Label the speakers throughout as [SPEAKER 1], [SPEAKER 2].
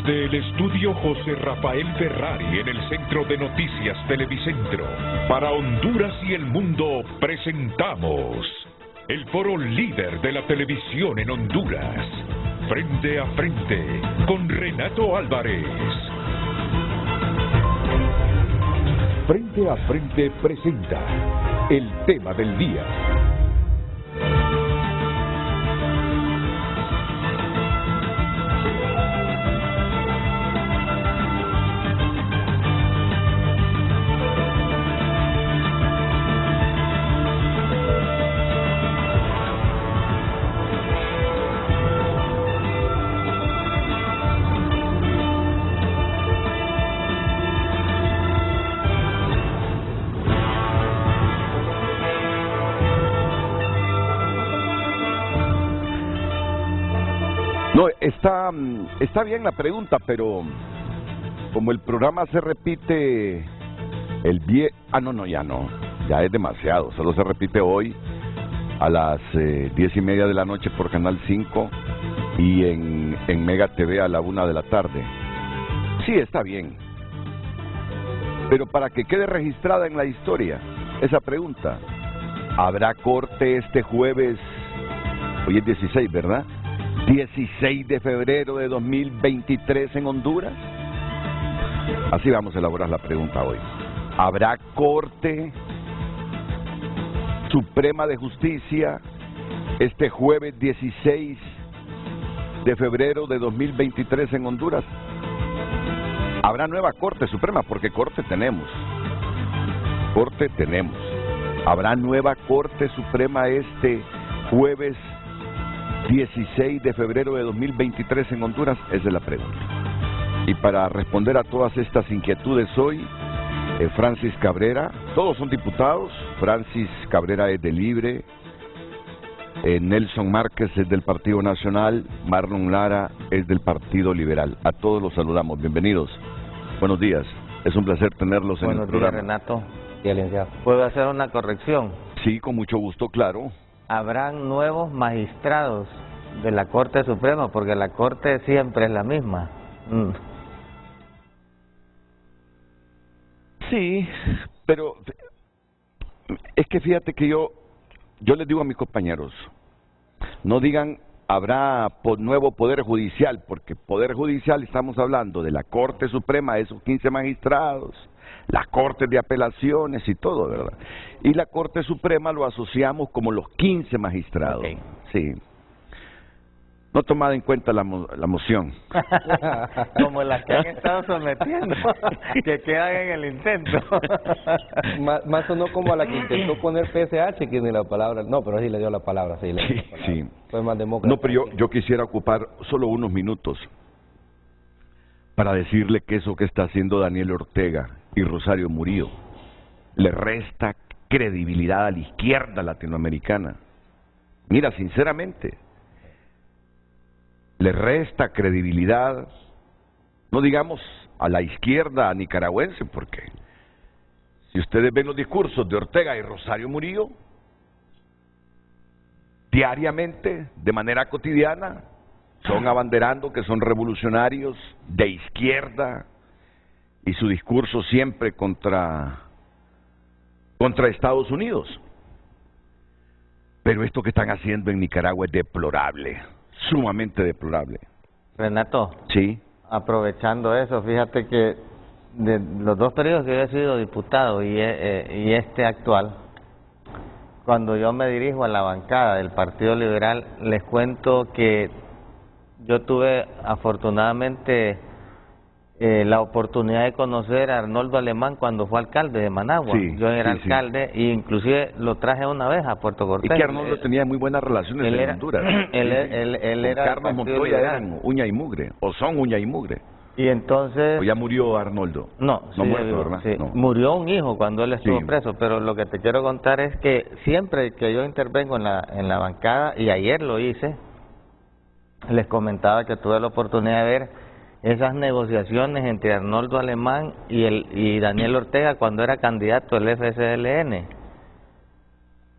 [SPEAKER 1] Desde el estudio José Rafael Ferrari en el Centro de Noticias Televicentro, para Honduras y el mundo presentamos el foro líder de la televisión en Honduras. Frente a frente con Renato Álvarez. Frente a frente presenta el tema del día.
[SPEAKER 2] No, está bien la pregunta, pero como el programa se repite ya es demasiado, solo se repite hoy a las 10:30 de la noche por Canal 5 y en Mega TV a la 1 de la tarde. Sí, está bien, pero para que quede registrada en la historia esa pregunta, ¿habrá corte este jueves? Hoy es 16, ¿verdad? 16 de febrero de 2023 en Honduras. Así vamos a elaborar la pregunta hoy. ¿Habrá Corte Suprema de Justicia este jueves 16 de febrero de 2023 en Honduras? ¿Habrá nueva Corte Suprema? Porque Corte tenemos. Corte tenemos. ¿Habrá nueva Corte Suprema este jueves 16 de febrero de 2023 en Honduras? Esa es la pregunta. Y para responder a todas estas inquietudes hoy, Francis Cabrera, todos son diputados. Francis Cabrera es de Libre, Nelson Márquez es del Partido Nacional, Marlon Lara es del Partido Liberal. A todos los saludamos, bienvenidos. Buenos días, es un placer tenerlos en el programa.
[SPEAKER 3] Buenos días, Renato. ¿Puedo hacer una corrección?
[SPEAKER 2] Sí, con mucho gusto, claro.
[SPEAKER 3] Habrán nuevos magistrados de la Corte Suprema, porque la Corte siempre es la misma.
[SPEAKER 2] Sí, pero es que fíjate que yo les digo a mis compañeros, no digan habrá nuevo Poder Judicial, porque Poder Judicial estamos hablando de la Corte Suprema, esos 15 magistrados, las Cortes de Apelaciones y todo, ¿verdad? Y la Corte Suprema lo asociamos como los 15 magistrados. Okay. Sí. No tomada en cuenta la moción.
[SPEAKER 3] Como las que han estado sometiendo, que quedan en el intento.
[SPEAKER 4] Más sonó como a la que intentó poner PSH, que ni la palabra. No, pero sí le dio la palabra. Sí,
[SPEAKER 2] sí.
[SPEAKER 4] Fue más demócrata.
[SPEAKER 2] No, pero yo quisiera ocupar solo unos minutos para decirle que eso que está haciendo Daniel Ortega y Rosario Murillo le resta credibilidad a la izquierda latinoamericana. Mira, sinceramente, le resta credibilidad, no digamos a la izquierda nicaragüense, porque si ustedes ven los discursos de Ortega y Rosario Murillo, diariamente, de manera cotidiana, son abanderando que son revolucionarios de izquierda y su discurso siempre contra Estados Unidos. Pero esto que están haciendo en Nicaragua es deplorable, sumamente deplorable.
[SPEAKER 3] Renato,
[SPEAKER 2] sí,
[SPEAKER 3] aprovechando eso, fíjate que de los dos periodos que yo he sido diputado y este actual, cuando yo me dirijo a la bancada del Partido Liberal, les cuento que yo tuve afortunadamente la oportunidad de conocer a Arnoldo Alemán cuando fue alcalde de Managua.
[SPEAKER 2] Sí,
[SPEAKER 3] yo era alcalde e inclusive lo traje una vez a Puerto Cortés.
[SPEAKER 2] Y que Arnoldo tenía muy buenas relaciones en Honduras.
[SPEAKER 3] Él era
[SPEAKER 2] Carlos Montoya, eran uña y mugre, o son uña y mugre.
[SPEAKER 3] Y entonces...
[SPEAKER 2] ¿O ya murió Arnoldo?
[SPEAKER 3] No,
[SPEAKER 2] no
[SPEAKER 3] sí,
[SPEAKER 2] muerto, ¿verdad?
[SPEAKER 3] Sí.
[SPEAKER 2] No.
[SPEAKER 3] Murió un hijo cuando él estuvo preso, pero lo que te quiero contar es que siempre que yo intervengo en la bancada, y ayer lo hice, les comentaba que tuve la oportunidad de ver esas negociaciones entre Arnoldo Alemán y Daniel Ortega cuando era candidato del FCLN.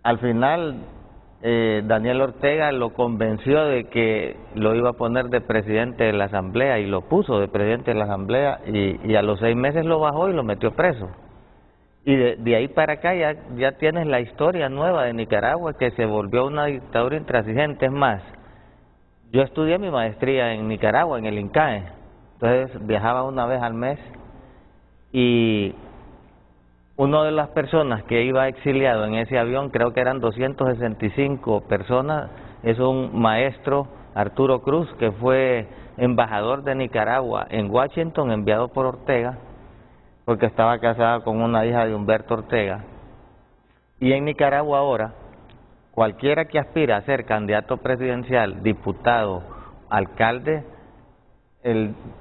[SPEAKER 3] Al final Daniel Ortega lo convenció de que lo iba a poner de presidente de la Asamblea y lo puso de presidente de la Asamblea y a los 6 meses lo bajó y lo metió preso. Y de ahí para acá ya tienes la historia nueva de Nicaragua, que se volvió una dictadura intransigente. Es más, yo estudié mi maestría en Nicaragua, en el INCAE, entonces viajaba una vez al mes y una de las personas que iba exiliado en ese avión, creo que eran 265 personas, es un maestro, Arturo Cruz, que fue embajador de Nicaragua en Washington, enviado por Ortega, porque estaba casada con una hija de Humberto Ortega. Y en Nicaragua ahora, cualquiera que aspira a ser candidato presidencial, diputado, alcalde,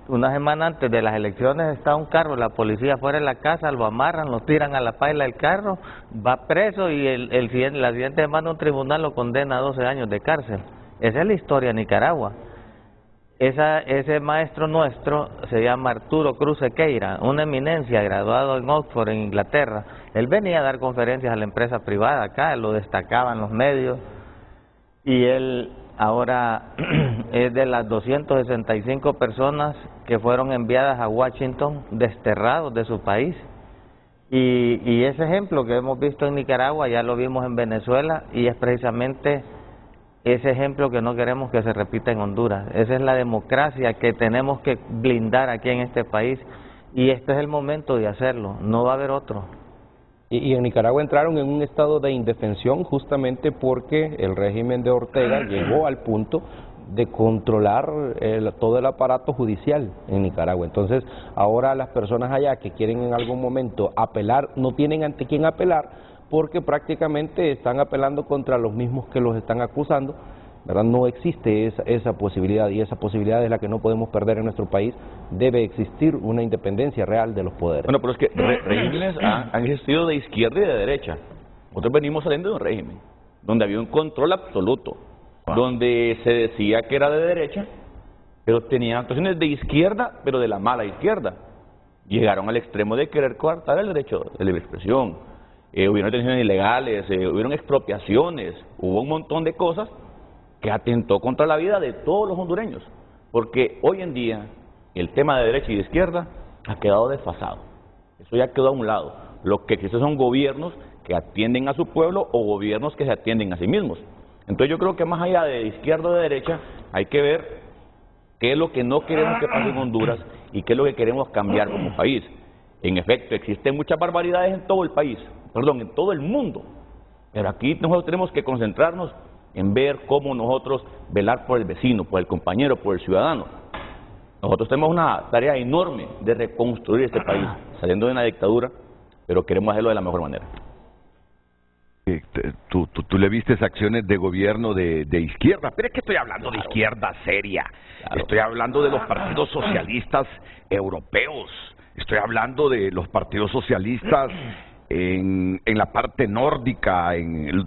[SPEAKER 3] una semana antes de las elecciones está un carro, la policía fuera de la casa, lo amarran, lo tiran a la paila del carro, va preso y la siguiente semana un tribunal lo condena a 12 años de cárcel. Esa es la historia de Nicaragua. Ese maestro nuestro se llama Arturo Cruz Sequeira, una eminencia, graduado en Oxford, en Inglaterra. Él venía a dar conferencias a la empresa privada acá, lo destacaban los medios, y él ahora es de las 265 personas que fueron enviadas a Washington, desterrados de su país. Y ese ejemplo que hemos visto en Nicaragua, ya lo vimos en Venezuela, y es precisamente ese ejemplo que no queremos que se repita en Honduras. Esa es la democracia que tenemos que blindar aquí en este país, y este es el momento de hacerlo, no va a haber otro.
[SPEAKER 4] Y en Nicaragua entraron en un estado de indefensión justamente porque el régimen de Ortega llegó al punto de controlar todo el aparato judicial en Nicaragua. Entonces, ahora las personas allá que quieren en algún momento apelar, no tienen ante quién apelar, porque prácticamente están apelando contra los mismos que los están acusando, ¿verdad? No existe esa posibilidad, y esa posibilidad es la que no podemos perder en nuestro país. Debe existir una independencia real de los poderes.
[SPEAKER 5] Bueno, pero es que regímenes han existido de izquierda y de derecha. Nosotros venimos saliendo de un régimen donde había un control absoluto, donde se decía que era de derecha, pero tenía actuaciones de izquierda, pero de la mala izquierda. Llegaron al extremo de querer coartar el derecho de libre expresión. Hubieron detenciones ilegales, hubieron expropiaciones, hubo un montón de cosas que atentó contra la vida de todos los hondureños, porque hoy en día el tema de derecha y de izquierda ha quedado desfasado, eso ya quedó a un lado. Lo que existe son gobiernos que atienden a su pueblo o gobiernos que se atienden a sí mismos. Entonces yo creo que más allá de izquierda o de derecha hay que ver qué es lo que no queremos que pase en Honduras y qué es lo que queremos cambiar como país. En efecto, existen muchas barbaridades en todo el país, en todo el mundo, pero aquí nosotros tenemos que concentrarnos en ver cómo nosotros velar por el vecino, por el compañero, por el ciudadano. Nosotros tenemos una tarea enorme de reconstruir este país, saliendo de una dictadura, pero queremos hacerlo de la mejor manera.
[SPEAKER 2] Tú le vistes acciones de gobierno de izquierda, pero es que estoy hablando de izquierda seria, estoy hablando de los partidos socialistas europeos, estoy hablando de los partidos socialistas en la parte nórdica, en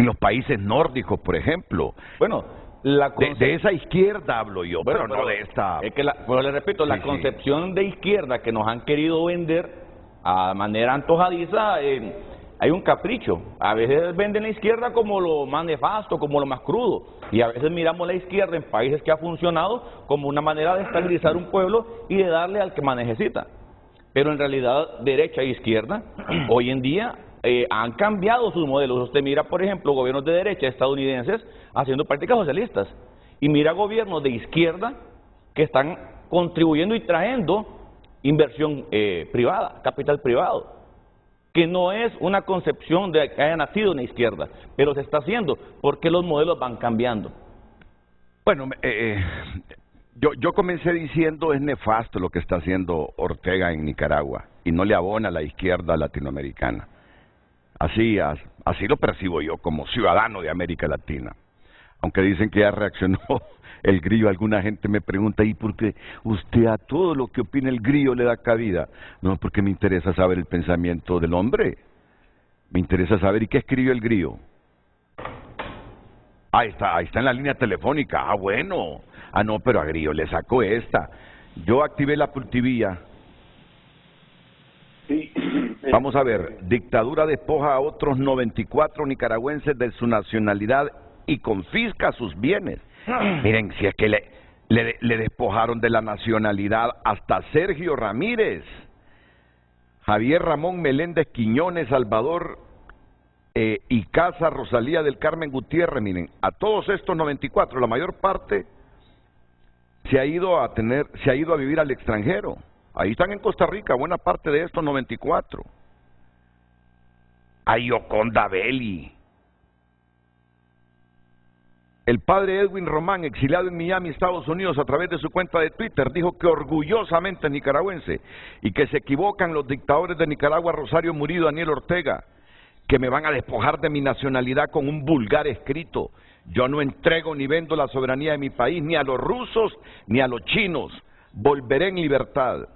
[SPEAKER 2] los países nórdicos, por ejemplo.
[SPEAKER 5] Bueno,
[SPEAKER 2] de esa izquierda hablo yo, pero no de esta.
[SPEAKER 5] Pero le repito, la concepción de izquierda que nos han querido vender a manera antojadiza, hay un capricho. A veces venden la izquierda como lo más nefasto, como lo más crudo, y a veces miramos la izquierda en países que ha funcionado como una manera de estabilizar un pueblo y de darle al que más necesita. Pero en realidad, derecha e izquierda, hoy en día han cambiado sus modelos. Usted mira, por ejemplo, gobiernos de derecha estadounidenses haciendo prácticas socialistas, y mira gobiernos de izquierda que están contribuyendo y trayendo inversión privada, capital privado, que no es una concepción de que haya nacido en la izquierda, pero se está haciendo porque los modelos van cambiando.
[SPEAKER 2] Bueno, yo comencé diciendo es nefasto lo que está haciendo Ortega en Nicaragua y no le abona a la izquierda latinoamericana. Así lo percibo yo como ciudadano de América Latina. Aunque dicen que ya reaccionó el Grillo, alguna gente me pregunta, ¿y por qué usted a todo lo que opina el Grillo le da cabida? No, porque me interesa saber el pensamiento del hombre. Me interesa saber, ¿y qué escribió el Grillo? Ahí está en la línea telefónica. Ah, bueno. Ah, no, pero a Grillo le sacó esta. Yo activé la pultivía.
[SPEAKER 6] Sí,
[SPEAKER 2] Vamos a ver, dictadura despoja a otros 94 nicaragüenses de su nacionalidad y confisca sus bienes. Miren, si es que le despojaron de la nacionalidad hasta Sergio Ramírez, Javier Ramón Meléndez Quiñones, Salvador y Casa Rosalía del Carmen Gutiérrez. Miren, a todos estos 94, la mayor parte se ha ido a vivir al extranjero. Ahí están en Costa Rica, buena parte de estos 94. A Yoconda Belli. El padre Edwin Román, exiliado en Miami, Estados Unidos, a través de su cuenta de Twitter, dijo que orgullosamente es nicaragüense y que se equivocan los dictadores de Nicaragua, Rosario Murillo, Daniel Ortega, que me van a despojar de mi nacionalidad con un vulgar escrito. Yo no entrego ni vendo la soberanía de mi país, ni a los rusos, ni a los chinos. Volveré en libertad.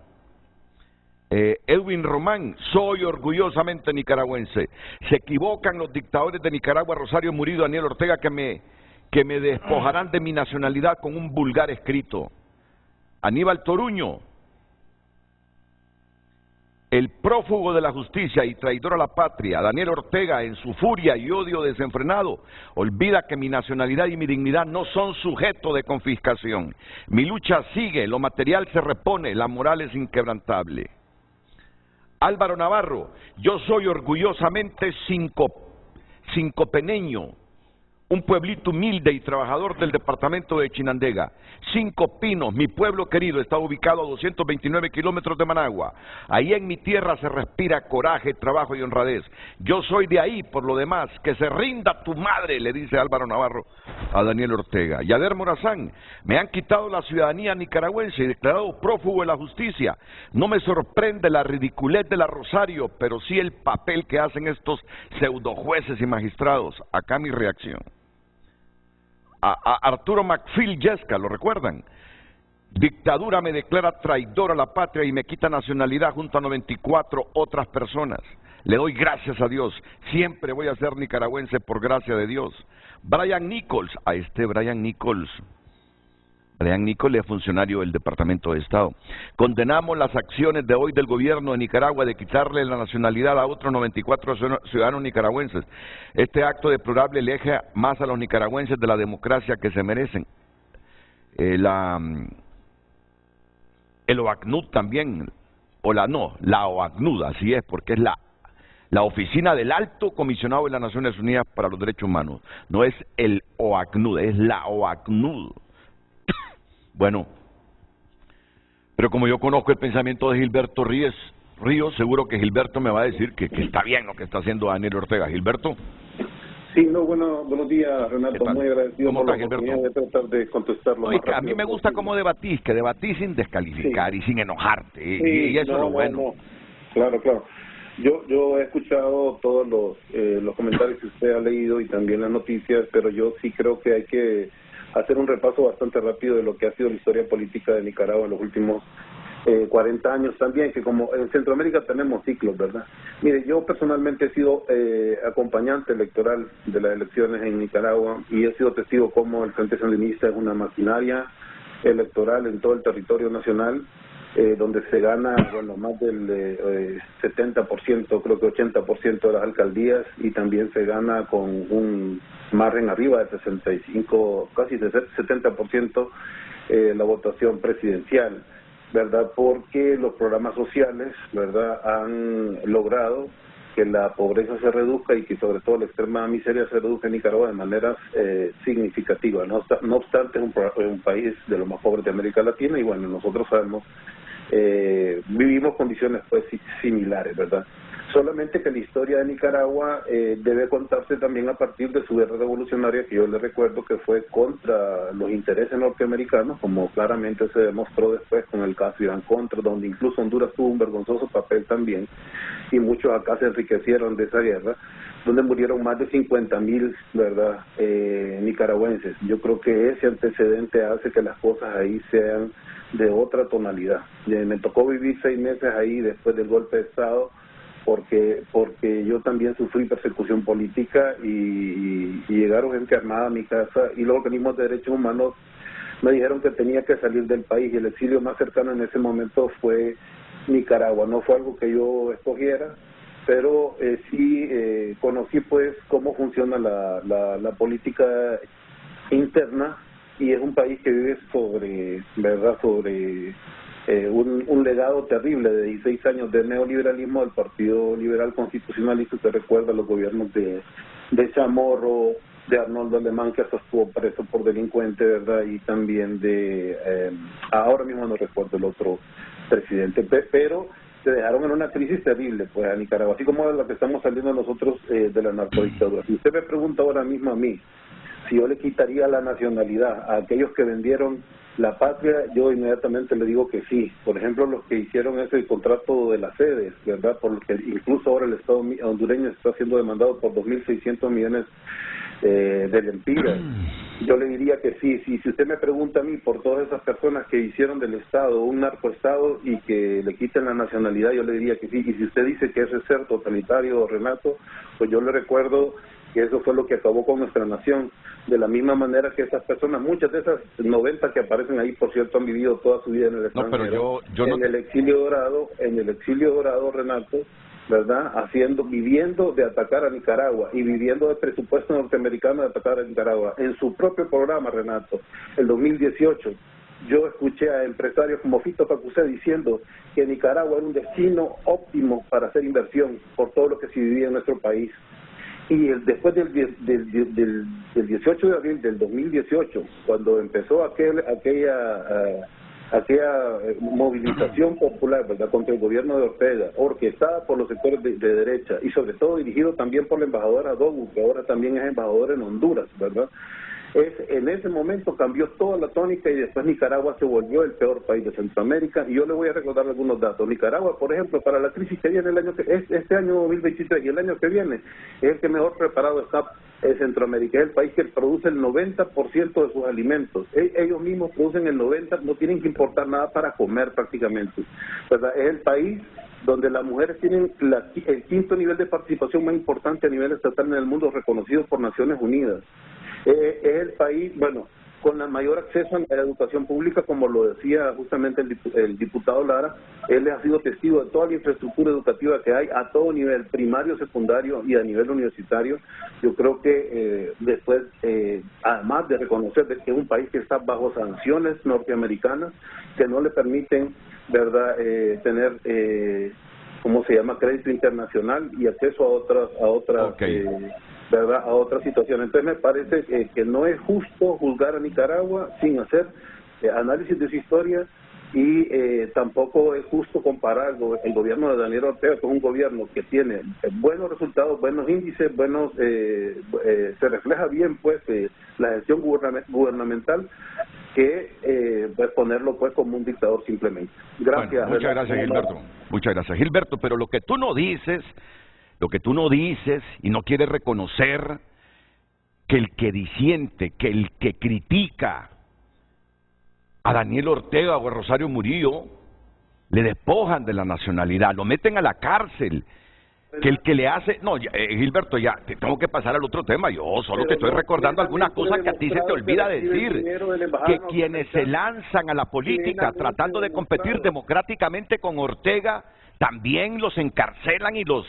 [SPEAKER 2] Edwin Román, soy orgullosamente nicaragüense. Se equivocan los dictadores de Nicaragua, Rosario Murillo, Daniel Ortega, que me despojarán de mi nacionalidad con un vulgar escrito. Aníbal Toruño, el prófugo de la justicia y traidor a la patria, Daniel Ortega, en su furia y odio desenfrenado, olvida que mi nacionalidad y mi dignidad no son sujeto de confiscación. Mi lucha sigue, lo material se repone, la moral es inquebrantable. Álvaro Navarro, yo soy orgullosamente cincopeneño, un pueblito humilde y trabajador del departamento de Chinandega. Cinco Pinos, mi pueblo querido, está ubicado a 229 kilómetros de Managua. Ahí en mi tierra se respira coraje, trabajo y honradez. Yo soy de ahí, por lo demás, que se rinda tu madre, le dice Álvaro Navarro a Daniel Ortega. Yader Morazán, me han quitado la ciudadanía nicaragüense y declarado prófugo de la justicia. No me sorprende la ridiculez de la Rosario, pero sí el papel que hacen estos pseudo jueces y magistrados. Acá mi reacción. A Arturo Macfield Yesca, ¿lo recuerdan? Dictadura me declara traidor a la patria y me quita nacionalidad junto a 94 otras personas. Le doy gracias a Dios, siempre voy a ser nicaragüense por gracia de Dios. Brian Nichols, Brian Nichols es funcionario del Departamento de Estado. Condenamos las acciones de hoy del gobierno de Nicaragua de quitarle la nacionalidad a otros 94 ciudadanos nicaragüenses. Este acto deplorable aleja más a los nicaragüenses de la democracia que se merecen. El OACNUD también, la OACNUD, así es, porque es la Oficina del Alto Comisionado de las Naciones Unidas para los Derechos Humanos. No es el OACNUD, es la OACNUD. Bueno, pero como yo conozco el pensamiento de Gilberto Ríos, seguro que Gilberto me va a decir que está bien lo que está haciendo Daniel Ortega. ¿Gilberto?
[SPEAKER 6] Sí, buenos días, Renato. Muy agradecido por la oportunidad de tratar de contestarlo.
[SPEAKER 2] A mí me gusta cómo debatís, que debatís sin descalificar y sin enojarte. Y eso es lo bueno.
[SPEAKER 6] Claro. Yo he escuchado todos los comentarios que usted ha leído y también las noticias, pero yo sí creo que hay que hacer un repaso bastante rápido de lo que ha sido la historia política de Nicaragua en los últimos 40 años también, que como en Centroamérica tenemos ciclos, ¿verdad? Mire, yo personalmente he sido acompañante electoral de las elecciones en Nicaragua y he sido testigo como el Frente Sandinista es una maquinaria electoral en todo el territorio nacional, donde se gana, más del 70%, creo que 80% de las alcaldías, y también se gana con un margen arriba de 65, casi 70% la votación presidencial, ¿verdad? Porque los programas sociales, ¿verdad?, han logrado que la pobreza se reduzca y que sobre todo la extrema miseria se reduzca en Nicaragua de maneras significativas. No obstante, es un país de los más pobres de América Latina y bueno, nosotros sabemos, vivimos condiciones pues similares, ¿verdad? Solamente que la historia de Nicaragua debe contarse también a partir de su guerra revolucionaria, que yo le recuerdo que fue contra los intereses norteamericanos, como claramente se demostró después con el caso Irán-Contra, donde incluso Honduras tuvo un vergonzoso papel también, y muchos acá se enriquecieron de esa guerra, donde murieron más de 50,000, ¿verdad?, nicaragüenses. Yo creo que ese antecedente hace que las cosas ahí sean de otra tonalidad. Me tocó vivir 6 meses ahí después del golpe de Estado, porque yo también sufrí persecución política y llegaron gente armada a mi casa y los organismos de derechos humanos me dijeron que tenía que salir del país y el exilio más cercano en ese momento fue Nicaragua. No fue algo que yo escogiera, pero sí conocí pues cómo funciona la política interna, y es un país que vive sobre un legado terrible de 16 años de neoliberalismo del Partido Liberal Constitucionalista. Usted recuerda los gobiernos de Chamorro, de Arnoldo Alemán, que hasta estuvo preso por delincuente, ¿verdad? Y también ahora mismo no recuerdo el otro presidente, pero se dejaron en una crisis terrible pues a Nicaragua, así como la que estamos saliendo nosotros de la narcodictadura. Si usted me pregunta ahora mismo a mí si yo le quitaría la nacionalidad a aquellos que vendieron la patria, yo inmediatamente le digo que sí. Por ejemplo, los que hicieron ese contrato de las sedes, ¿verdad? Por lo que incluso ahora el Estado hondureño está siendo demandado por 2.600 millones de lempiras. Yo le diría que sí. Si usted me pregunta a mí por todas esas personas que hicieron del Estado un narcoestado y que le quiten la nacionalidad, yo le diría que sí. Y si usted dice que ese es ser totalitario, Renato, pues yo le recuerdo que eso fue lo que acabó con nuestra nación. De la misma manera que esas personas, muchas de esas 90 que aparecen ahí, por cierto, han vivido toda su vida en el extranjero.
[SPEAKER 2] No, pero yo
[SPEAKER 6] en el exilio dorado, Renato, ¿verdad? Viviendo de atacar a Nicaragua y viviendo del presupuesto norteamericano de atacar a Nicaragua. En su propio programa, Renato, el 2018, yo escuché a empresarios como Fito Facusé diciendo que Nicaragua era un destino óptimo para hacer inversión por todo lo que se vivía en nuestro país. Y después del 18 de abril del 2018, cuando empezó aquella movilización popular, ¿verdad?, contra el gobierno de Ortega, orquestada por los sectores de derecha y sobre todo dirigido también por la embajadora Dogu, que ahora también es embajadora en Honduras, ¿verdad? En ese momento cambió toda la tónica y después Nicaragua se volvió el peor país de Centroamérica. Y yo le voy a recordar algunos datos. Nicaragua, por ejemplo, para la crisis que viene este año 2023 y el año que viene, es el que mejor preparado está en Centroamérica. Es el país que produce el 90% de sus alimentos. Ellos mismos producen el 90%, no tienen que importar nada para comer prácticamente, ¿verdad? Es el país donde las mujeres tienen el quinto nivel de participación más importante a nivel estatal en el mundo, reconocido por Naciones Unidas. Es el país, con el mayor acceso a la educación pública, como lo decía justamente el diputado Lara. Él ha sido testigo de toda la infraestructura educativa que hay a todo nivel, primario, secundario y a nivel universitario. Yo creo que después, además de reconocer que es un país que está bajo sanciones norteamericanas que no le permiten, ¿verdad?, tener crédito internacional y acceso a otras ¿verdad?, a otra situación. Entonces me parece que no es justo juzgar a Nicaragua sin hacer análisis de su historia, y tampoco es justo comparar el gobierno de Daniel Ortega con un gobierno que tiene buenos resultados, buenos índices, se refleja bien pues la gestión gubernamental, que ponerlo pues como un dictador simplemente. Gracias.
[SPEAKER 2] Bueno, muchas gracias, Gilberto. Muchas gracias, Gilberto. Pero lo que tú no dices y no quieres reconocer que el que disiente, que el que critica a Daniel Ortega o a Rosario Murillo, le despojan de la nacionalidad, lo meten a la cárcel, que el que le hace... No, Gilberto, ya, te tengo que pasar al otro tema. Yo solo te estoy recordando algunas cosas que a ti se te olvida decir, que quienes se lanzan a la política tratando de competir democráticamente con Ortega, también los encarcelan y los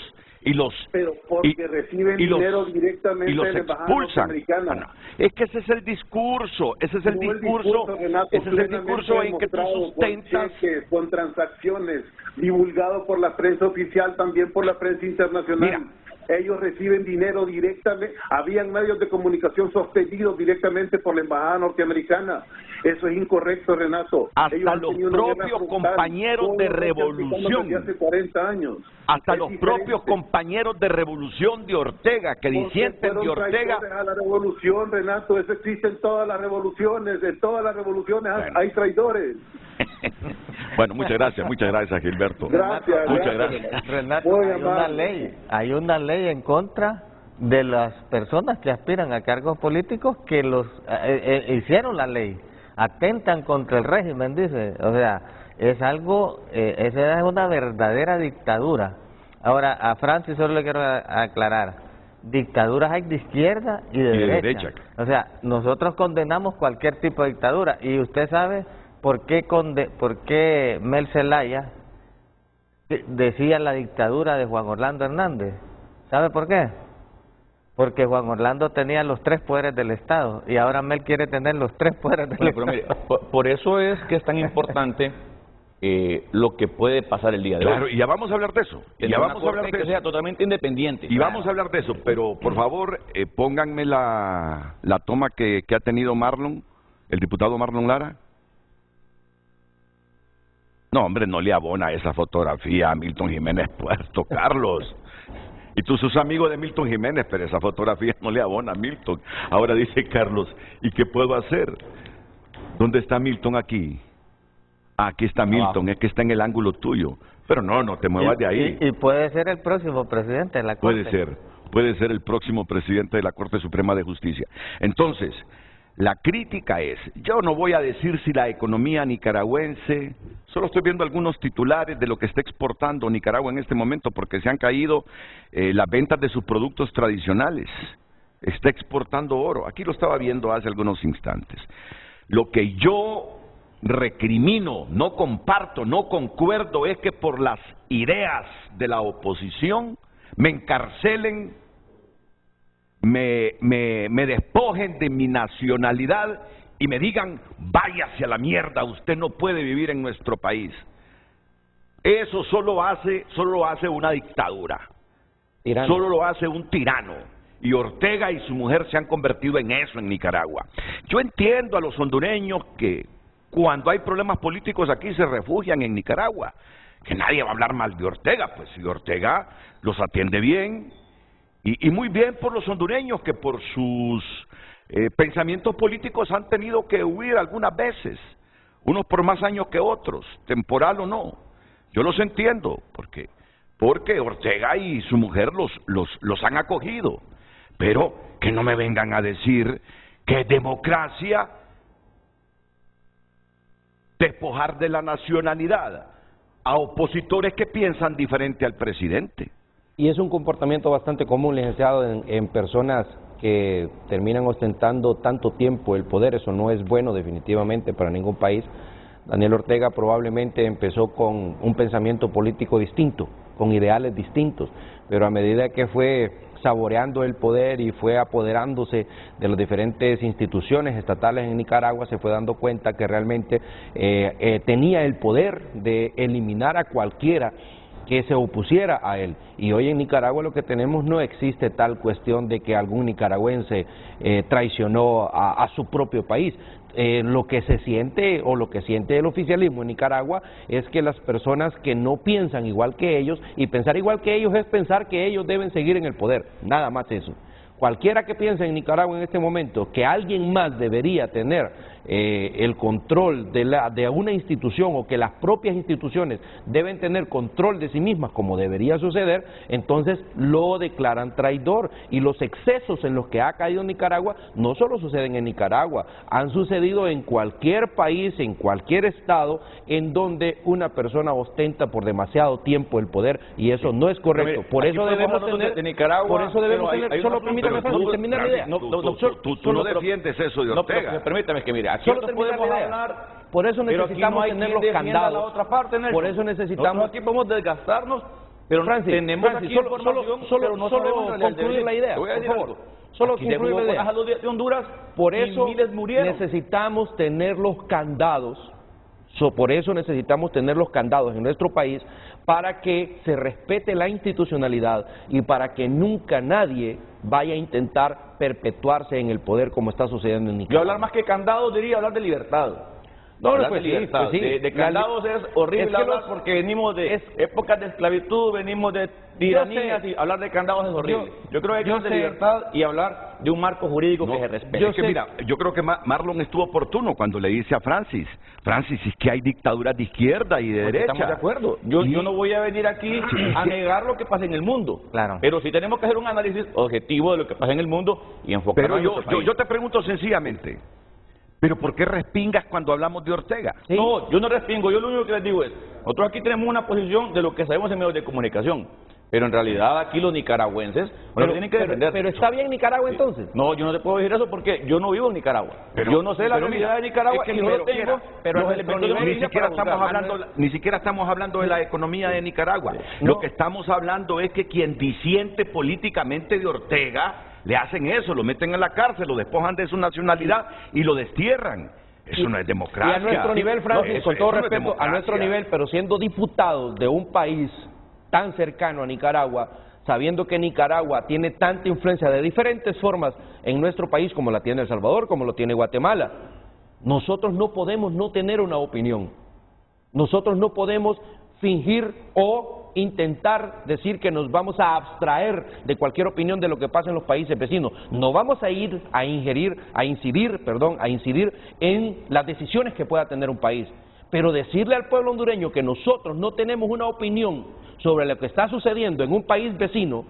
[SPEAKER 6] reciben dinero directamente
[SPEAKER 2] y los
[SPEAKER 6] de la embajada
[SPEAKER 2] expulsan.
[SPEAKER 6] norteamericana.
[SPEAKER 2] Bueno, es que ese es el discurso,
[SPEAKER 6] Renato,
[SPEAKER 2] ese es el discurso en que tú sustentas
[SPEAKER 6] con transacciones, divulgado por la prensa oficial, también por la prensa internacional.
[SPEAKER 2] Mira,
[SPEAKER 6] ellos reciben dinero directamente, habían medios de comunicación sostenidos directamente por la embajada norteamericana. Eso es incorrecto, Renato.
[SPEAKER 2] Hasta los propios compañeros de revolución,
[SPEAKER 6] hace 40 años.
[SPEAKER 2] Hasta los propios compañeros de revolución de Ortega, que disienten de Ortega.
[SPEAKER 6] A la revolución, Renato, eso existe en todas las revoluciones, hay traidores.
[SPEAKER 2] Bueno, muchas gracias, Gilberto.
[SPEAKER 6] Gracias.
[SPEAKER 2] Muchas gracias.
[SPEAKER 3] Renato, hay una ley en contra de las personas que aspiran a cargos políticos que hicieron la ley, atentan contra el régimen, dice. O sea, es algo, esa es una verdadera dictadura. Ahora, a Francis solo le quiero aclarar, dictaduras hay de izquierda y de derecha. O sea, nosotros condenamos cualquier tipo de dictadura, y usted sabe por qué Mel Zelaya decía la dictadura de Juan Orlando Hernández. ¿Sabe por qué? Porque Juan Orlando tenía los 3 poderes del Estado y ahora Mel quiere tener los 3 poderes del
[SPEAKER 5] Bueno,
[SPEAKER 3] Estado.
[SPEAKER 5] pero mire, por eso es que es tan importante lo que puede pasar el día de
[SPEAKER 2] Claro,
[SPEAKER 5] hoy.
[SPEAKER 2] y ya vamos a hablar de eso. Y
[SPEAKER 5] Tener
[SPEAKER 2] ya
[SPEAKER 5] una
[SPEAKER 2] vamos a hablar
[SPEAKER 5] corte
[SPEAKER 2] de
[SPEAKER 5] que sea
[SPEAKER 2] eso.
[SPEAKER 5] totalmente independiente.
[SPEAKER 2] Y vamos a hablar de eso, pero por favor, pónganme la toma que ha tenido Marlon, el diputado Marlon Lara. No, hombre, no le abona esa fotografía a Milton Jiménez Puerto, Carlos. Y tú sos amigo de Milton Jiménez, pero esa fotografía no le abona a Milton. Ahora dice Carlos, ¿y qué puedo hacer? ¿Dónde está Milton aquí? Ah, aquí está Milton, es que está en el ángulo tuyo. Pero no te muevas de ahí.
[SPEAKER 3] Y puede ser el próximo presidente de la Corte.
[SPEAKER 2] Puede ser el próximo presidente de la Corte Suprema de Justicia. Entonces, la crítica es, yo no voy a decir si la economía nicaragüense, solo estoy viendo algunos titulares de lo que está exportando Nicaragua en este momento, porque se han caído las ventas de sus productos tradicionales. Está exportando oro. Aquí lo estaba viendo hace algunos instantes. Lo que yo recrimino, no comparto, no concuerdo, es que por las ideas de la oposición me encarcelen, me despojen de mi nacionalidad y me digan, váyase a la mierda, usted no puede vivir en nuestro país. Eso solo lo hace una dictadura, solo lo hace un tirano. Y Ortega y su mujer se han convertido en eso en Nicaragua. Yo entiendo a los hondureños que cuando hay problemas políticos aquí se refugian en Nicaragua, que nadie va a hablar mal de Ortega, pues si Ortega los atiende bien, y muy bien por los hondureños que por sus pensamientos políticos han tenido que huir algunas veces, unos por más años que otros, temporal o no. Yo los entiendo, porque Ortega y su mujer los han acogido, pero que no me vengan a decir que democracia despojar de la nacionalidad a opositores que piensan diferente al presidente.
[SPEAKER 4] Y es un comportamiento bastante común, licenciado, en personas que terminan ostentando tanto tiempo el poder. Eso no es bueno definitivamente para ningún país. Daniel Ortega probablemente empezó con un pensamiento político distinto, con ideales distintos, pero a medida que fue saboreando el poder y fue apoderándose de las diferentes instituciones estatales en Nicaragua, se fue dando cuenta que realmente tenía el poder de eliminar a cualquiera que se opusiera a él. Y hoy en Nicaragua lo que tenemos, no existe tal cuestión de que algún nicaragüense traicionó a su propio país. Lo que se siente o lo que siente el oficialismo en Nicaragua es que las personas que no piensan igual que ellos, y pensar igual que ellos es pensar que ellos deben seguir en el poder, nada más eso. Cualquiera que piense en Nicaragua en este momento que alguien más debería tener el control de una institución, o que las propias instituciones deben tener control de sí mismas, como debería suceder, entonces lo declaran traidor. Y los excesos en los que ha caído Nicaragua no solo suceden en Nicaragua, han sucedido en cualquier país, en cualquier estado en donde una persona ostenta por demasiado tiempo el poder, y eso no es correcto. Por eso debemos tener, solo permítame terminar la idea.
[SPEAKER 2] Tú no defiendes eso de Ortega.
[SPEAKER 5] No, permítame que mire, aquí
[SPEAKER 4] solo
[SPEAKER 5] no podemos hablar.
[SPEAKER 4] Por eso necesitamos tener los candados.
[SPEAKER 5] La otra parte,
[SPEAKER 4] por eso necesitamos.
[SPEAKER 5] Nosotros aquí podemos desgastarnos, pero tenemos aquí información, pero no sabemos
[SPEAKER 4] concluir la idea.
[SPEAKER 5] Por favor.
[SPEAKER 4] Solo concluir la idea.
[SPEAKER 5] De Honduras,
[SPEAKER 4] por eso
[SPEAKER 5] miles murieron.
[SPEAKER 4] necesitamos tener los candados. Por eso necesitamos tener los candados en nuestro país, para que se respete la institucionalidad y para que nunca nadie vaya a intentar perpetuarse en el poder como está sucediendo en Nicaragua.
[SPEAKER 5] Yo hablar más que candados diría hablar de libertad.
[SPEAKER 4] No,
[SPEAKER 5] hablar
[SPEAKER 4] pues
[SPEAKER 5] de libertad.
[SPEAKER 4] Sí.
[SPEAKER 5] De candados es horrible hablar porque venimos de épocas de esclavitud, venimos de tiranías, y hablar de candados es horrible. Yo creo que hay que hablar de libertad y hablar de un marco jurídico que se respete.
[SPEAKER 2] Mira, yo creo que Marlon estuvo oportuno cuando le dice a Francis, es que hay dictaduras de izquierda y de derecha.
[SPEAKER 5] Estamos de acuerdo. Yo no voy a venir aquí a negar lo que pasa en el mundo.
[SPEAKER 3] Claro.
[SPEAKER 5] Pero sí tenemos que hacer un análisis objetivo de lo que pasa en el mundo y enfocarnos en nuestro país.
[SPEAKER 2] Yo te pregunto sencillamente, ¿pero por qué respingas cuando hablamos de Ortega?
[SPEAKER 4] ¿Sí?
[SPEAKER 5] No, yo no respingo. Yo lo único que les digo es, nosotros aquí tenemos una posición de lo que sabemos en medios de comunicación. Pero en realidad aquí los nicaragüenses tienen que defender.
[SPEAKER 4] Pero ¿está bien Nicaragua entonces?
[SPEAKER 5] No, yo no te puedo decir eso porque yo no vivo en Nicaragua. Yo no sé la realidad de Nicaragua y no tengo los elementos de
[SPEAKER 2] ni siquiera estamos hablando de la economía de Nicaragua. Lo que estamos hablando es que quien disiente políticamente de Ortega, le hacen eso, lo meten en la cárcel, lo despojan de su nacionalidad y lo destierran. Eso no es democracia.
[SPEAKER 4] Y a nuestro nivel, Francis, con todo respeto, a nuestro nivel, pero siendo diputados de un país tan cercano a Nicaragua, sabiendo que Nicaragua tiene tanta influencia de diferentes formas en nuestro país, como la tiene El Salvador, como lo tiene Guatemala, nosotros no podemos no tener una opinión. Nosotros no podemos fingir o intentar decir que nos vamos a abstraer de cualquier opinión de lo que pasa en los países vecinos. No vamos a ir a incidir en las decisiones que pueda tener un país. Pero decirle al pueblo hondureño que nosotros no tenemos una opinión sobre lo que está sucediendo en un país vecino,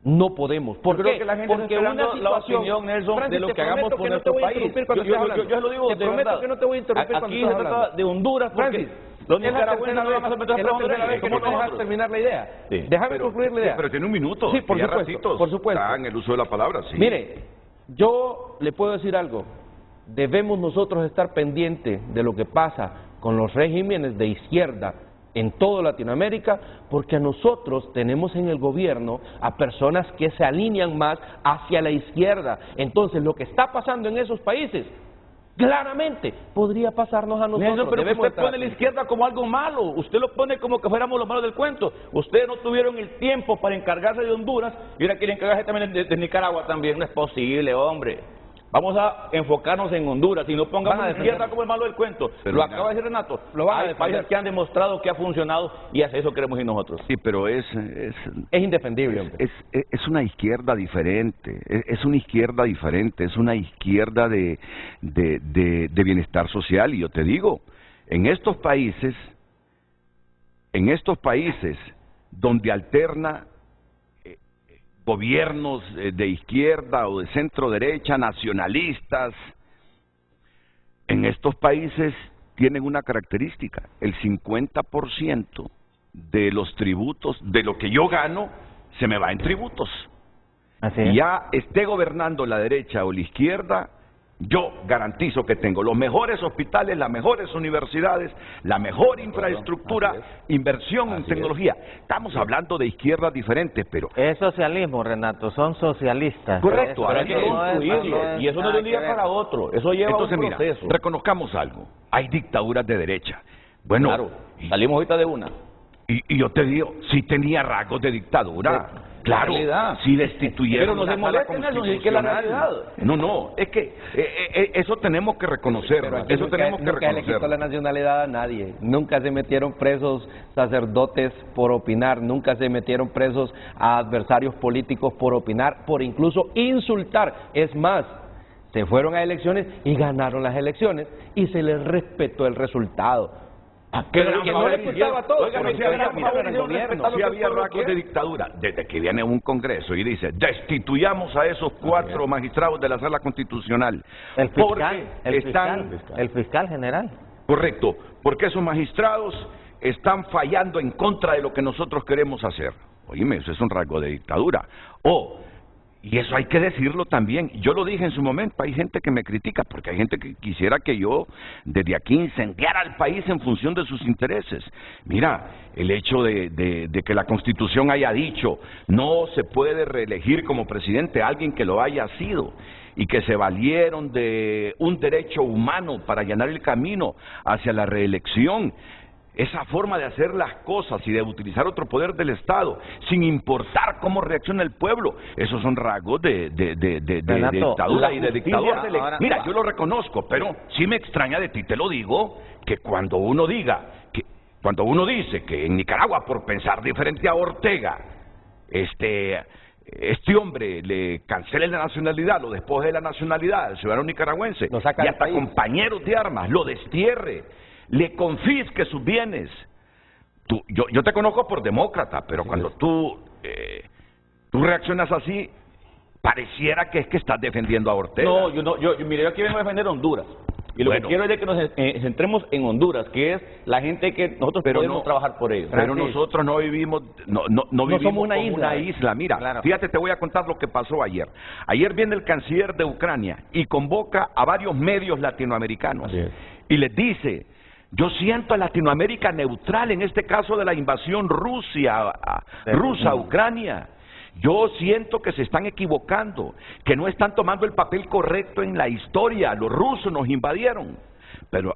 [SPEAKER 4] no podemos. ¿Por qué?
[SPEAKER 5] Creo que la gente
[SPEAKER 4] porque
[SPEAKER 5] está
[SPEAKER 4] una
[SPEAKER 5] esperando la opinión, Nelson,
[SPEAKER 4] Francis,
[SPEAKER 5] de lo que hagamos por
[SPEAKER 4] no
[SPEAKER 5] nuestro país. Yo lo digo
[SPEAKER 4] te
[SPEAKER 5] de
[SPEAKER 4] prometo
[SPEAKER 5] verdad.
[SPEAKER 4] que no te voy a interrumpir cuando
[SPEAKER 5] aquí
[SPEAKER 4] estás
[SPEAKER 5] se trata
[SPEAKER 4] hablando.
[SPEAKER 5] de Honduras, porque
[SPEAKER 4] Francis,
[SPEAKER 5] los nicaragüenses no van a someter a Honduras
[SPEAKER 4] ¿Cómo me dejas terminar la idea?
[SPEAKER 5] Sí.
[SPEAKER 4] Déjame concluir la idea.
[SPEAKER 2] Pero tiene un minuto.
[SPEAKER 4] Sí, por
[SPEAKER 2] ya
[SPEAKER 4] supuesto,
[SPEAKER 2] ratitos
[SPEAKER 4] por supuesto.
[SPEAKER 2] está en el uso de la palabra, sí.
[SPEAKER 4] Mire, yo le puedo decir algo. Debemos nosotros estar pendientes de lo que pasa con los regímenes de izquierda en toda Latinoamérica, porque nosotros tenemos en el gobierno a personas que se alinean más hacia la izquierda. Entonces, lo que está pasando en esos países, claramente, podría pasarnos a nosotros.
[SPEAKER 5] Nelson, pero
[SPEAKER 4] Debemos
[SPEAKER 5] usted pone la izquierda como algo malo, usted lo pone como que fuéramos los malos del cuento. Ustedes no tuvieron el tiempo para encargarse de Honduras y ahora quieren encargarse también de Nicaragua también. No es posible, hombre. Vamos a enfocarnos en Honduras y no pongamos la izquierda como el malo del cuento.
[SPEAKER 2] Pero
[SPEAKER 5] lo acaba de decir Renato.
[SPEAKER 4] Lo van a
[SPEAKER 5] Hay
[SPEAKER 4] defender.
[SPEAKER 5] países que han demostrado que ha funcionado y hacia eso queremos ir nosotros.
[SPEAKER 2] Sí, pero es
[SPEAKER 4] indefendible, hombre.
[SPEAKER 2] Es una izquierda diferente, es una izquierda diferente, es una izquierda de bienestar social. Y yo te digo, en estos países donde alterna gobiernos de izquierda o de centro derecha, nacionalistas, en estos países tienen una característica: el 50% de los tributos, de lo que yo gano, se me va en tributos.
[SPEAKER 3] Así es.
[SPEAKER 2] Ya esté gobernando la derecha o la izquierda, yo garantizo que tengo los mejores hospitales, las mejores universidades, la mejor infraestructura, inversión en tecnología. Estamos hablando de izquierdas diferentes, pero...
[SPEAKER 3] Es socialismo, Renato, son socialistas.
[SPEAKER 2] Correcto,
[SPEAKER 5] Pero hay que incluirlo, y eso no es de un día para otro, eso lleva
[SPEAKER 2] Entonces,
[SPEAKER 5] un
[SPEAKER 2] mira,
[SPEAKER 5] proceso.
[SPEAKER 2] reconozcamos algo, hay dictaduras de derecha. Bueno,
[SPEAKER 5] Claro, salimos ahorita de una.
[SPEAKER 2] y yo te digo, sí tenía rasgos de dictadura. Claro,
[SPEAKER 5] realidad.
[SPEAKER 2] si destituyeron
[SPEAKER 5] Pero no se
[SPEAKER 2] la sala
[SPEAKER 5] molesten, Nelson, si es que la
[SPEAKER 2] constitucional.
[SPEAKER 5] realidad.
[SPEAKER 2] No, es que eso tenemos que reconocerlo,
[SPEAKER 4] Pero aquí
[SPEAKER 2] eso
[SPEAKER 4] nunca,
[SPEAKER 2] tenemos que
[SPEAKER 4] nunca le quitó la
[SPEAKER 2] reconocerlo.
[SPEAKER 4] nacionalidad a nadie, nunca se metieron presos sacerdotes por opinar, nunca se metieron presos a adversarios políticos por opinar, por incluso insultar. Es más, se fueron a elecciones y ganaron las elecciones y se les respetó el resultado.
[SPEAKER 2] Pero
[SPEAKER 4] que no le gustaba todo,
[SPEAKER 2] Oiga,
[SPEAKER 4] pero
[SPEAKER 2] si
[SPEAKER 4] sí
[SPEAKER 2] había,
[SPEAKER 4] había favor del gobierno.
[SPEAKER 2] sí había rasgos de dictadura, desde que viene un congreso y dice, destituyamos a esos 4 magistrados de la sala constitucional.
[SPEAKER 3] El fiscal,
[SPEAKER 2] Porque
[SPEAKER 3] el fiscal general.
[SPEAKER 2] Correcto, porque esos magistrados están fallando en contra de lo que nosotros queremos hacer. Oíme, eso es un rasgo de dictadura. Y eso hay que decirlo también. Yo lo dije en su momento, hay gente que me critica, porque hay gente que quisiera que yo desde aquí incendiara al país en función de sus intereses. Mira, el hecho de que la Constitución haya dicho no se puede reelegir como presidente a alguien que lo haya sido, y que se valieron de un derecho humano para allanar el camino hacia la reelección. Esa forma de hacer las cosas y de utilizar otro poder del Estado, sin importar cómo reacciona el pueblo, esos son rasgos de
[SPEAKER 3] Renato,
[SPEAKER 2] dictadura y de dictador.
[SPEAKER 3] ahora-
[SPEAKER 2] Mira, yo lo reconozco, pero sí me extraña de ti, te lo digo, que cuando uno dice que en Nicaragua, por pensar diferente a Ortega, este hombre le cancele la nacionalidad, lo despoje de la nacionalidad al ciudadano nicaragüense,
[SPEAKER 4] Lo saca
[SPEAKER 2] y
[SPEAKER 4] del
[SPEAKER 2] hasta
[SPEAKER 4] país.
[SPEAKER 2] compañeros de armas, lo destierre, le confisque sus bienes. Yo te conozco por demócrata, pero cuando tú reaccionas así, pareciera que es que estás defendiendo a Ortega.
[SPEAKER 5] No, yo aquí vengo a defender Honduras. Y lo
[SPEAKER 2] Bueno.
[SPEAKER 5] que quiero es de que nos centremos en Honduras, que es la gente que nosotros podemos trabajar por ellos.
[SPEAKER 2] Pero nosotros no vivimos, no vivimos
[SPEAKER 4] somos una
[SPEAKER 2] como
[SPEAKER 4] isla.
[SPEAKER 2] una isla. Mira,
[SPEAKER 3] Claro.
[SPEAKER 2] fíjate, te voy a contar lo que pasó ayer. Ayer viene el canciller de Ucrania y convoca a varios medios latinoamericanos.
[SPEAKER 4] Así es.
[SPEAKER 2] Y les dice: yo siento a Latinoamérica neutral en este caso de la invasión rusa a Ucrania. Yo siento que se están equivocando, que no están tomando el papel correcto en la historia. Los rusos nos invadieron, pero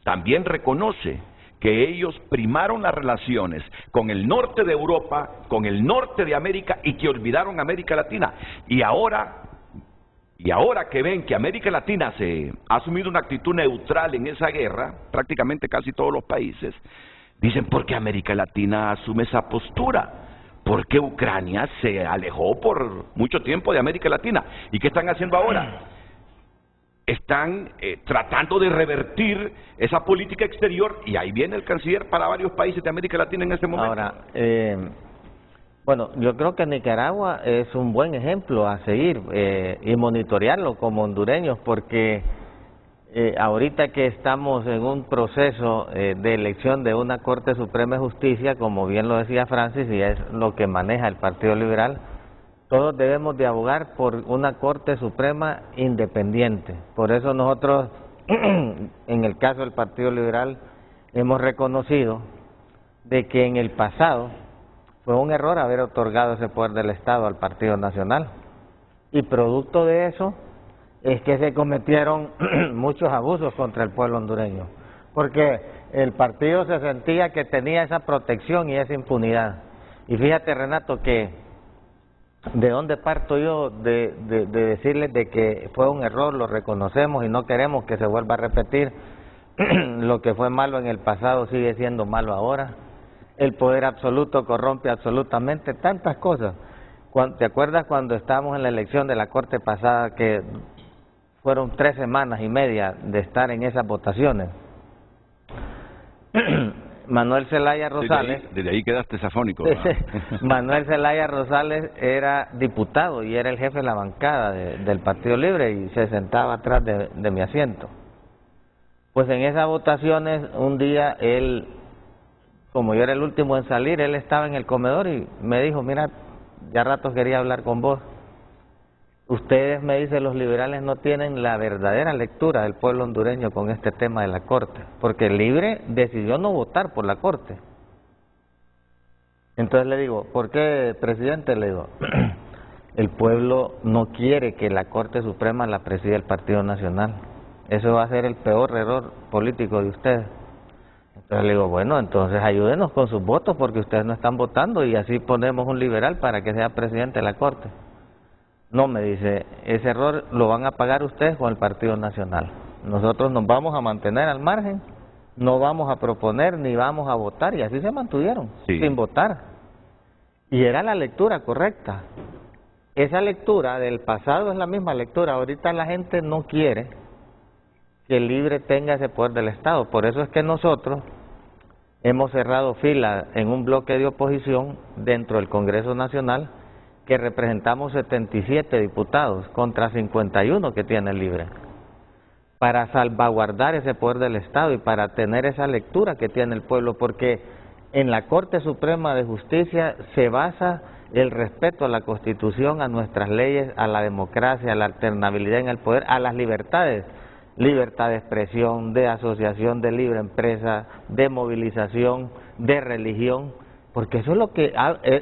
[SPEAKER 2] también reconoce que ellos primaron las relaciones con el norte de Europa, con el norte de América, y que olvidaron América Latina. Y ahora que ven que América Latina ha asumido una actitud neutral en esa guerra, prácticamente casi todos los países, dicen: ¿por qué América Latina asume esa postura? Porque Ucrania se alejó por mucho tiempo de América Latina. ¿Y qué están haciendo ahora? Están tratando de revertir esa política exterior, y ahí viene el canciller para varios países de América Latina en este momento.
[SPEAKER 3] Ahora, bueno, yo creo que Nicaragua es un buen ejemplo a seguir y monitorearlo como hondureños, porque ahorita que estamos en un proceso de elección de una Corte Suprema de Justicia, como bien lo decía Francis, y es lo que maneja el Partido Liberal, todos debemos de abogar por una Corte Suprema independiente. Por eso nosotros, en el caso del Partido Liberal, hemos reconocido de que en el pasado fue un error haber otorgado ese poder del Estado al Partido Nacional, y producto de eso es que se cometieron muchos abusos contra el pueblo hondureño, porque el partido se sentía que tenía esa protección y esa impunidad. Y fíjate, Renato, que de dónde parto yo de decirles de que fue un error, lo reconocemos y no queremos que se vuelva a repetir. Lo que fue malo en el pasado sigue siendo malo ahora. El poder absoluto corrompe absolutamente tantas cosas. ¿Te acuerdas cuando estábamos en la elección de la Corte pasada, que fueron 3 semanas y media de estar en esas votaciones? Manuel Zelaya Rosales...
[SPEAKER 2] Desde ahí quedaste safónico.
[SPEAKER 3] Manuel Zelaya Rosales era diputado y era el jefe de la bancada del Partido Libre, y se sentaba atrás de mi asiento. Pues en esas votaciones, un día él, como yo era el último en salir, él estaba en el comedor y me dijo: mira, ya rato quería hablar con vos. Ustedes, me dice, los liberales no tienen la verdadera lectura del pueblo hondureño con este tema de la Corte, porque el Libre decidió no votar por la Corte. Entonces le digo: ¿por qué, presidente? Le digo: el pueblo no quiere que la Corte Suprema la presida el Partido Nacional. Eso va a ser el peor error político de ustedes. Entonces le digo: bueno, entonces ayúdenos con sus votos, porque ustedes no están votando, y así ponemos un liberal para que sea presidente de la Corte. No, me dice, ese error lo van a pagar ustedes con el Partido Nacional. Nosotros nos vamos a mantener al margen, no vamos a proponer ni vamos a votar, y así se mantuvieron, sin votar. Y era la lectura correcta. Esa lectura del pasado es la misma lectura. Ahorita la gente no quiere que el Libre tenga ese poder del Estado. Por eso es que nosotros hemos cerrado fila en un bloque de oposición dentro del Congreso Nacional, que representamos 77 diputados contra 51 que tiene el Libre, para salvaguardar ese poder del Estado y para tener esa lectura que tiene el pueblo, porque en la Corte Suprema de Justicia se basa el respeto a la Constitución, a nuestras leyes, a la democracia, a la alternabilidad en el poder, a las libertades, libertad de expresión, de asociación, de libre empresa, de movilización, de religión. Porque eso es lo que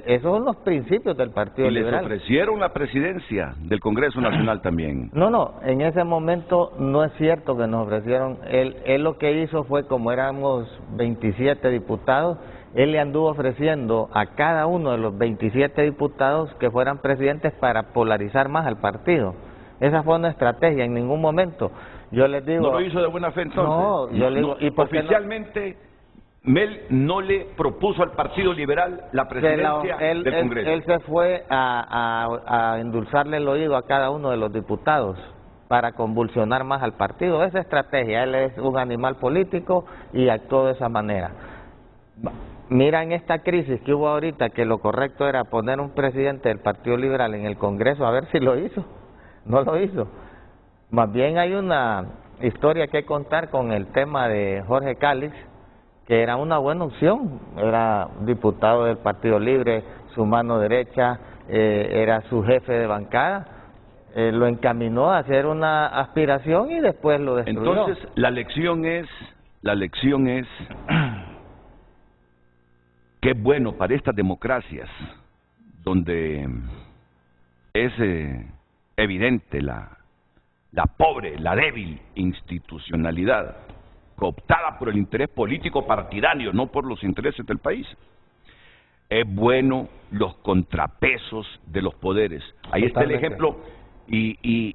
[SPEAKER 3] esos son los principios del Partido Liberal.
[SPEAKER 2] Y les ofrecieron la presidencia del Congreso Nacional también.
[SPEAKER 3] No, en ese momento no es cierto que nos ofrecieron. Él lo que hizo fue, como éramos 27 diputados, él le anduvo ofreciendo a cada uno de los 27 diputados que fueran presidentes para polarizar más al partido. Esa fue una estrategia. En ningún momento yo les digo...
[SPEAKER 2] ¿No lo hizo de buena fe entonces?
[SPEAKER 3] No, yo le digo... ¿y por qué
[SPEAKER 2] oficialmente... Mel no le propuso al Partido Liberal la presidencia del Congreso.
[SPEAKER 3] Él se fue a endulzarle el oído a cada uno de los diputados para convulsionar más al partido. Esa estrategia, él es un animal político y actuó de esa manera. Mira, en esta crisis que hubo ahorita, que lo correcto era poner un presidente del Partido Liberal en el Congreso, a ver si lo hizo. No lo hizo. Más bien hay una historia que contar con el tema de Jorge Calix, que era una buena opción, era diputado del Partido Libre, su mano derecha, era su jefe de bancada, lo encaminó a hacer una aspiración y después lo destruyó.
[SPEAKER 2] Entonces, la lección es que es bueno para estas democracias, donde es evidente la pobre, la débil institucionalidad, cooptada por el interés político partidario, no por los intereses del país. Es bueno los contrapesos de los poderes. Ahí está el ejemplo, y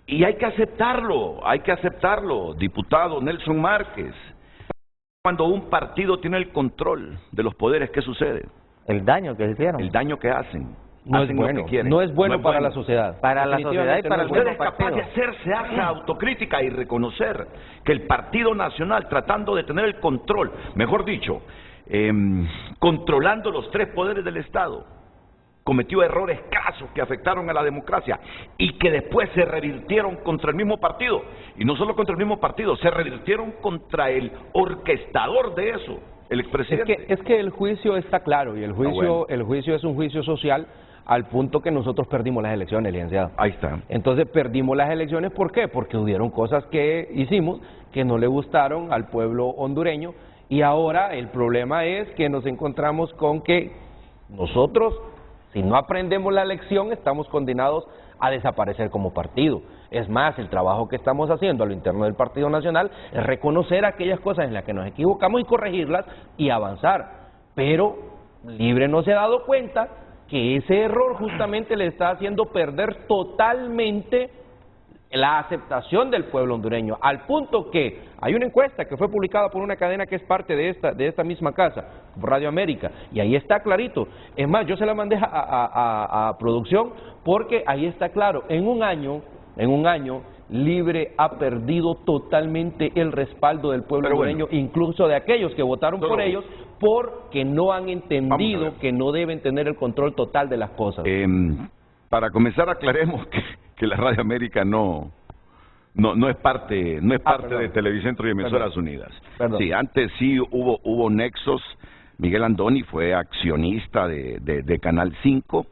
[SPEAKER 2] hay que aceptarlo, diputado Nelson Márquez. Cuando un partido tiene el control de los poderes, ¿qué sucede?
[SPEAKER 3] El daño que hicieron.
[SPEAKER 2] El daño que hacen.
[SPEAKER 4] No
[SPEAKER 2] hacen
[SPEAKER 4] es bueno,
[SPEAKER 2] lo que quieren.
[SPEAKER 4] no es bueno para la sociedad.
[SPEAKER 3] Para la sociedad y para el
[SPEAKER 2] Usted
[SPEAKER 3] mismo
[SPEAKER 2] es capaz de hacerse esa autocrítica y reconocer que el Partido Nacional, tratando de tener el control, mejor dicho, controlando los tres poderes del Estado, cometió errores crasos que afectaron a la democracia y que después se revirtieron contra el mismo partido. Y no solo contra el mismo partido, se revirtieron contra el orquestador de eso, el expresidente.
[SPEAKER 4] Es que el juicio está claro, y el juicio es un juicio social, al punto que nosotros perdimos las elecciones, licenciado.
[SPEAKER 2] Ahí está.
[SPEAKER 4] Entonces perdimos las elecciones, ¿por qué? Porque hubieron cosas que hicimos que no le gustaron al pueblo hondureño, y ahora el problema es que nos encontramos con que nosotros, si no aprendemos la lección, estamos condenados a desaparecer como partido. Es más, el trabajo que estamos haciendo a lo interno del Partido Nacional es reconocer aquellas cosas en las que nos equivocamos y corregirlas y avanzar. Pero Libre no se ha dado cuenta que ese error justamente le está haciendo perder totalmente la aceptación del pueblo hondureño, al punto que hay una encuesta que fue publicada por una cadena que es parte de esta misma casa, Radio América, y ahí está clarito. Es más, yo se la mandé a producción porque ahí está claro, en un año Libre ha perdido totalmente el respaldo del pueblo hondureño, incluso de aquellos que votaron por ellos, porque no han entendido que no deben tener el control total de las cosas.
[SPEAKER 2] Para comenzar, aclaremos que la Radio América no es parte de Televicentro y Emisoras Unidas.
[SPEAKER 4] Perdón.
[SPEAKER 2] Sí, antes sí hubo nexos. Miguel Andoni fue accionista de Canal 5,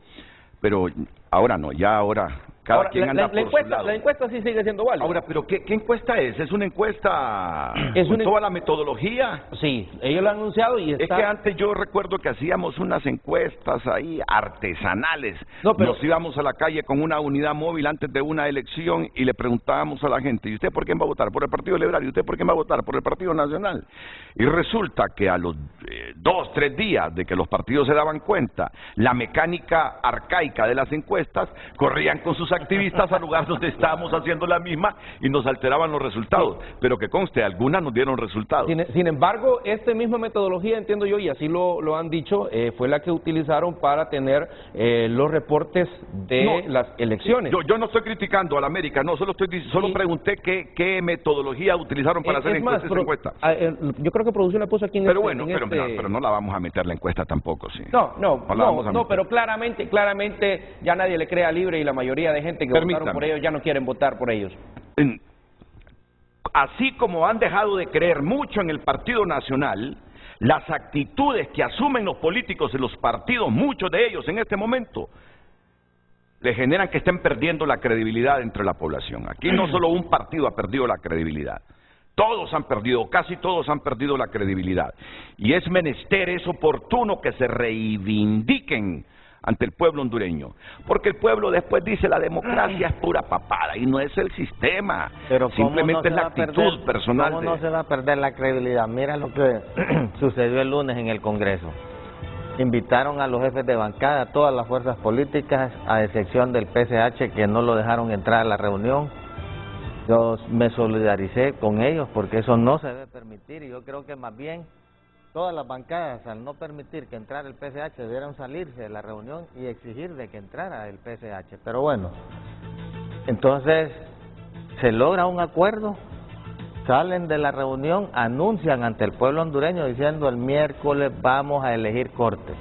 [SPEAKER 2] pero ahora no, ya ahora cada quien anda por su lado.
[SPEAKER 4] La encuesta sí sigue siendo válida.
[SPEAKER 2] Ahora, pero ¿qué encuesta es? ¿Es una encuesta con toda la metodología?
[SPEAKER 4] Sí, ellos lo han anunciado y está...
[SPEAKER 2] Es que antes yo recuerdo que hacíamos unas encuestas ahí artesanales.
[SPEAKER 4] No, pero...
[SPEAKER 2] Nos íbamos a la calle con una unidad móvil antes de una elección y le preguntábamos a la gente, ¿y usted por quién va a votar? ¿Por el Partido Liberal? ¿Y usted por quién va a votar? ¿Por el Partido Nacional? Y resulta que a los 2, 3 días de que los partidos se daban cuenta, la mecánica arcaica de las encuestas, corrían con sus activistas al lugar donde estábamos haciendo la misma y nos alteraban los resultados. Pero que conste, algunas nos dieron resultados.
[SPEAKER 4] Sin embargo, esta misma metodología, entiendo yo, y así lo han dicho, fue la que utilizaron para tener los reportes de las elecciones.
[SPEAKER 2] Yo no estoy criticando a la América, no, solo pregunté qué metodología utilizaron para hacer esa encuesta.
[SPEAKER 4] Yo creo que producción la puso aquí en
[SPEAKER 2] pero no la vamos a meter la encuesta tampoco, sí.
[SPEAKER 4] No, pero claramente ya nadie le cree a Libre y la mayoría de gente que votaron por ellos ya no quieren votar por ellos.
[SPEAKER 2] Así como han dejado de creer mucho en el Partido Nacional, las actitudes que asumen los políticos de los partidos, muchos de ellos en este momento, le generan que estén perdiendo la credibilidad entre la población. Aquí no solo un partido ha perdido la credibilidad, todos han perdido, casi todos han perdido la credibilidad. Y es menester, es oportuno que se reivindiquen ante el pueblo hondureño, porque el pueblo después dice la democracia es pura papada y no es el sistema,
[SPEAKER 3] pero
[SPEAKER 2] simplemente es la actitud personal.
[SPEAKER 3] ¿Cómo no se va a perder la credibilidad? Mira lo que sucedió el lunes en el Congreso. Invitaron a los jefes de bancada, a todas las fuerzas políticas, a excepción del PCH, que no lo dejaron entrar a la reunión. Yo me solidaricé con ellos porque eso no se debe permitir, y yo creo que más bien todas las bancadas, al no permitir que entrara el PCH, debieran salirse de la reunión y exigir de que entrara el PCH. Pero bueno, entonces se logra un acuerdo, salen de la reunión, anuncian ante el pueblo hondureño diciendo el miércoles vamos a elegir corte.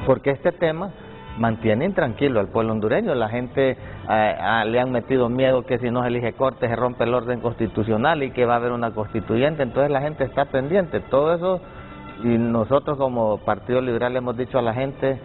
[SPEAKER 3] Porque este tema mantiene intranquilo al pueblo hondureño. La gente le han metido miedo que si no se elige corte se rompe el orden constitucional y que va a haber una constituyente, entonces la gente está pendiente. Todo eso, y nosotros como Partido Liberal hemos dicho a la gente,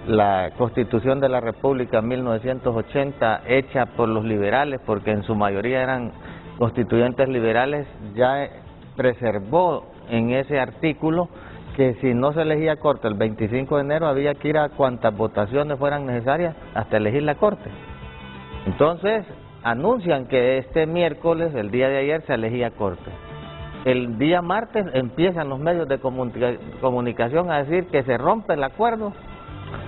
[SPEAKER 3] la Constitución de la República 1980, hecha por los liberales, porque en su mayoría eran constituyentes liberales, ya preservó en ese artículo que si no se elegía corte el 25 de enero había que ir a cuantas votaciones fueran necesarias hasta elegir la corte. Entonces anuncian que este miércoles, el día de ayer, se elegía corte. El día martes empiezan los medios de comunicación a decir que se rompe el acuerdo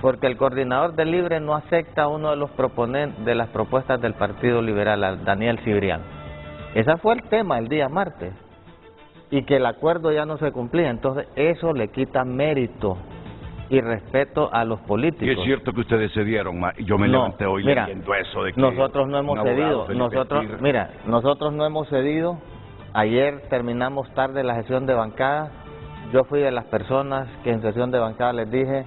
[SPEAKER 3] porque el coordinador del Libre no acepta uno de los proponentes de las propuestas del Partido Liberal, a Daniel Cibrián. Ese fue el tema el día martes, y que el acuerdo ya no se cumplía. Entonces eso le quita mérito y respeto a los políticos.
[SPEAKER 2] Y es cierto que ustedes cedieron, yo me levanté hoy leyendo eso de que
[SPEAKER 3] nosotros no hemos cedido, nosotros no hemos cedido. Ayer terminamos tarde la sesión de bancada, yo fui de las personas que en sesión de bancada les dije,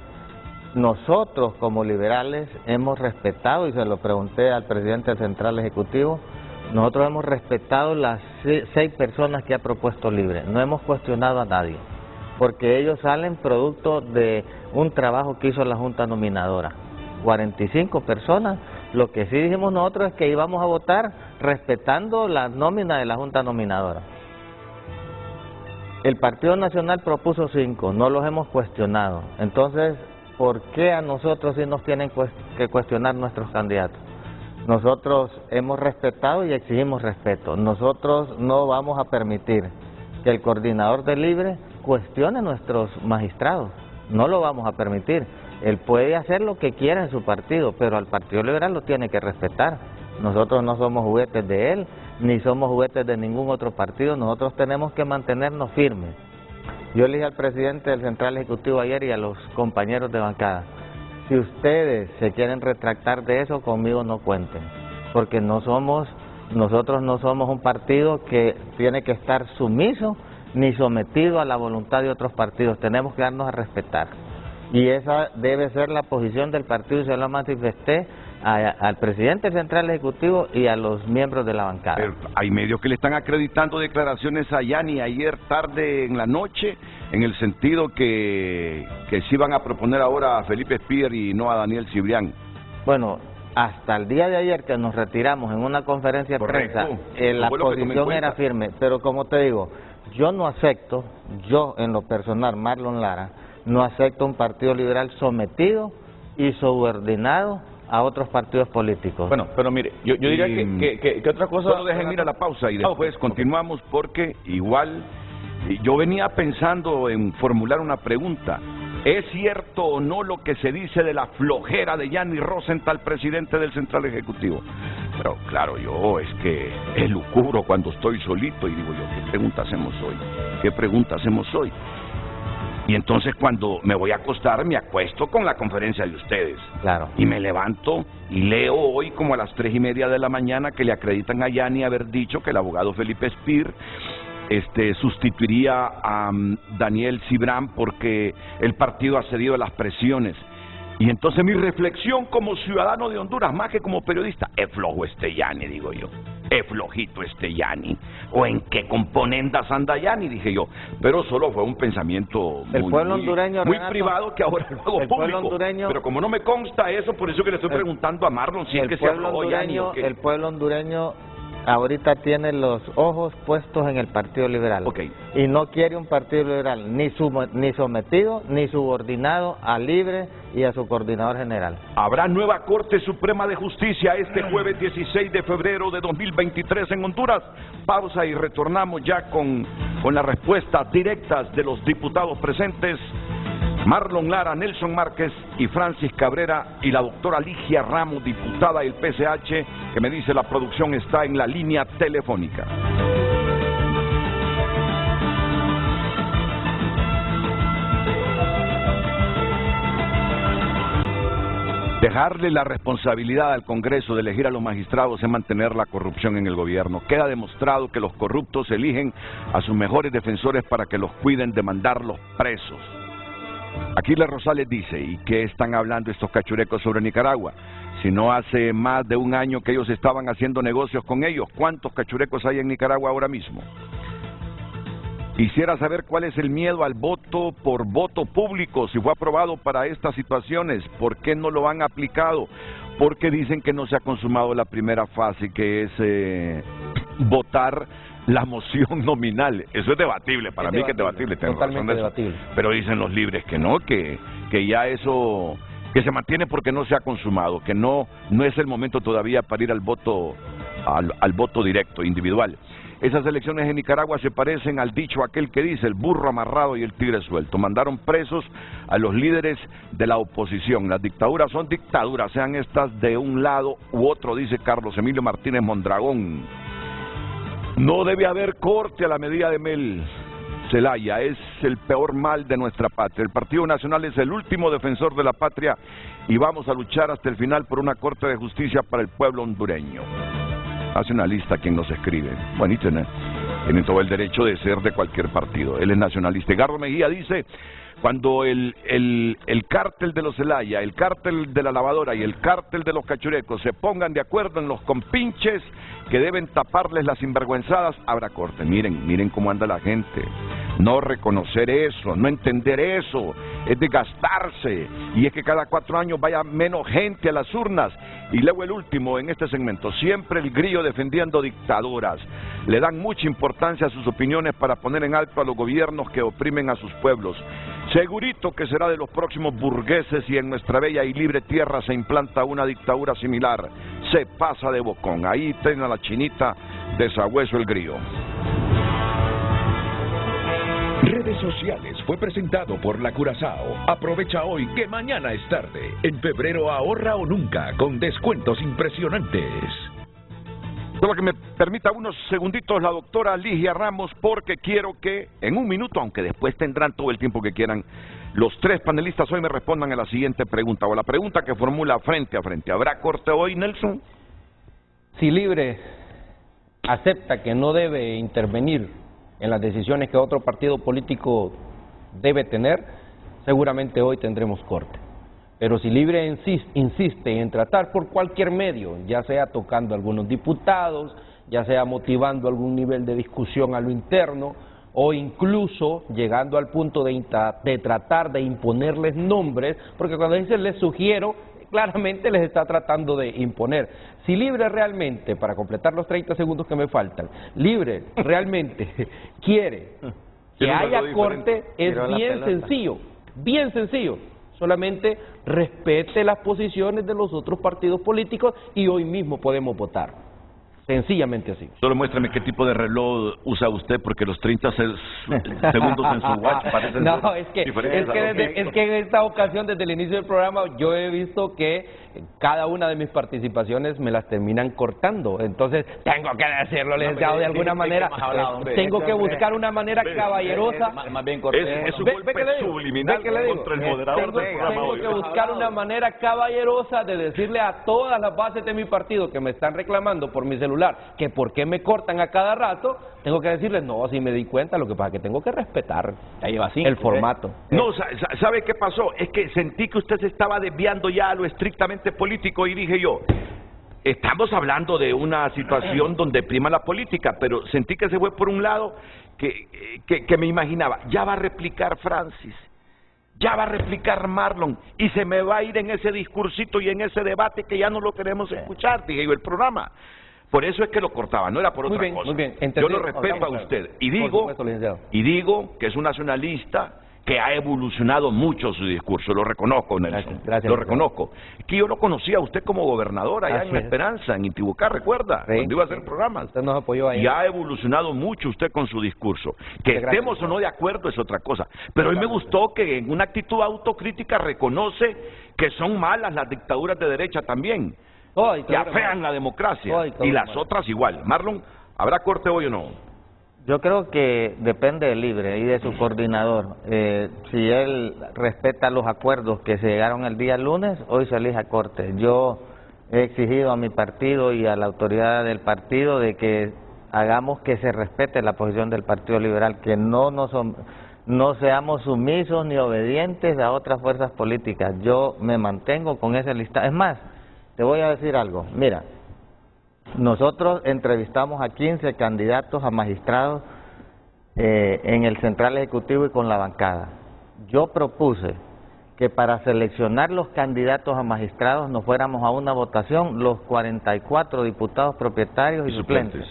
[SPEAKER 3] nosotros como liberales hemos respetado, y se lo pregunté al presidente del Central Ejecutivo, nosotros hemos respetado las 6 personas que ha propuesto Libre, no hemos cuestionado a nadie, porque ellos salen producto de un trabajo que hizo la Junta Nominadora, 45 personas. Lo que sí dijimos nosotros es que íbamos a votar respetando la nómina de la Junta Nominadora. El Partido Nacional propuso 5, no los hemos cuestionado. Entonces, ¿por qué a nosotros sí nos tienen que cuestionar nuestros candidatos? Nosotros hemos respetado y exigimos respeto. Nosotros no vamos a permitir que el coordinador del Libre cuestione a nuestros magistrados. No lo vamos a permitir. Él puede hacer lo que quiera en su partido, pero al Partido Liberal lo tiene que respetar. Nosotros no somos juguetes de él, ni somos juguetes de ningún otro partido. Nosotros tenemos que mantenernos firmes. Yo le dije al presidente del Central Ejecutivo ayer y a los compañeros de bancada, si ustedes se quieren retractar de eso, conmigo no cuenten, porque nosotros no somos un partido que tiene que estar sumiso ni sometido a la voluntad de otros partidos. Tenemos que darnos a respetar. Y esa debe ser la posición del partido, y se lo manifesté al presidente del Central Ejecutivo y a los miembros de la bancada.
[SPEAKER 2] Pero hay medios que le están acreditando declaraciones a Yanni ayer tarde en la noche, en el sentido que sí van a proponer ahora a Felipe Spier y no a Daniel Cibrián.
[SPEAKER 3] Bueno, hasta el día de ayer que nos retiramos en una conferencia de prensa, la posición era firme, pero como te digo, yo no acepto, yo en lo personal, Marlon Lara, no acepto un partido liberal sometido y subordinado a otros partidos políticos.
[SPEAKER 5] Bueno, pero mire, yo diría que otra cosa...
[SPEAKER 2] Solo dejen ir a la pausa y después continuamos, porque igual yo venía pensando en formular una pregunta. ¿Es cierto o no lo que se dice de la flojera de Yanni Rosenthal, presidente del Central Ejecutivo? Pero claro, yo es que elucubro cuando estoy solito y digo yo, ¿qué pregunta hacemos hoy? ¿Qué pregunta hacemos hoy? Y entonces cuando me voy a acostar, me acuesto con la conferencia de ustedes.
[SPEAKER 3] Claro.
[SPEAKER 2] Y me levanto y leo hoy como a las 3:30 de la mañana que le acreditan a Yanni haber dicho que el abogado Felipe Spier sustituiría a Daniel Cibrián porque el partido ha cedido a las presiones. Y entonces mi reflexión como ciudadano de Honduras, más que como periodista, es flojo este Yanni, digo yo. Es flojito este Yanni. ¿O en qué componendas anda Yanni? Dije yo. Pero solo fue un pensamiento muy privado que ahora lo hago público.
[SPEAKER 3] Hondureño,
[SPEAKER 2] pero como no me consta eso, por eso que le estoy preguntando a Marlon si es que se aflojó Yanni o qué.
[SPEAKER 3] El pueblo hondureño ahorita tiene los ojos puestos en el Partido Liberal. Y no quiere un Partido Liberal ni sometido ni subordinado a Libre y a su coordinador general.
[SPEAKER 2] Habrá nueva Corte Suprema de Justicia este jueves 16 de febrero de 2023 en Honduras. Pausa y retornamos ya con las respuestas directas de los diputados presentes. Marlon Lara, Nelson Márquez y Francis Cabrera y la doctora Ligia Ramos, diputada del PCH, que me dice la producción está en la línea telefónica. Dejarle la responsabilidad al Congreso de elegir a los magistrados es mantener la corrupción en el gobierno. Queda demostrado que los corruptos eligen a sus mejores defensores para que los cuiden de mandarlos presos. Aquiles Rosales dice, ¿y qué están hablando estos cachurecos sobre Nicaragua? Si no hace más de un año que ellos estaban haciendo negocios con ellos, ¿cuántos cachurecos hay en Nicaragua ahora mismo? Quisiera saber cuál es el miedo al voto por voto público, si fue aprobado para estas situaciones, ¿por qué no lo han aplicado? Porque dicen que no se ha consumado la primera fase, que es votar la moción nominal. Eso es debatible, para mí que es debatible,
[SPEAKER 4] totalmente debatible.
[SPEAKER 2] Pero dicen los libres que no, que ya eso, que se mantiene porque no se ha consumado, que no es el momento todavía para ir al voto directo, individual. Esas elecciones en Nicaragua se parecen al dicho aquel que dice, el burro amarrado y el tigre suelto. Mandaron presos a los líderes de la oposición. Las dictaduras son dictaduras, sean estas de un lado u otro, dice Carlos Emilio Martínez Mondragón. No debe haber corte a la medida de Mel Zelaya, es el peor mal de nuestra patria. El Partido Nacional es el último defensor de la patria y vamos a luchar hasta el final por una corte de justicia para el pueblo hondureño. Nacionalista quien nos escribe. Bueno, y tienen todo el derecho de ser de cualquier partido. Él es nacionalista. Garro Mejía dice, cuando el cártel de los Zelaya, el cártel de la lavadora y el cártel de los cachurecos se pongan de acuerdo en los compinches que deben taparles las sinvergüenzadas, habrá corte. Miren cómo anda la gente. No reconocer eso, no entender eso, es desgastarse. Y es que cada 4 años vaya menos gente a las urnas. Y luego el último en este segmento, siempre el grillo defendiendo dictaduras. Le dan mucha importancia a sus opiniones para poner en alto a los gobiernos que oprimen a sus pueblos. Segurito que será de los próximos burgueses y en nuestra bella y libre tierra se implanta una dictadura similar. Se pasa de bocón. Ahí tiene a la chinita de Sabueso el grillo.
[SPEAKER 1] Redes sociales fue presentado por La Curazao. Aprovecha hoy que mañana es tarde. En febrero ahorra o nunca con descuentos impresionantes.
[SPEAKER 2] Solo que me permita unos segunditos la doctora Ligia Ramos, porque quiero que en un minuto, aunque después tendrán todo el tiempo que quieran, los 3 panelistas hoy me respondan a la siguiente pregunta, o la pregunta que formula frente a frente. ¿Habrá corte hoy, Nelson?
[SPEAKER 4] Si Libre acepta que no debe intervenir en las decisiones que otro partido político debe tener, seguramente hoy tendremos corte. Pero si Libre insiste en tratar por cualquier medio, ya sea tocando a algunos diputados, ya sea motivando algún nivel de discusión a lo interno, o incluso llegando al punto de tratar de imponerles nombres, porque cuando dice les sugiero, claramente les está tratando de imponer. Si Libre realmente, para completar los 30 segundos que me faltan, Libre realmente quiere que haya corte, es bien sencillo. Solamente respete las posiciones de los otros partidos políticos y hoy mismo podemos votar. Sencillamente así.
[SPEAKER 2] Solo muéstrame qué tipo de reloj usa usted, porque los 30 segundos en su watch parecen
[SPEAKER 4] no, es que en esta ocasión, desde el inicio del programa, yo he visto que cada una de mis participaciones me las terminan cortando. Entonces, tengo que decirlo, licenciado, de alguna manera. Tengo que buscar una manera caballerosa.
[SPEAKER 5] Más bien cortés.
[SPEAKER 2] Es un golpe subliminal contra el moderador del programa hoy.
[SPEAKER 4] Tengo que buscar una manera caballerosa de decirle a todas las bases de mi partido que me están reclamando por mi celular que por qué me cortan a cada rato, tengo que decirles, no, si me di cuenta, lo que pasa es que tengo que respetar el formato.
[SPEAKER 2] No, ¿sabe qué pasó? Es que sentí que usted se estaba desviando ya a lo estrictamente político y dije yo, estamos hablando de una situación donde prima la política, pero sentí que se fue por un lado que me imaginaba, ya va a replicar Francis, ya va a replicar Marlon, y se me va a ir en ese discursito y en ese debate que ya no lo queremos escuchar, dije yo, el programa. Por eso es que lo cortaba, no era por otra cosa.
[SPEAKER 4] Muy bien,
[SPEAKER 2] yo lo respeto a usted y digo que es un nacionalista que ha evolucionado mucho su discurso, lo reconozco, Nelson,
[SPEAKER 4] gracias,
[SPEAKER 2] lo reconozco. Es que yo lo conocía a usted como gobernador allá en La Esperanza, en Intibucá, ¿recuerda?
[SPEAKER 4] Sí,
[SPEAKER 2] cuando iba a hacer programas.
[SPEAKER 4] Usted nos apoyó ahí.
[SPEAKER 2] Y ha evolucionado mucho usted con su discurso. Que estemos o no de acuerdo es otra cosa. Pero hoy me gustó que en una actitud autocrítica reconoce que son malas las dictaduras de derecha también, que afean la democracia, y las otras igual. Marlon, ¿habrá corte hoy o no?
[SPEAKER 3] Yo creo que depende de Libre y de su coordinador. Si él respeta los acuerdos que se llegaron el día lunes, hoy se elija corte. Yo he exigido a mi partido y a la autoridad del partido de que hagamos que se respete la posición del Partido Liberal, que no nos no seamos sumisos ni obedientes a otras fuerzas políticas. Yo me mantengo con esa lista. Es más, te voy a decir algo. Mira, nosotros entrevistamos a 15 candidatos a magistrados en el Central Ejecutivo y con la bancada. Yo propuse que para seleccionar los candidatos a magistrados nos fuéramos a una votación los 44 diputados propietarios y suplentes.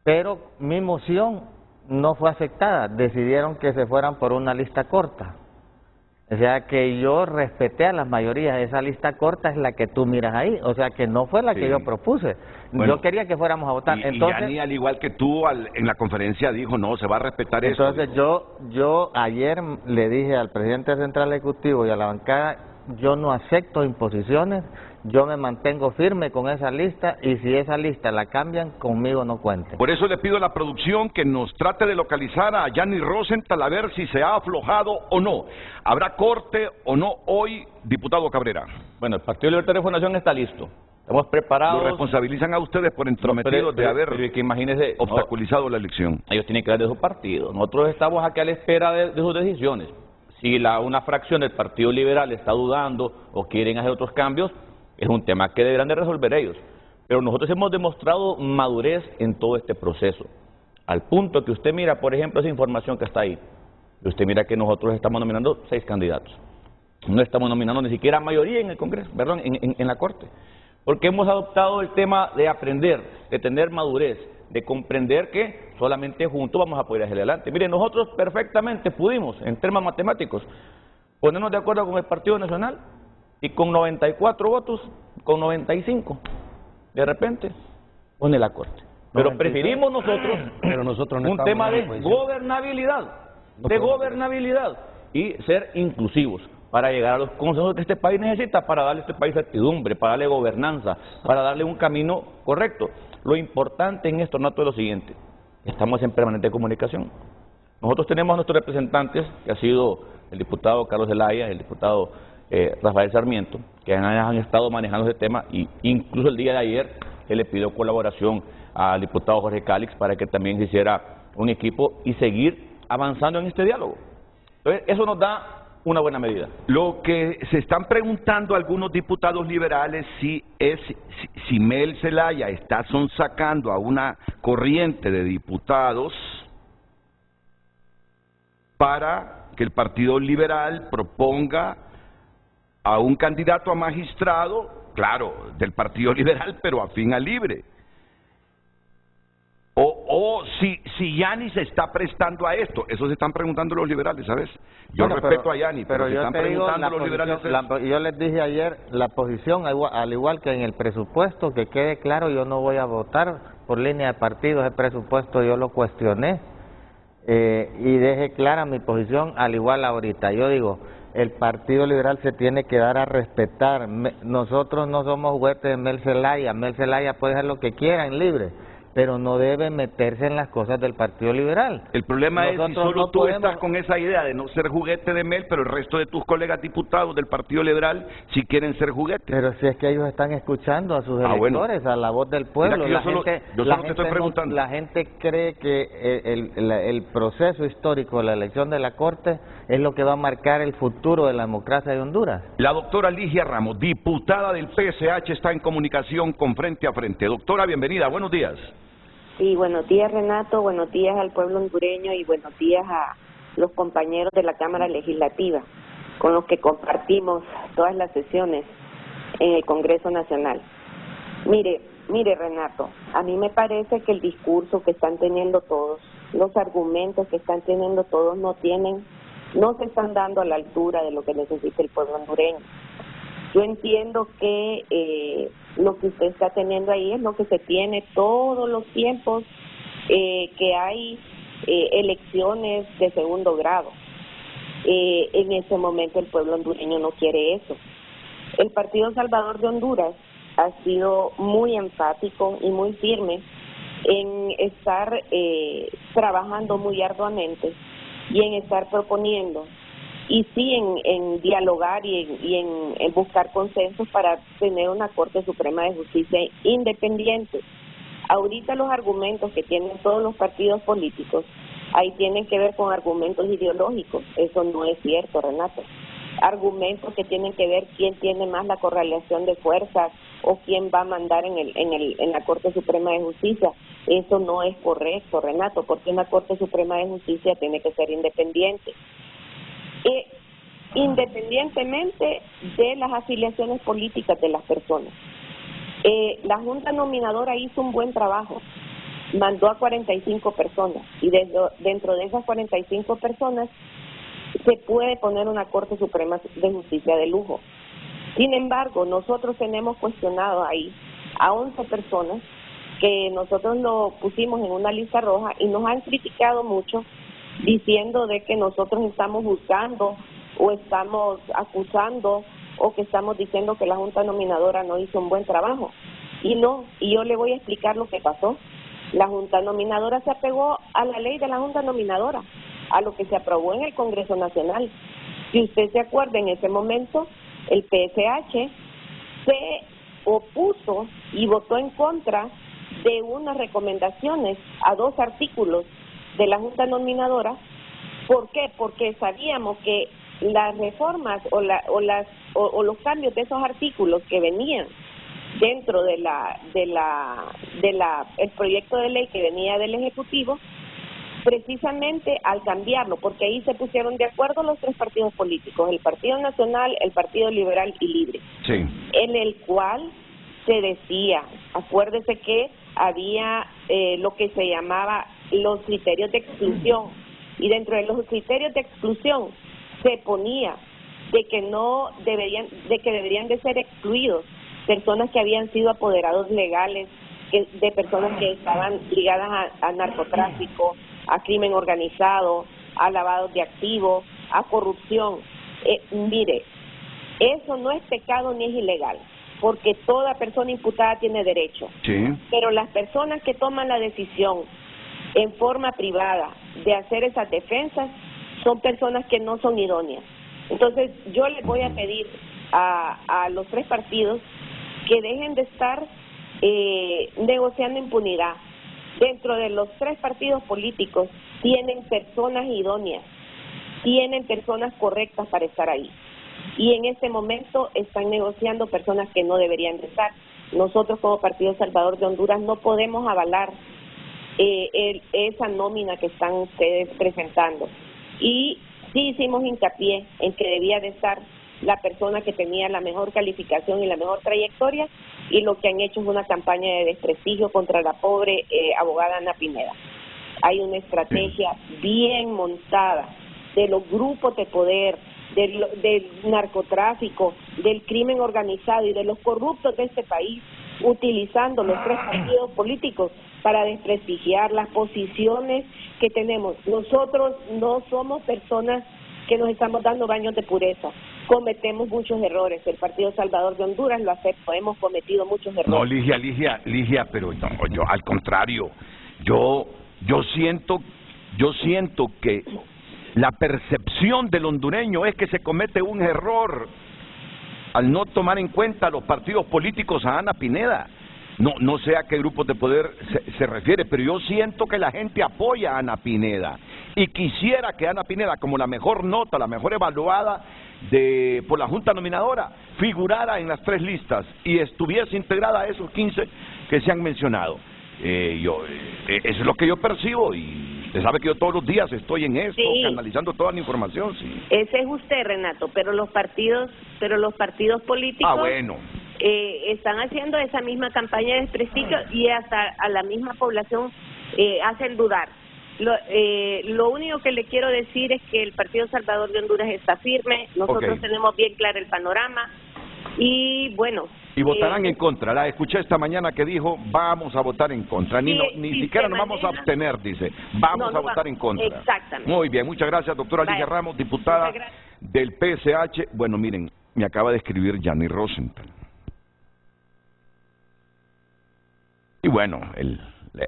[SPEAKER 3] Pero mi moción no fue aceptada, decidieron que se fueran por una lista corta. O sea que yo respeté a las mayorías, esa lista corta es la que tú miras ahí, o sea que no fue la que yo propuse. Bueno, yo quería que fuéramos a votar. Entonces,
[SPEAKER 2] y Yani, al igual que tú, en la conferencia dijo, no, se va a respetar eso.
[SPEAKER 3] Entonces yo ayer le dije al presidente central ejecutivo y a la bancada, yo no acepto imposiciones, yo me mantengo firme con esa lista y si esa lista la cambian, conmigo no cuenten.
[SPEAKER 2] Por eso le pido a la producción que nos trate de localizar a Yani Rosenthal a ver si se ha aflojado o no. ¿Habrá corte o no hoy, diputado Cabrera?
[SPEAKER 5] Bueno, el Partido Libertario de Fundación está listo. Estamos preparados.
[SPEAKER 2] ¿Lo responsabilizan a ustedes por entrometidos de haber obstaculizado la elección?
[SPEAKER 5] Ellos tienen que dar de su partido. Nosotros estamos aquí a la espera de sus decisiones. Si una fracción del Partido Liberal está dudando o quieren hacer otros cambios, es un tema que deberán de resolver ellos. Pero nosotros hemos demostrado madurez en todo este proceso. Al punto que usted mira, por ejemplo, esa información que está ahí. Y usted mira que nosotros estamos nominando 6 candidatos. No estamos nominando ni siquiera mayoría en el Congreso, perdón, en la Corte. Porque hemos adoptado el tema de aprender, de tener madurez, de comprender que solamente juntos vamos a poder hacer adelante. Miren, nosotros perfectamente pudimos, en términos matemáticos, ponernos de acuerdo con el Partido Nacional y con 94 votos, con 95, de repente, pone la Corte. Pero preferimos nosotros
[SPEAKER 4] no
[SPEAKER 5] un tema de gobernabilidad, y ser inclusivos para llegar a los consensos que este país necesita, para darle a este país certidumbre, para darle gobernanza, para darle un camino correcto. Lo importante en esto, Nato, es lo siguiente: estamos en permanente comunicación. Nosotros tenemos a nuestros representantes, que ha sido el diputado Carlos Zelaya, el diputado Rafael Sarmiento, que han estado manejando ese tema, y incluso el día de ayer él le pidió colaboración al diputado Jorge Cálix para que también se hiciera un equipo y seguir avanzando en este diálogo. Entonces, eso nos da una buena medida.
[SPEAKER 2] Lo que se están preguntando algunos diputados liberales si Mel Zelaya está sonsacando a una corriente de diputados para que el Partido Liberal proponga a un candidato a magistrado, claro, del Partido Liberal, pero afín a Libre. O si Yani se está prestando a esto. Eso se están preguntando los liberales, ¿sabes? Yo respeto a Yani, pero se están preguntando los liberales.
[SPEAKER 3] Yo les dije ayer, la posición, al igual que en el presupuesto, que quede claro, yo no voy a votar por línea de partido. Ese presupuesto yo lo cuestioné y dejé clara mi posición, al igual ahorita. Yo digo, el Partido Liberal se tiene que dar a respetar. Nosotros no somos juguetes de Mel Zelaya. Mel Zelaya puede hacer lo que quiera en Libre, pero no debe meterse en las cosas del Partido Liberal.
[SPEAKER 2] El problema es si solo tú estás con esa idea de no ser juguete de Mel, pero el resto de tus colegas diputados del Partido Liberal sí quieren ser juguetes.
[SPEAKER 3] Pero si es que ellos están escuchando a sus electores, a la voz del pueblo. La gente cree que el proceso histórico de la elección de la Corte es lo que va a marcar el futuro de la democracia de Honduras.
[SPEAKER 2] La doctora Ligia Ramos, diputada del PSH, está en comunicación con Frente a Frente. Doctora, bienvenida, buenos días.
[SPEAKER 7] Sí, buenos días, Renato, buenos días al pueblo hondureño y buenos días a los compañeros de la Cámara Legislativa con los que compartimos todas las sesiones en el Congreso Nacional. Mire Renato, a mí me parece que el discurso que están teniendo todos, los argumentos que están teniendo todos no se están dando a la altura de lo que necesita el pueblo hondureño. Yo entiendo que lo que usted está teniendo ahí es lo que se tiene todos los tiempos que hay elecciones de segundo grado. En ese momento el pueblo hondureño no quiere eso. El Partido Salvador de Honduras ha sido muy enfático y muy firme en estar trabajando muy arduamente y en estar proponiendo y sí en dialogar y en buscar consensos para tener una Corte Suprema de Justicia independiente. Ahorita los argumentos que tienen todos los partidos políticos ahí tienen que ver con argumentos ideológicos. Eso no es cierto, Renato. Argumentos que tienen que ver quién tiene más la correlación de fuerzas o quién va a mandar en la Corte Suprema de Justicia. Eso no es correcto, Renato, porque una Corte Suprema de Justicia tiene que ser independiente. Independientemente de las afiliaciones políticas de las personas. La Junta Nominadora hizo un buen trabajo, mandó a 45 personas y dentro de esas 45 personas se puede poner una Corte Suprema de Justicia de lujo. Sin embargo, nosotros tenemos cuestionado ahí a 11 personas que nosotros lo pusimos en una lista roja y nos han criticado mucho diciendo de que nosotros estamos juzgando o estamos acusando o que estamos diciendo que la Junta Nominadora no hizo un buen trabajo. Y no, y yo le voy a explicar lo que pasó. La Junta Nominadora se apegó a la ley de la Junta Nominadora, a lo que se aprobó en el Congreso Nacional. Si usted se acuerda, en ese momento el PSH se opuso y votó en contra de unas recomendaciones a 2 artículos de la Junta Nominadora. ¿Por qué? Porque sabíamos que las reformas o los cambios de esos artículos que venían dentro de el proyecto de ley que venía del Ejecutivo, precisamente al cambiarlo, porque ahí se pusieron de acuerdo los 3 partidos políticos, el Partido Nacional, el Partido Liberal y Libre, sí, en el cual se decía, acuérdese que había lo que se llamaba los criterios de exclusión, y dentro de los criterios de exclusión se ponía de que deberían de ser excluidos personas que habían sido apoderados legales, de personas que estaban ligadas a narcotráfico, a crimen organizado, a lavado de activos, a corrupción. Mire, eso no es pecado ni es ilegal, porque toda persona imputada tiene derecho. Sí. Pero las personas que toman la decisión en forma privada de hacer esas defensas son personas que no son idóneas. Entonces, yo les voy a pedir a los 3 partidos que dejen de estar negociando impunidad. Dentro de los 3 partidos políticos tienen personas idóneas, tienen personas correctas para estar ahí. Y en este momento están negociando personas que no deberían de estar. Nosotros como Partido Salvador de Honduras no podemos avalar esa nómina que están ustedes presentando. Y sí hicimos hincapié en que debía de estar la persona que tenía la mejor calificación y la mejor trayectoria, y lo que han hecho es una campaña de desprestigio contra la pobre abogada Ana Pineda. Hay una estrategia bien montada de los grupos de poder, del narcotráfico, del crimen organizado y de los corruptos de este país, utilizando los 3 partidos políticos para desprestigiar las posiciones que tenemos. Nosotros no somos personas que nos estamos dando baños de pureza. Cometemos muchos errores. El Partido Salvador de Honduras lo acepto, hemos cometido muchos errores.
[SPEAKER 2] No, Ligia, pero no, yo al contrario, yo siento que la percepción del hondureño es que se comete un error al no tomar en cuenta los partidos políticos a Ana Pineda. No sé a qué grupos de poder se refiere, pero yo siento que la gente apoya a Ana Pineda y quisiera que Ana Pineda, como la mejor nota, la mejor evaluada por la Junta Nominadora, figurara en las 3 listas y estuviese integrada a esos 15 que se han mencionado. Eso es lo que yo percibo, y usted sabe que yo todos los días estoy en esto, sí, canalizando toda la información. Sí.
[SPEAKER 7] Ese es usted, Renato, pero los partidos políticos
[SPEAKER 2] bueno,
[SPEAKER 7] están haciendo esa misma campaña de desprestigio y hasta a la misma población hacen dudar. Lo único que le quiero decir es que el Partido Salvador de Honduras está firme, nosotros tenemos bien claro el panorama y bueno.
[SPEAKER 2] Y votarán en contra. La escuché esta mañana que dijo, vamos a votar en contra. Ni siquiera nos vamos a abstener, dice. Vamos a votar en contra.
[SPEAKER 7] Exactamente.
[SPEAKER 2] Muy bien, muchas gracias, doctora Ligia Ramos, diputada del PSH. Bueno, miren, me acaba de escribir Gianni Rosenthal. Y bueno, él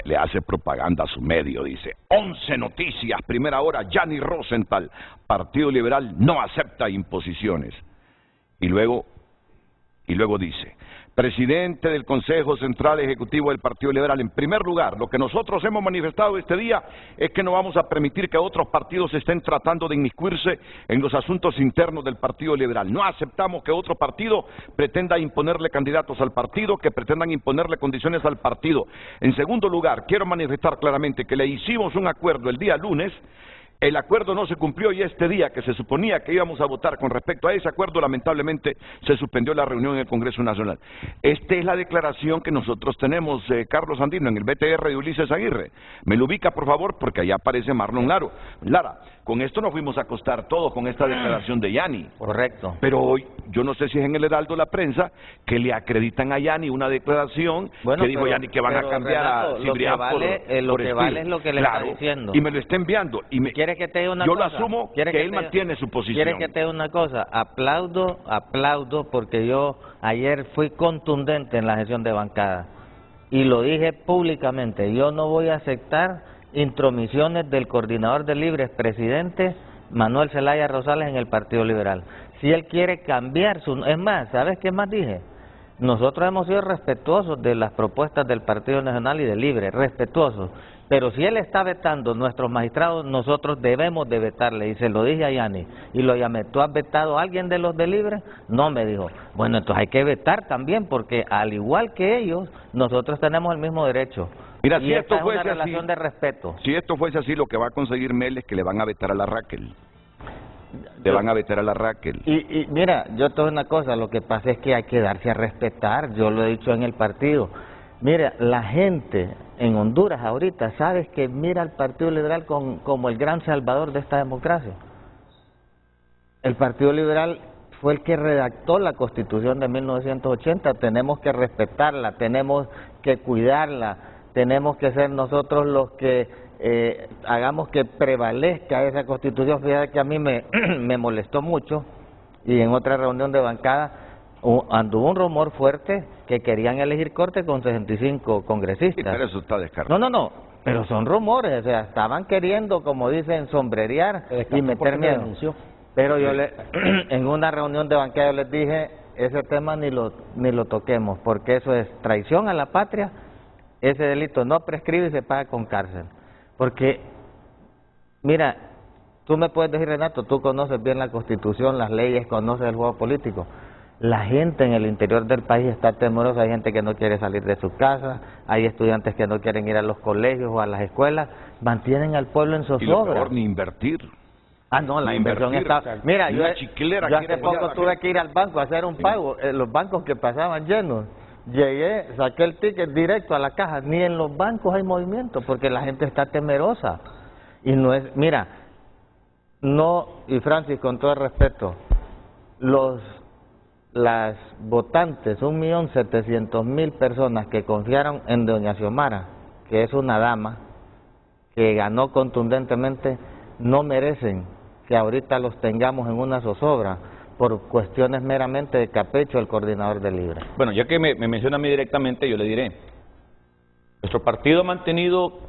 [SPEAKER 2] le hace propaganda a su medio, dice, 11 noticias, primera hora, Gianni Rosenthal, Partido Liberal no acepta imposiciones. Y luego Y luego dice, presidente del Consejo Central Ejecutivo del Partido Liberal, en primer lugar, lo que nosotros hemos manifestado este día es que no vamos a permitir que otros partidos estén tratando de inmiscuirse en los asuntos internos del Partido Liberal. No aceptamos que otro partido pretenda imponerle candidatos al partido, que pretendan imponerle condiciones al partido. En segundo lugar, quiero manifestar claramente que le hicimos un acuerdo el día lunes. El acuerdo no se cumplió y este día que se suponía que íbamos a votar con respecto a ese acuerdo, lamentablemente se suspendió la reunión en el Congreso Nacional. Esta es la declaración que nosotros tenemos, Carlos Andino, en el BTR de Ulises Aguirre. Me lo ubica, por favor, porque allá aparece Marlon Lara. Con esto nos fuimos a acostar todos con esta declaración de Yanni.
[SPEAKER 3] Correcto.
[SPEAKER 2] Pero hoy, yo no sé si es en el Heraldo la prensa, que le acreditan a Yanni una declaración que dijo Yanni que van a cambiar
[SPEAKER 3] Renato,
[SPEAKER 2] a Cibrián
[SPEAKER 3] lo que vale es lo que le está diciendo.
[SPEAKER 2] Y me lo está enviando.
[SPEAKER 3] ¿Quiere que te diga una
[SPEAKER 2] yo
[SPEAKER 3] cosa?
[SPEAKER 2] Lo asumo que él mantiene su posición.
[SPEAKER 3] ¿Quiere que te diga una cosa? Aplaudo, porque yo ayer fui contundente en la gestión de bancada y lo dije públicamente. Yo no voy a aceptar intromisiones del coordinador de Libres, presidente Manuel Zelaya Rosales, en el Partido Liberal. Si él quiere cambiar su... Es más, ¿sabes qué más dije? Nosotros hemos sido respetuosos de las propuestas del Partido Nacional y de Libre, respetuosos. Pero si él está vetando nuestros magistrados, nosotros debemos de vetarle. Y se lo dije a Yanni, y lo llamé. ¿Tú has vetado a alguien de los de Libre? No, me dijo. Bueno, entonces hay que vetar también, porque al igual que ellos, nosotros tenemos el mismo derecho.
[SPEAKER 2] Mira,
[SPEAKER 3] y
[SPEAKER 2] si
[SPEAKER 3] esta
[SPEAKER 2] esto fuese
[SPEAKER 3] es una relación
[SPEAKER 2] así,
[SPEAKER 3] de respeto.
[SPEAKER 2] Si esto fuese así, lo que va a conseguir Mel es que le van a vetar a la Raquel. Le van a vetar a la Raquel.
[SPEAKER 3] Y mira, yo te digo una cosa, lo que pasa es que hay que darse a respetar, yo lo he dicho en el partido. Mira, la gente en Honduras ahorita sabe que mira al Partido Liberal como el gran salvador de esta democracia. El Partido Liberal fue el que redactó la Constitución de 1980, tenemos que respetarla, tenemos que cuidarla, tenemos que ser nosotros los que hagamos que prevalezca esa Constitución. Fíjate que a mí me molestó mucho, y en otra reunión de bancada anduvo un rumor fuerte que querían elegir corte con 65 congresistas.
[SPEAKER 2] Sí, pero eso está descartado.
[SPEAKER 3] No, pero son rumores, o sea, estaban queriendo, como dicen, sombrerear y meter miedo. Pero yo en una reunión de bancada yo les dije, ese tema ni lo toquemos, porque eso es traición a la patria, ese delito no prescribe y se paga con cárcel. Porque, mira, tú me puedes decir, Renato, tú conoces bien la Constitución, las leyes, conoces el juego político. La gente en el interior del país está temerosa, hay gente que no quiere salir de su casa, hay estudiantes que no quieren ir a los colegios o a las escuelas, mantienen al pueblo en zozobra.
[SPEAKER 2] Y lo peor, ni invertir.
[SPEAKER 3] Ah, no, la inversión está... Mira, yo hace poco tuve que ir al banco a hacer un pago, los bancos que pasaban llenos. Llegué, saqué el ticket directo a la caja, ni en los bancos hay movimiento, porque la gente está temerosa. Y no es... Mira, no, y Francis, con todo el respeto, las votantes, 1.700.000 personas que confiaron en doña Xiomara, que es una dama que ganó contundentemente, no merecen que ahorita los tengamos en una zozobra por cuestiones meramente de capricho del coordinador de Libre.
[SPEAKER 5] Bueno, ya que me menciona a mí directamente, yo le diré, nuestro partido ha mantenido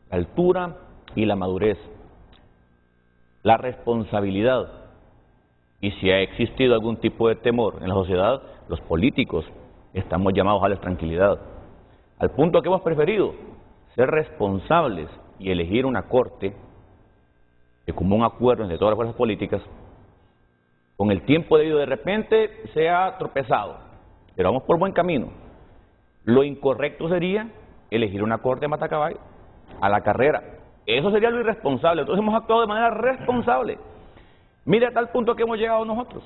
[SPEAKER 5] la altura y la madurez, la responsabilidad. Y si ha existido algún tipo de temor en la sociedad, los políticos estamos llamados a la tranquilidad. Al punto que hemos preferido ser responsables y elegir una corte de común acuerdo entre todas las fuerzas políticas. Con el tiempo debido, de repente se ha tropezado, pero vamos por buen camino. Lo incorrecto sería elegir una corte de matacaballo a la carrera. Eso sería lo irresponsable. Entonces hemos actuado de manera responsable. Mire a tal punto que hemos llegado nosotros,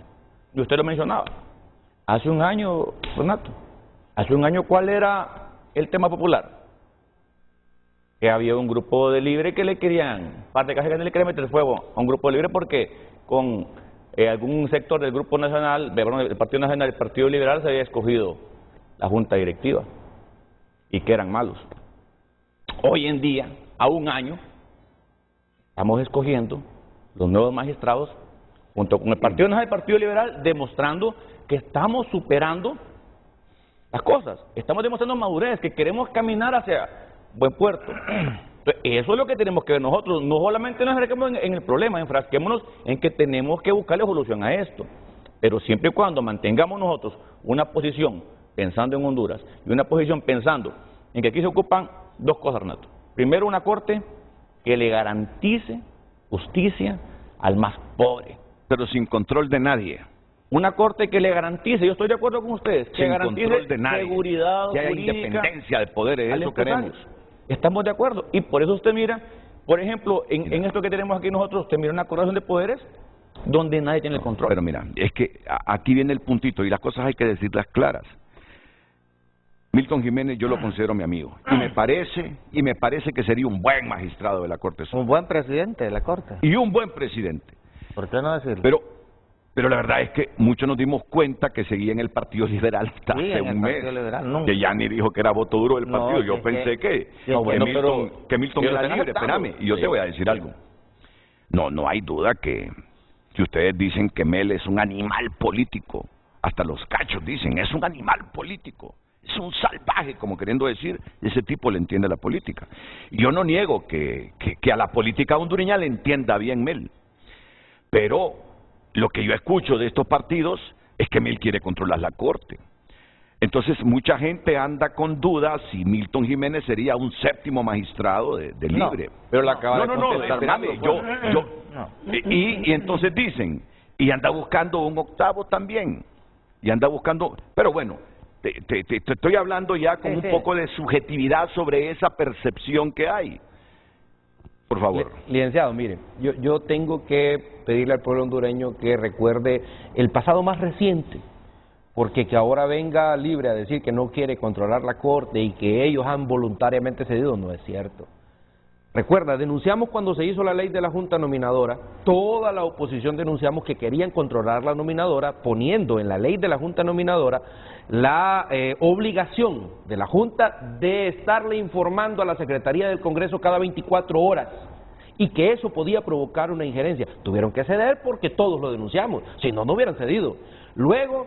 [SPEAKER 5] y usted lo mencionaba, hace un año, Renato, hace un año, ¿cuál era el tema popular? Que había un grupo de Libre que le querían, parte de Caja le querían meter fuego a un grupo de Libre porque con algún sector del Grupo Nacional, del Partido Nacional, el Partido Liberal, se había escogido la Junta Directiva, y que eran malos. Hoy en día, a un año, estamos escogiendo los nuevos magistrados junto con el Partido Nacional y el Partido Liberal, demostrando que estamos superando las cosas, estamos demostrando madurez, que queremos caminar hacia buen puerto. Entonces, eso es lo que tenemos que ver nosotros, no solamente nos enfrasquemos en el problema, enfrasquémonos en que tenemos que buscarle solución a esto. Pero siempre y cuando mantengamos nosotros una posición pensando en Honduras y una posición pensando en que aquí se ocupan dos cosas, Renato. Primero, una corte que le garantice justicia al más pobre.
[SPEAKER 2] Pero sin control de nadie.
[SPEAKER 5] Una corte que le garantice, yo estoy de acuerdo con ustedes, que
[SPEAKER 2] Sin
[SPEAKER 5] garantice
[SPEAKER 2] control de nadie.
[SPEAKER 5] seguridad
[SPEAKER 2] Que haya
[SPEAKER 5] jurídica
[SPEAKER 2] independencia de poderes,
[SPEAKER 5] al
[SPEAKER 2] eso
[SPEAKER 5] empresario.
[SPEAKER 2] queremos.
[SPEAKER 5] Estamos de acuerdo. Y por eso usted mira, por ejemplo, en esto que tenemos aquí nosotros, usted mira una correlación de poderes donde nadie tiene el control.
[SPEAKER 2] Pero mira, es que aquí viene el puntito y las cosas hay que decirlas claras. Milton Jiménez yo lo considero mi amigo y me parece que sería un buen magistrado de la Corte Suprema.
[SPEAKER 3] Un buen presidente de la Corte.
[SPEAKER 2] Y un buen presidente.
[SPEAKER 3] ¿Por qué no decirlo?
[SPEAKER 2] Pero la verdad es que muchos nos dimos cuenta que seguía en el Partido Liberal hasta
[SPEAKER 3] Sí,
[SPEAKER 2] hace
[SPEAKER 3] en el
[SPEAKER 2] un mes.
[SPEAKER 3] Partido Liberal, nunca.
[SPEAKER 2] Que ya ni dijo que era voto duro del
[SPEAKER 3] No,
[SPEAKER 2] partido. Yo
[SPEAKER 3] que-
[SPEAKER 2] pensé que
[SPEAKER 5] bueno,
[SPEAKER 2] Milton
[SPEAKER 5] pero
[SPEAKER 2] era
[SPEAKER 5] están
[SPEAKER 2] libre.
[SPEAKER 5] aceptando.
[SPEAKER 2] Espérame, y yo te voy a decir algo. No hay duda que ustedes dicen que Mel es un animal político. Hasta los cachos dicen, es un animal político. Es un salvaje, como queriendo decir, ese tipo le entiende la política. Yo no niego que a la política hondureña le entienda bien Mel. Pero lo que yo escucho de estos partidos es que Mel quiere controlar la Corte. Entonces mucha gente anda con dudas si Milton Jiménez sería un séptimo magistrado de
[SPEAKER 3] No,
[SPEAKER 2] libre.
[SPEAKER 5] pero la acaba de
[SPEAKER 2] No,
[SPEAKER 5] contestar
[SPEAKER 2] espérame,
[SPEAKER 5] Marco,
[SPEAKER 2] y entonces dicen, y anda buscando un octavo también, y anda buscando, pero bueno, te estoy hablando ya con
[SPEAKER 3] Sí,
[SPEAKER 2] un
[SPEAKER 3] sí.
[SPEAKER 2] poco de subjetividad sobre esa percepción que hay. Por favor.
[SPEAKER 4] Licenciado, mire, yo tengo que pedirle al pueblo hondureño que recuerde el pasado más reciente, porque que ahora venga Libre a decir que no quiere controlar la Corte y que ellos han voluntariamente cedido, no es cierto. Recuerda, denunciamos cuando se hizo la ley de la Junta Nominadora, toda la oposición denunciamos que querían controlar la nominadora, poniendo en la ley de la Junta Nominadora la obligación de la Junta de estarle informando a la Secretaría del Congreso cada 24 horas y que eso podía provocar una injerencia. Tuvieron que ceder porque todos lo denunciamos, si no, no hubieran cedido. Luego,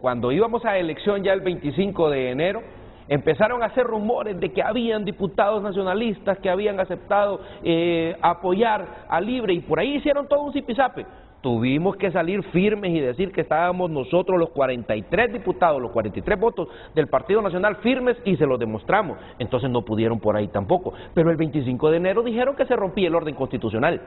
[SPEAKER 4] cuando íbamos a elección ya el 25 de enero, empezaron a hacer rumores de que habían diputados nacionalistas que habían aceptado apoyar a Libre y por ahí hicieron todo un zipizape. Tuvimos que salir firmes y decir que estábamos nosotros los 43 diputados, los 43 votos del Partido Nacional firmes y se los demostramos. Entonces no pudieron por ahí tampoco. Pero el 25 de enero dijeron que se rompía el orden constitucional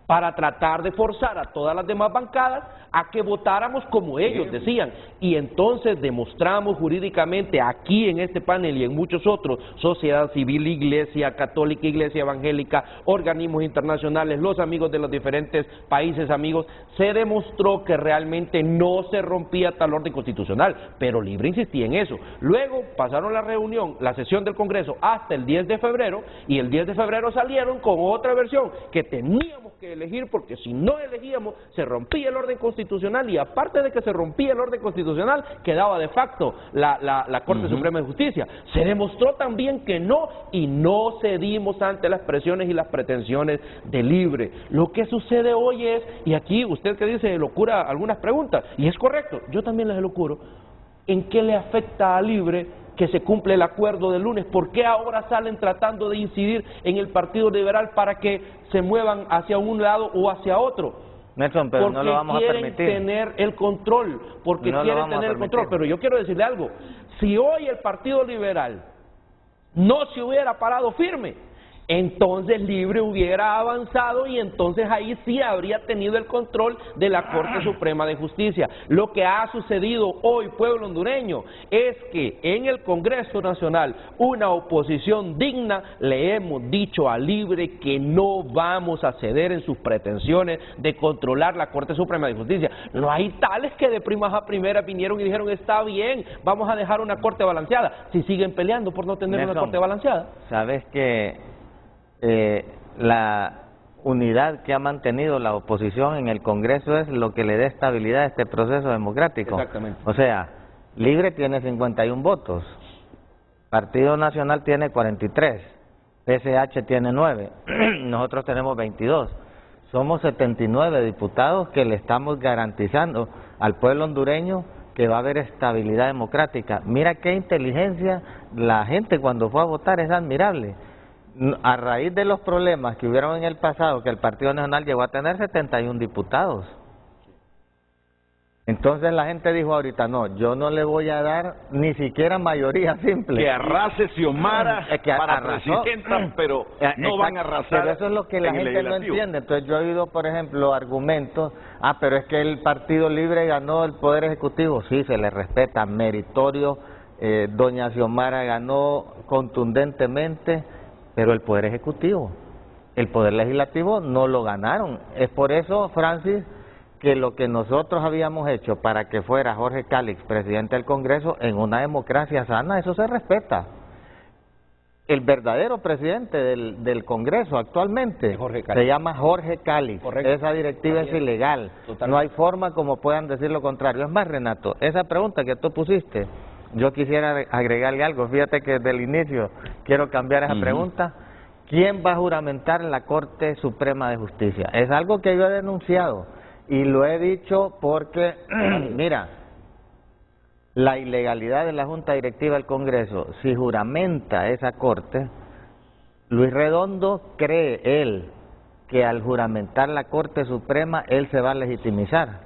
[SPEAKER 4] para tratar de forzar a todas las demás bancadas a que votáramos como ellos decían. Y entonces demostramos jurídicamente aquí en este panel y en muchos otros, sociedad civil, iglesia católica, iglesia evangélica, organismos internacionales, los amigos de los diferentes países amigos, se demostró que realmente no se rompía tal orden constitucional, pero Libre insistía en eso. Luego pasaron la reunión, la sesión del Congreso hasta el 10 de febrero y el 10 de febrero salieron con otra versión que teníamos que elegir porque si no elegíamos se rompía el orden constitucional y aparte de que se rompía el orden constitucional quedaba de facto la Corte Suprema de Justicia. Se demostró también que no y no cedimos ante las presiones y las pretensiones de Libre. Lo que sucede hoy es, y aquí usted que dice locura algunas preguntas, y es correcto, yo también les locuro, ¿en qué le afecta a Libre que se cumple el acuerdo del lunes? ¿Por qué ahora salen tratando de incidir en el Partido Liberal para que se muevan hacia un lado o hacia otro?
[SPEAKER 3] Nelson, pero
[SPEAKER 4] Porque
[SPEAKER 3] no lo vamos a
[SPEAKER 4] quieren
[SPEAKER 3] permitir.
[SPEAKER 4] tener el control, porque
[SPEAKER 3] No lo
[SPEAKER 4] quieren
[SPEAKER 3] vamos a
[SPEAKER 4] tener el control.
[SPEAKER 3] permitir.
[SPEAKER 4] Pero yo quiero decirle algo, si hoy el Partido Liberal no se hubiera parado firme, entonces Libre hubiera avanzado y entonces ahí sí habría tenido el control de la Corte Suprema de Justicia. Lo que ha sucedido hoy, pueblo hondureño, es que en el Congreso Nacional, una oposición digna, le hemos dicho a Libre que no vamos a ceder en sus pretensiones de controlar la Corte Suprema de Justicia. No hay tales que de primas a primeras vinieron y dijeron, está bien, vamos a dejar una Corte balanceada, si siguen peleando por no tener
[SPEAKER 3] Nelson,
[SPEAKER 4] una Corte balanceada.
[SPEAKER 3] Sabes que la unidad que ha mantenido la oposición en el Congreso es lo que le da estabilidad a este proceso democrático.
[SPEAKER 4] Exactamente.
[SPEAKER 3] O sea, Libre tiene 51 votos, Partido Nacional tiene 43, PSH tiene 9, nosotros tenemos 22. Somos 79 diputados que le estamos garantizando al pueblo hondureño que va a haber estabilidad democrática. Mira qué inteligencia la gente cuando fue a votar, es admirable. A raíz de los problemas que hubieron en el pasado, que el Partido Nacional llegó a tener 71 diputados. Entonces la gente dijo ahorita, no, yo no le voy a dar ni siquiera mayoría simple.
[SPEAKER 2] Que arrase Xiomara para
[SPEAKER 3] arrasó,
[SPEAKER 2] presidenta, pero no van a arrasar.
[SPEAKER 3] Pero eso es lo que la
[SPEAKER 2] en el
[SPEAKER 3] gente no
[SPEAKER 2] legislativo.
[SPEAKER 3] entiende. Entonces yo he oído, por ejemplo, argumentos, pero es que el Partido Libre ganó el Poder Ejecutivo. Sí, se le respeta, meritorio, doña Xiomara ganó contundentemente, pero el Poder Ejecutivo, el Poder Legislativo no lo ganaron. Es por eso, Francis, que lo que nosotros habíamos hecho para que fuera Jorge Calix presidente del Congreso, en una democracia sana, eso se respeta. El verdadero presidente del Congreso actualmente se llama Jorge Calix. Correcto. Esa directiva es ilegal. Totalmente. No hay forma como puedan decir lo contrario. Es más, Renato, esa pregunta que tú pusiste, yo quisiera agregarle algo. Fíjate que desde el inicio quiero cambiar esa pregunta. ¿Quién va a juramentar la Corte Suprema de Justicia? Es algo que yo he denunciado. Y lo he dicho porque, mira, la ilegalidad de la Junta Directiva del Congreso, si juramenta esa Corte, Luis Redondo cree él que al juramentar la Corte Suprema él se va a legitimizar.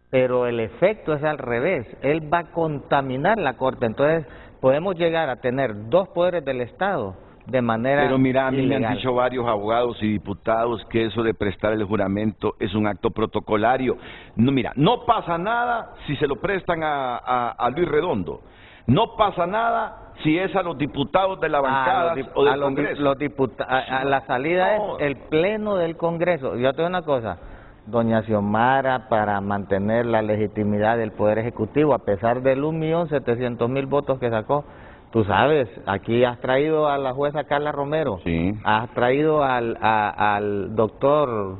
[SPEAKER 3] Pero el efecto es al revés, él va a contaminar la Corte. Entonces podemos llegar a tener dos poderes del Estado de manera
[SPEAKER 2] Pero mira, a mí
[SPEAKER 3] ilegal.
[SPEAKER 2] me han dicho varios abogados y diputados que eso de prestar el juramento es un acto protocolario. No, mira, no pasa nada si se lo prestan a Luis Redondo. No pasa nada si es a los diputados de la bancada o del Congreso.
[SPEAKER 3] La salida es el pleno del Congreso. Yo te digo una cosa, doña Xiomara, para mantener la legitimidad del Poder Ejecutivo, a pesar del 1.700.000 votos que sacó, tú sabes, aquí has traído a la jueza Carla Romero,
[SPEAKER 2] sí.
[SPEAKER 3] Has traído al doctor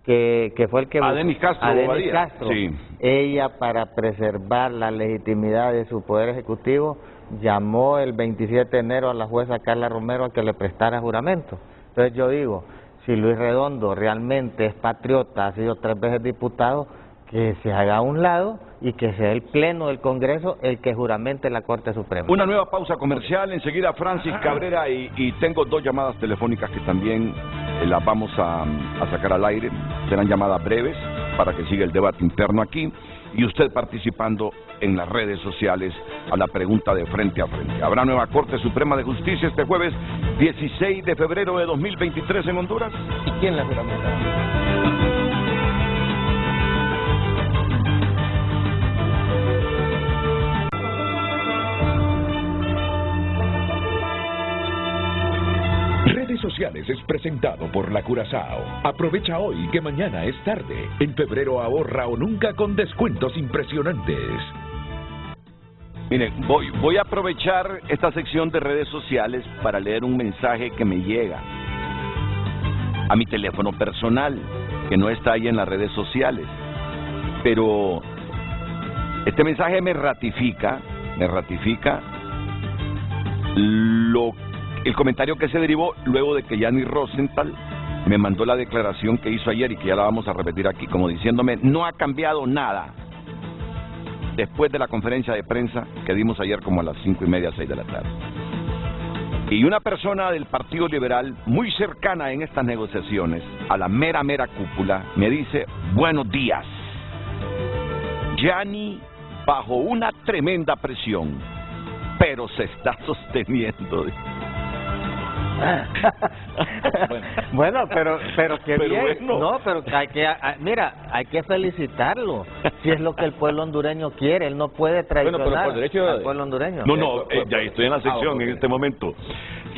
[SPEAKER 3] que fue el que...
[SPEAKER 2] A Denis Castro.
[SPEAKER 3] Sí. Ella, para preservar la legitimidad de su Poder Ejecutivo, llamó el 27 de enero a la jueza Carla Romero a que le prestara juramento. Entonces yo digo, si Luis Redondo realmente es patriota, ha sido 3 veces diputado, que se haga a un lado y que sea el Pleno del Congreso el que juramente la Corte Suprema.
[SPEAKER 2] Una nueva pausa comercial, enseguida Francis Cabrera y tengo 2 llamadas telefónicas que también las vamos a sacar al aire, serán llamadas breves para que siga el debate interno aquí y usted participando en las redes sociales a la pregunta de frente a frente. ¿Habrá nueva Corte Suprema de Justicia este jueves 16 de febrero de 2023 en Honduras?
[SPEAKER 4] ¿Y quién la juramentará?
[SPEAKER 1] Redes Sociales es presentado por la Curazao. Aprovecha hoy que mañana es tarde. En febrero ahorra o nunca con descuentos impresionantes.
[SPEAKER 2] Miren, voy a aprovechar esta sección de redes sociales para leer un mensaje que me llega a mi teléfono personal, que no está ahí en las redes sociales. Pero este mensaje me ratifica el comentario que se derivó luego de que Yanni Rosenthal me mandó la declaración que hizo ayer y que ya la vamos a repetir aquí, como diciéndome, no ha cambiado nada después de la conferencia de prensa que dimos ayer como a las 5:30, 6 de la tarde. Y una persona del Partido Liberal muy cercana en estas negociaciones, a la mera cúpula, me dice, buenos días. Yanni bajo una tremenda presión, pero se está sosteniendo.
[SPEAKER 3] Bueno, pero qué
[SPEAKER 2] Pero
[SPEAKER 3] bien.
[SPEAKER 2] bueno.
[SPEAKER 3] No, pero hay que felicitarlo. Si es lo que el pueblo hondureño quiere, él no puede traicionar al pueblo hondureño.
[SPEAKER 2] No, ya estoy en la sección en este momento.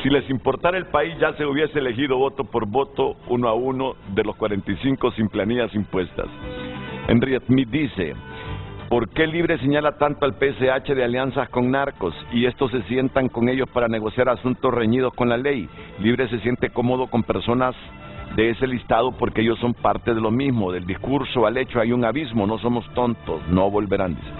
[SPEAKER 2] Si les importara el país, ya se hubiese elegido voto por voto, 1 a 1, de los 45 sin planillas impuestas. Henry Smith dice, ¿por qué Libre señala tanto al PSH de alianzas con narcos y estos se sientan con ellos para negociar asuntos reñidos con la ley? Libre se siente cómodo con personas de ese listado porque ellos son parte de lo mismo. Del discurso al hecho hay un abismo, no somos tontos, no volverán, dice.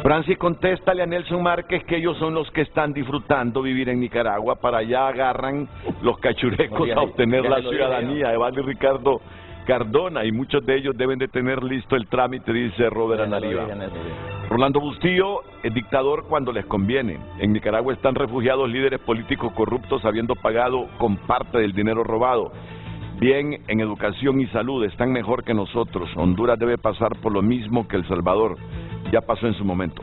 [SPEAKER 2] Francis, contéstale a Nelson Márquez que ellos son los que están disfrutando vivir en Nicaragua, para allá agarran los cachurecos a obtener la ciudadanía. Vale, Ricardo Cardona, y muchos de ellos deben de tener listo el trámite, dice Robert Anariva. Rolando Bustillo, es dictador cuando les conviene. En Nicaragua están refugiados líderes políticos corruptos habiendo pagado con parte del dinero robado. bien en educación y salud, están mejor que nosotros. Honduras debe pasar por lo mismo que El Salvador, ya pasó en su momento.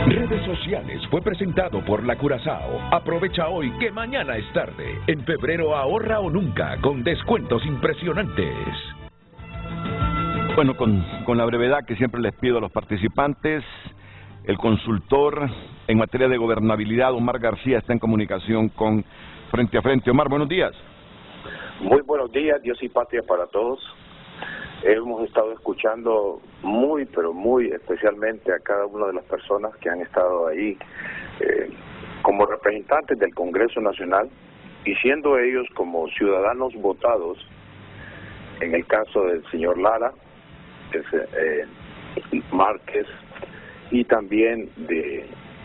[SPEAKER 1] Redes sociales fue presentado por La Curazao. Aprovecha hoy que mañana es tarde. En febrero ahorra o nunca con descuentos impresionantes.
[SPEAKER 2] Bueno, con la brevedad que siempre les pido a los participantes, el consultor en materia de gobernabilidad, Omar García, está en comunicación con Frente a Frente. Omar, buenos días.
[SPEAKER 8] Muy buenos días, Dios y patria para todos. Hemos estado escuchando pero muy especialmente a cada una de las personas que han estado ahí como representantes del Congreso Nacional y siendo ellos como ciudadanos votados, en el caso del señor Lara, Márquez y también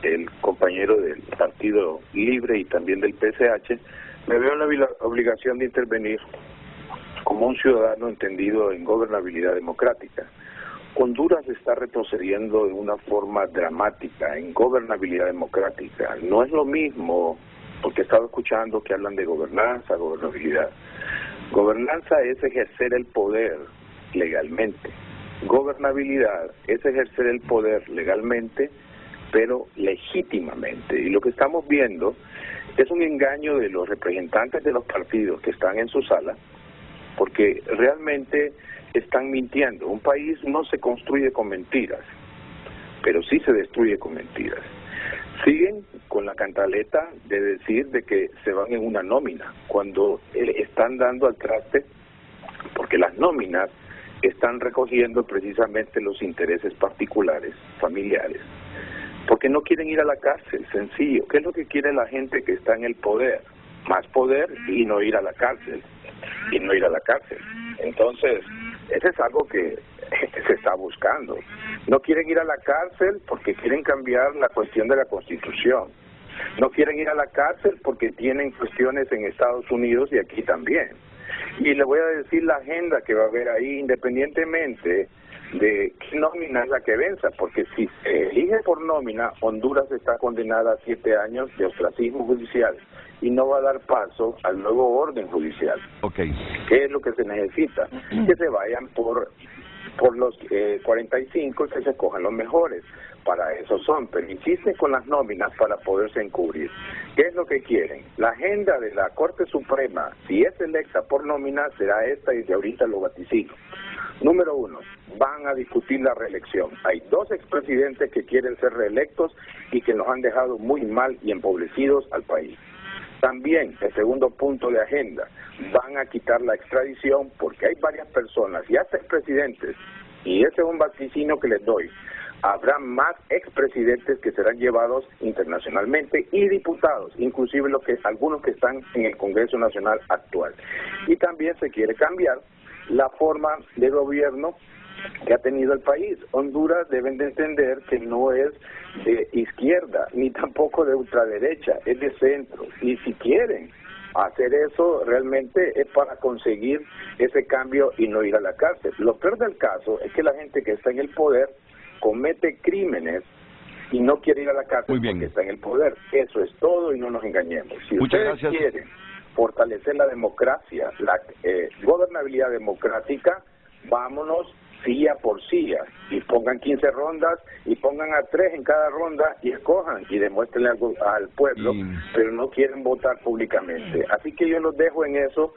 [SPEAKER 8] el compañero del Partido Libre y también del PCH, me veo en la obligación de intervenir como un ciudadano entendido en gobernabilidad democrática. Honduras está retrocediendo de una forma dramática en gobernabilidad democrática. No es lo mismo, porque he estado escuchando que hablan de gobernanza, gobernabilidad. Gobernanza es ejercer el poder legalmente. Gobernabilidad es ejercer el poder legalmente, pero legítimamente. Y lo que estamos viendo es un engaño de los representantes de los partidos que están en su sala, porque realmente están mintiendo. Un país no se construye con mentiras, pero sí se destruye con mentiras. Siguen con la cantaleta de decir de que se van en una nómina, cuando están dando al traste, porque las nóminas están recogiendo precisamente los intereses particulares, familiares, porque no quieren ir a la cárcel, sencillo. ¿Qué es lo que quiere la gente que está en el poder? Más poder y no ir a la cárcel. Entonces, eso es algo que se está buscando. No quieren ir a la cárcel porque quieren cambiar la cuestión de la Constitución. No quieren ir a la cárcel porque tienen cuestiones en Estados Unidos y aquí también. Y le voy a decir la agenda que va a haber ahí, independientemente de qué nómina es la que venza, porque si se elige por nómina, Honduras está condenada a 7 años de ostracismo judicial y no va a dar paso al nuevo orden judicial.
[SPEAKER 2] Okay.
[SPEAKER 8] ¿Qué es lo que se necesita? Que se vayan por los 45 y que se cojan los mejores. Para eso son, pero insisten con las nóminas para poderse encubrir. ¿Qué es lo que quieren? La agenda de la Corte Suprema, si es electa por nómina, será esta y de ahorita lo vaticino. Número 1, van a discutir la reelección. Hay 2 expresidentes que quieren ser reelectos y que nos han dejado muy mal y empobrecidos al país. También, el segundo punto de agenda, van a quitar la extradición porque hay varias personas y hasta expresidentes, y ese es un vaticino que les doy. Habrá más expresidentes que serán llevados internacionalmente y diputados, inclusive algunos que están en el Congreso Nacional actual. Y también se quiere cambiar la forma de gobierno que ha tenido el país. Honduras deben de entender que no es de izquierda ni tampoco de ultraderecha, es de centro. Y si quieren hacer eso, realmente es para conseguir ese cambio y no ir a la cárcel. Lo peor del caso es que la gente que está en el poder comete crímenes y no quiere ir a la cárcel porque está en el poder. Eso es todo y no nos engañemos. Si ustedes quieren fortalecer la democracia, la gobernabilidad democrática, vámonos silla por silla y pongan 15 rondas y pongan a 3 en cada ronda y escojan y demuéstrenle al pueblo, pero no quieren votar públicamente. Así que yo los dejo en eso.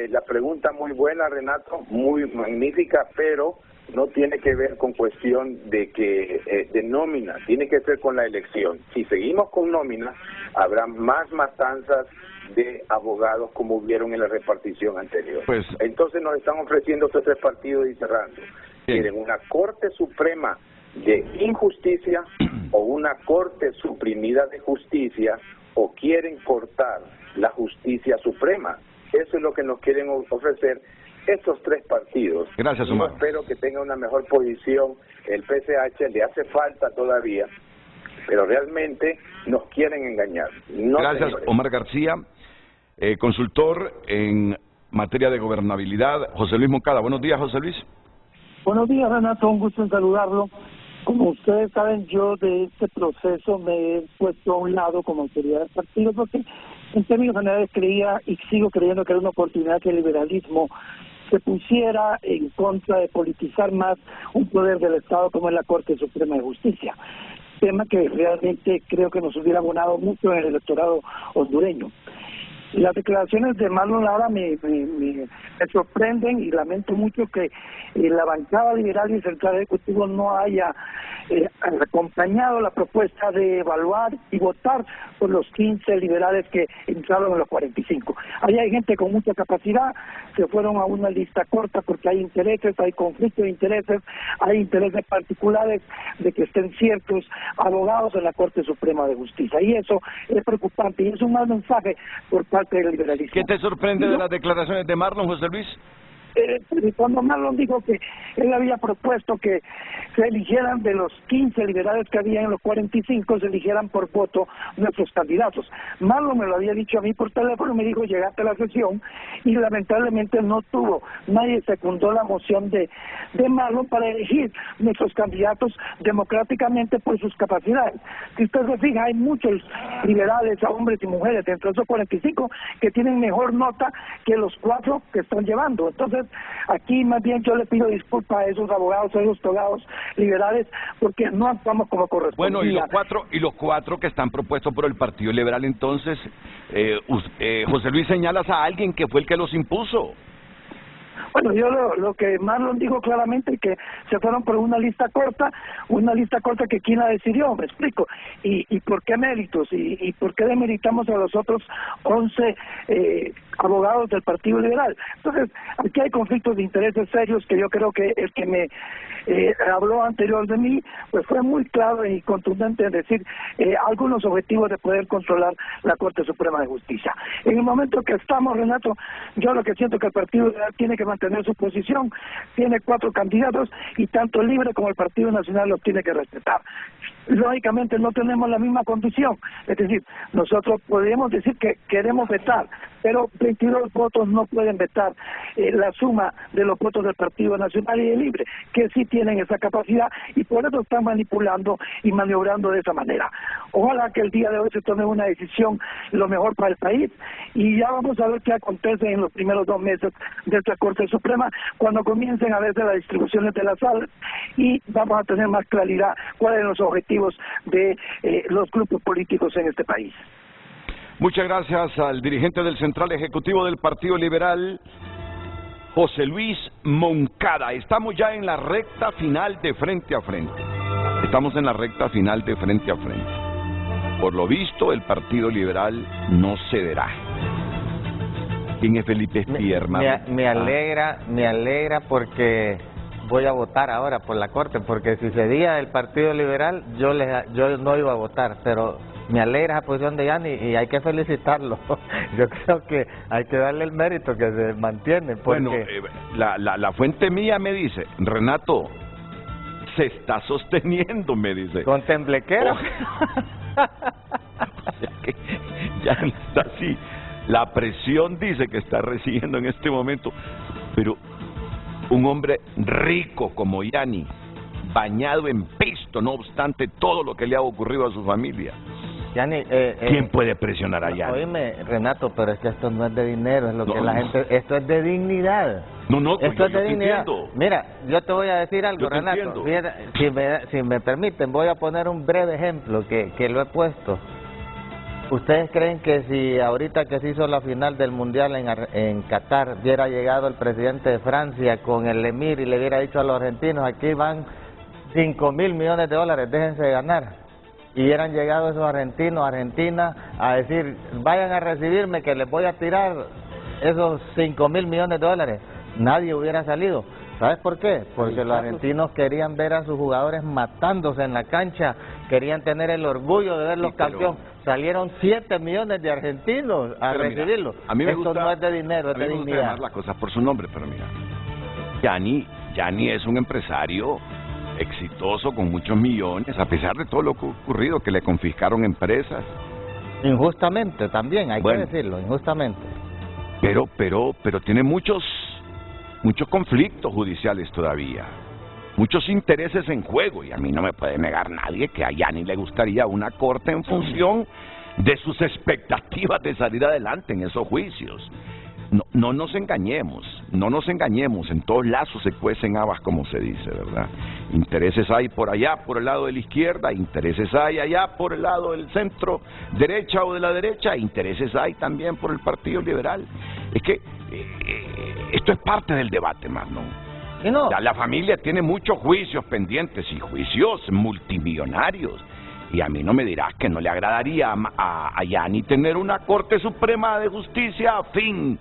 [SPEAKER 8] La pregunta muy buena, Renato, muy magnífica, pero no tiene que ver con cuestión de nómina, tiene que ver con la elección. Si seguimos con nómina, habrá más matanzas de abogados como hubieron en la repartición anterior. Entonces nos están ofreciendo estos 3 partidos y cerrando. Quieren una Corte Suprema de injusticia o una Corte suprimida de justicia, o quieren cortar la justicia suprema. Eso es lo que nos quieren ofrecer estos 3 partidos.
[SPEAKER 2] Gracias, Omar.
[SPEAKER 8] Yo espero que tenga una mejor posición. El PCH le hace falta todavía, pero realmente nos quieren engañar.
[SPEAKER 2] Gracias, señores. Omar García, consultor en materia de gobernabilidad. José Luis Moncada. Buenos días, José Luis.
[SPEAKER 9] Buenos días, Renato. Un gusto en saludarlo. Como ustedes saben, yo de este proceso me he puesto a un lado como autoridad del partido porque En términos generales creía y sigo creyendo que era una oportunidad que el liberalismo se pusiera en contra de politizar más un poder del Estado como es la Corte Suprema de Justicia, tema que realmente creo que nos hubiera abonado mucho en el electorado hondureño. Las declaraciones de Marlon Lara me sorprenden y lamento mucho que la bancada liberal y el central ejecutivo no haya acompañado la propuesta de evaluar y votar por los 15 liberales que entraron en los 45. Ahí hay gente con mucha capacidad, se fueron a una lista corta porque hay intereses, hay conflictos de intereses, hay intereses particulares de que estén ciertos abogados en la Corte Suprema de Justicia. Y eso es preocupante y es un mal mensaje por parte del liberalismo.
[SPEAKER 2] ¿Qué te sorprende de las declaraciones de Marlon, José Luis?
[SPEAKER 9] Cuando Marlon dijo que él había propuesto que se eligieran de los 15 liberales que había en los 45, se eligieran por voto nuestros candidatos. Marlon me lo había dicho a mí por teléfono, me dijo llegaste a la sesión y lamentablemente no tuvo, nadie secundó la moción de Marlon para elegir nuestros candidatos democráticamente por sus capacidades. Si usted se fija, hay muchos liberales, hombres y mujeres, entre esos 45 que tienen mejor nota que los 4 que están llevando. Entonces, aquí más bien yo le pido disculpas a esos abogados, a esos togados liberales, porque no actuamos como correspondía.
[SPEAKER 2] Bueno, y los cuatro que están propuestos por el Partido Liberal, entonces, José Luis, señalas a alguien que fue el que los impuso.
[SPEAKER 9] Bueno, yo lo que Marlon dijo claramente que se fueron por una lista corta que quién la decidió, me explico, y por qué méritos, y por qué demeritamos a los otros 11 abogados del Partido Liberal. Entonces, aquí hay conflictos de intereses serios que yo creo que el que me habló anterior de mí, pues fue muy claro y contundente en decir algunos objetivos de poder controlar la Corte Suprema de Justicia. En el momento que estamos, Renato, yo lo que siento que el Partido Liberal tiene que mantener su posición, tiene 4 candidatos y tanto el Libre como el Partido Nacional los tiene que respetar. Lógicamente no tenemos la misma condición, es decir, nosotros podríamos decir que queremos vetar, pero 22 votos no pueden vetar la suma de los votos del Partido Nacional y del Libre, que sí tienen esa capacidad y por eso están manipulando y maniobrando de esa manera. Ojalá que el día de hoy se tome una decisión lo mejor para el país y ya vamos a ver qué acontece en los primeros 2 meses de esta Corte Suprema cuando comiencen a verse las distribuciones de las salas y vamos a tener más claridad cuáles son los objetivos de los grupos políticos en este país.
[SPEAKER 2] Muchas gracias al dirigente del Central Ejecutivo del Partido Liberal, José Luis Moncada. Estamos ya en la recta final de Frente a Frente. Estamos en la recta final de Frente a Frente. Por lo visto, el Partido Liberal no cederá. ¿Quién es Felipe Espierma?
[SPEAKER 3] Me alegra porque voy a votar ahora por la Corte, porque si cedía el Partido Liberal, yo no iba a votar, pero me alegra esa posición de Yanni y hay que felicitarlo. Yo creo que hay que darle el mérito que se mantiene. Porque...
[SPEAKER 2] Bueno, la fuente mía me dice, Renato, se está sosteniendo, me dice.
[SPEAKER 3] Con temblequera.
[SPEAKER 2] O sea que ya está así. La presión dice que está recibiendo en este momento, pero un hombre rico como Yanni, bañado en pisto, no obstante todo lo que le ha ocurrido a su familia.
[SPEAKER 3] Yanni,
[SPEAKER 2] ¿quién puede presionar a Yanni?
[SPEAKER 3] Oíme, Renato, pero es que esto no es de dinero, es lo que la gente, esto es de dignidad. Esto es de dignidad.
[SPEAKER 2] Entiendo.
[SPEAKER 3] Mira, yo te voy a decir algo, Renato. Mira, si me permiten, voy a poner un breve ejemplo que lo he puesto. ¿Ustedes creen que si ahorita que se hizo la final del Mundial en Qatar hubiera llegado el presidente de Francia con el emir y le hubiera dicho a los argentinos, aquí van 5.000 millones de dólares, déjense de ganar? Y hubieran llegado esos argentinos, Argentina, a decir, vayan a recibirme que les voy a tirar esos 5.000 millones de dólares. Nadie hubiera salido. ¿Sabes por qué? Porque los argentinos querían ver a sus jugadores matándose en la cancha, querían tener el orgullo de verlos campeón. Salieron 7 millones de argentinos a recibirlo.
[SPEAKER 2] A mí me
[SPEAKER 3] Esto
[SPEAKER 2] gusta,
[SPEAKER 3] no es de dinero, es de dignidad.
[SPEAKER 2] A mí me gusta llamar las cosas por su nombre, pero mira, Yanni es un empresario exitoso con muchos millones, a pesar de todo lo que ha ocurrido, que le confiscaron empresas.
[SPEAKER 3] Injustamente también, hay que decirlo, injustamente.
[SPEAKER 2] Pero tiene muchos conflictos judiciales todavía, muchos intereses en juego, y a mí no me puede negar nadie que a Yanni le gustaría una corte en función de sus expectativas de salir adelante en esos juicios. No nos engañemos, en todos lazos se cuecen habas, como se dice, ¿verdad? Intereses hay por allá, por el lado de la izquierda, intereses hay allá por el lado del centro derecha o de la derecha, intereses hay también por el Partido Liberal. Es que esto es parte del debate, Marlon.
[SPEAKER 3] No.
[SPEAKER 2] La familia tiene muchos juicios pendientes y juicios multimillonarios. Y a mí no me dirás que no le agradaría a Yani tener una Corte Suprema de Justicia afín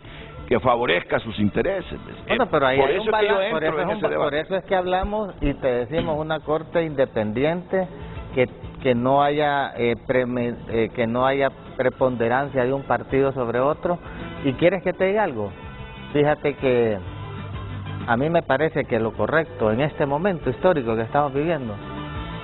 [SPEAKER 2] que favorezca sus intereses.
[SPEAKER 3] Bueno, pero ahí
[SPEAKER 2] por
[SPEAKER 3] hay
[SPEAKER 2] eso
[SPEAKER 3] un balance, por
[SPEAKER 2] debate.
[SPEAKER 3] eso es que hablamos y te decimos una Corte independiente que no haya que no haya preponderancia de un partido sobre otro. ¿Y quieres que te diga algo? Fíjate que a mí me parece que lo correcto en este momento histórico que estamos viviendo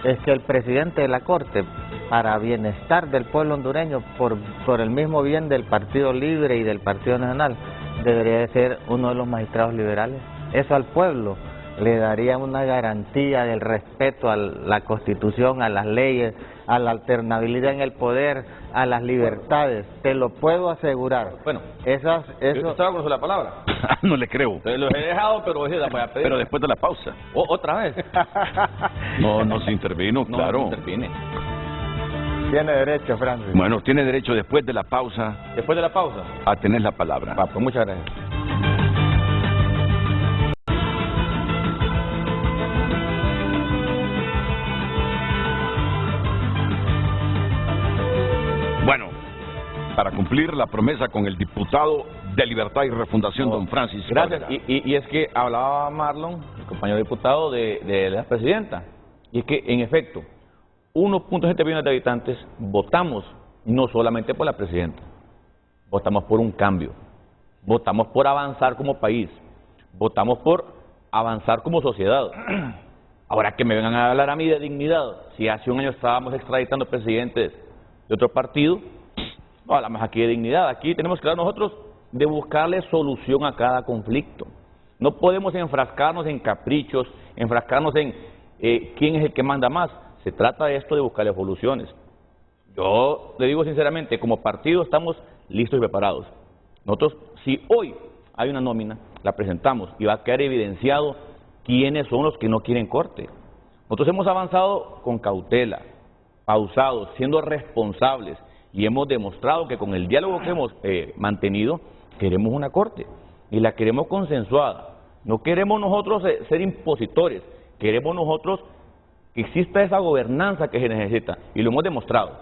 [SPEAKER 3] es que el presidente de la Corte, para bienestar del pueblo hondureño, por el mismo bien del Partido Libre y del Partido Nacional, debería de ser uno de los magistrados liberales. Eso al pueblo le daría una garantía del respeto a la Constitución, a las leyes, a la alternabilidad en el poder, a las libertades. Te lo puedo asegurar.
[SPEAKER 5] Bueno,
[SPEAKER 3] eso
[SPEAKER 5] estaba con la palabra.
[SPEAKER 2] No le creo.
[SPEAKER 5] Los he dejado, pero
[SPEAKER 2] pero después de la pausa.
[SPEAKER 5] ¿Otra vez?
[SPEAKER 2] No se intervino,
[SPEAKER 5] No,
[SPEAKER 2] claro.
[SPEAKER 5] no interviene.
[SPEAKER 3] tiene derecho, Francis.
[SPEAKER 2] Bueno, tiene derecho después de la pausa
[SPEAKER 5] Después de la pausa.
[SPEAKER 2] a tener la palabra.
[SPEAKER 5] Va, pues muchas gracias.
[SPEAKER 2] Bueno, para cumplir la promesa con el diputado de Libertad y Refundación, don Francis.
[SPEAKER 5] Gracias.
[SPEAKER 2] Córdoba.
[SPEAKER 5] Y es que hablaba Marlon, el compañero diputado, de la presidenta. Y es que, en efecto, 1.7 millones de habitantes votamos no solamente por la presidenta, votamos por un cambio, votamos por avanzar como país, votamos por avanzar como sociedad. Ahora que me vengan a hablar a mí de dignidad, si hace un año estábamos extraditando presidentes de otro partido, no hablamos aquí de dignidad. Aquí tenemos que hablar nosotros de buscarle solución a cada conflicto. No podemos enfrascarnos en caprichos, enfrascarnos en quién es el que manda más. Se trata de esto de buscarle soluciones. Yo le digo sinceramente, como partido estamos listos y preparados. Nosotros, si hoy hay una nómina, la presentamos y va a quedar evidenciado quiénes son los que no quieren corte. Nosotros hemos avanzado con cautela, pausados, siendo responsables, y hemos demostrado que con el diálogo que hemos mantenido, queremos una corte, y la queremos consensuada. No queremos nosotros ser impositores, queremos nosotros que exista esa gobernanza que se necesita, y lo hemos demostrado.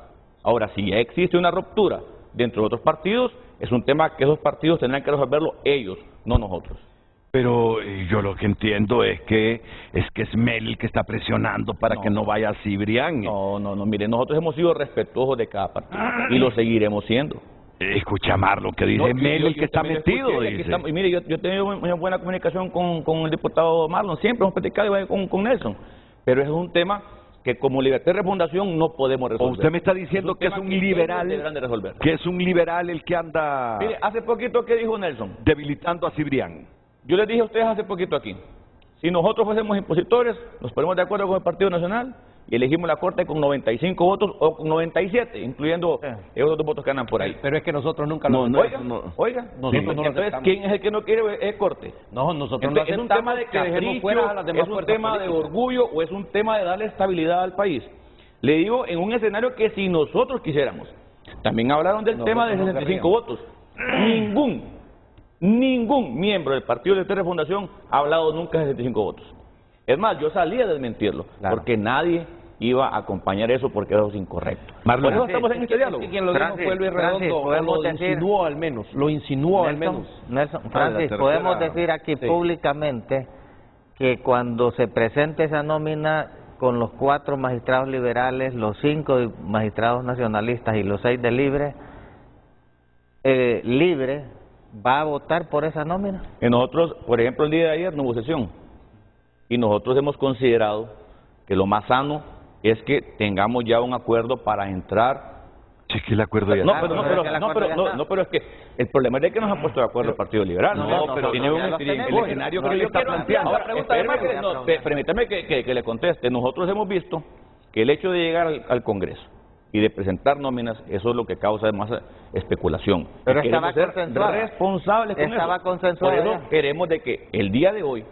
[SPEAKER 5] Ahora, si ya existe una ruptura dentro de otros partidos, es un tema que esos partidos tendrán que resolverlo ellos, no nosotros.
[SPEAKER 2] Pero yo lo que entiendo es que es Mel el que está presionando para que no vaya Cibrián.
[SPEAKER 5] No, mire, nosotros hemos sido respetuosos de cada partido y lo seguiremos siendo.
[SPEAKER 2] Escucha, Marlon, que dice Mel el que está metido, dice.
[SPEAKER 5] Y mire, yo he tenido una buena comunicación con el diputado Marlon, siempre hemos platicado con Nelson, pero es un tema que como Libertad y Refundación no podemos resolver.
[SPEAKER 2] Usted me está diciendo que es un liberal, que es un liberal el que anda...
[SPEAKER 5] Mire, hace poquito, ¿qué dijo Nelson?
[SPEAKER 2] Debilitando a Cibrián.
[SPEAKER 5] Yo les dije a ustedes hace poquito aquí, si nosotros fuésemos impositores, nos ponemos de acuerdo con el Partido Nacional y elegimos la Corte con 95 votos o con 97, incluyendo esos dos votos que andan por ahí.
[SPEAKER 4] Pero es que nosotros nunca lo
[SPEAKER 5] Oiga, entonces, ¿quién es el que no quiere es Corte?
[SPEAKER 4] No, nosotros
[SPEAKER 5] entonces, ¿es un tema de capricho, es un tema de orgullo o es un tema de darle estabilidad al país? Le digo, en un escenario que si nosotros quisiéramos, también hablaron del tema de 65 votos, ningún miembro del Partido de Refundación ha hablado nunca de 65 votos. Es más, yo salía a desmentirlo, porque nadie iba a acompañar eso porque eso es incorrecto.
[SPEAKER 2] Marlon,
[SPEAKER 5] por eso estamos en este diálogo.
[SPEAKER 4] Quien lo dijo fue Luis Redondo, lo insinuó al menos.
[SPEAKER 3] Nelson, Francis, podemos decir aquí públicamente que cuando se presente esa nómina con los 4 magistrados liberales, los 5 magistrados nacionalistas y los 6 de Libre, ¿va a votar por esa nómina?
[SPEAKER 5] Y nosotros, por ejemplo, el día de ayer no hubo sesión. Y nosotros hemos considerado que lo más sano es que tengamos ya un acuerdo para entrar.
[SPEAKER 2] Sí, que el acuerdo ya
[SPEAKER 5] está. Pero es que el problema es que nos ha puesto de acuerdo el Partido Liberal.
[SPEAKER 2] Pero tiene un escenario que le está planteando.
[SPEAKER 5] Ahora, permítame que le conteste. Nosotros hemos visto que el hecho de llegar al Congreso, y de presentar nóminas, eso es lo que causa más especulación.
[SPEAKER 3] Pero
[SPEAKER 5] Y
[SPEAKER 3] estaba
[SPEAKER 5] queremos ser
[SPEAKER 3] consensuada.
[SPEAKER 5] responsables con
[SPEAKER 3] Estaba
[SPEAKER 5] eso.
[SPEAKER 3] consensuada
[SPEAKER 5] Por eso
[SPEAKER 3] ya.
[SPEAKER 5] queremos de que el día de hoy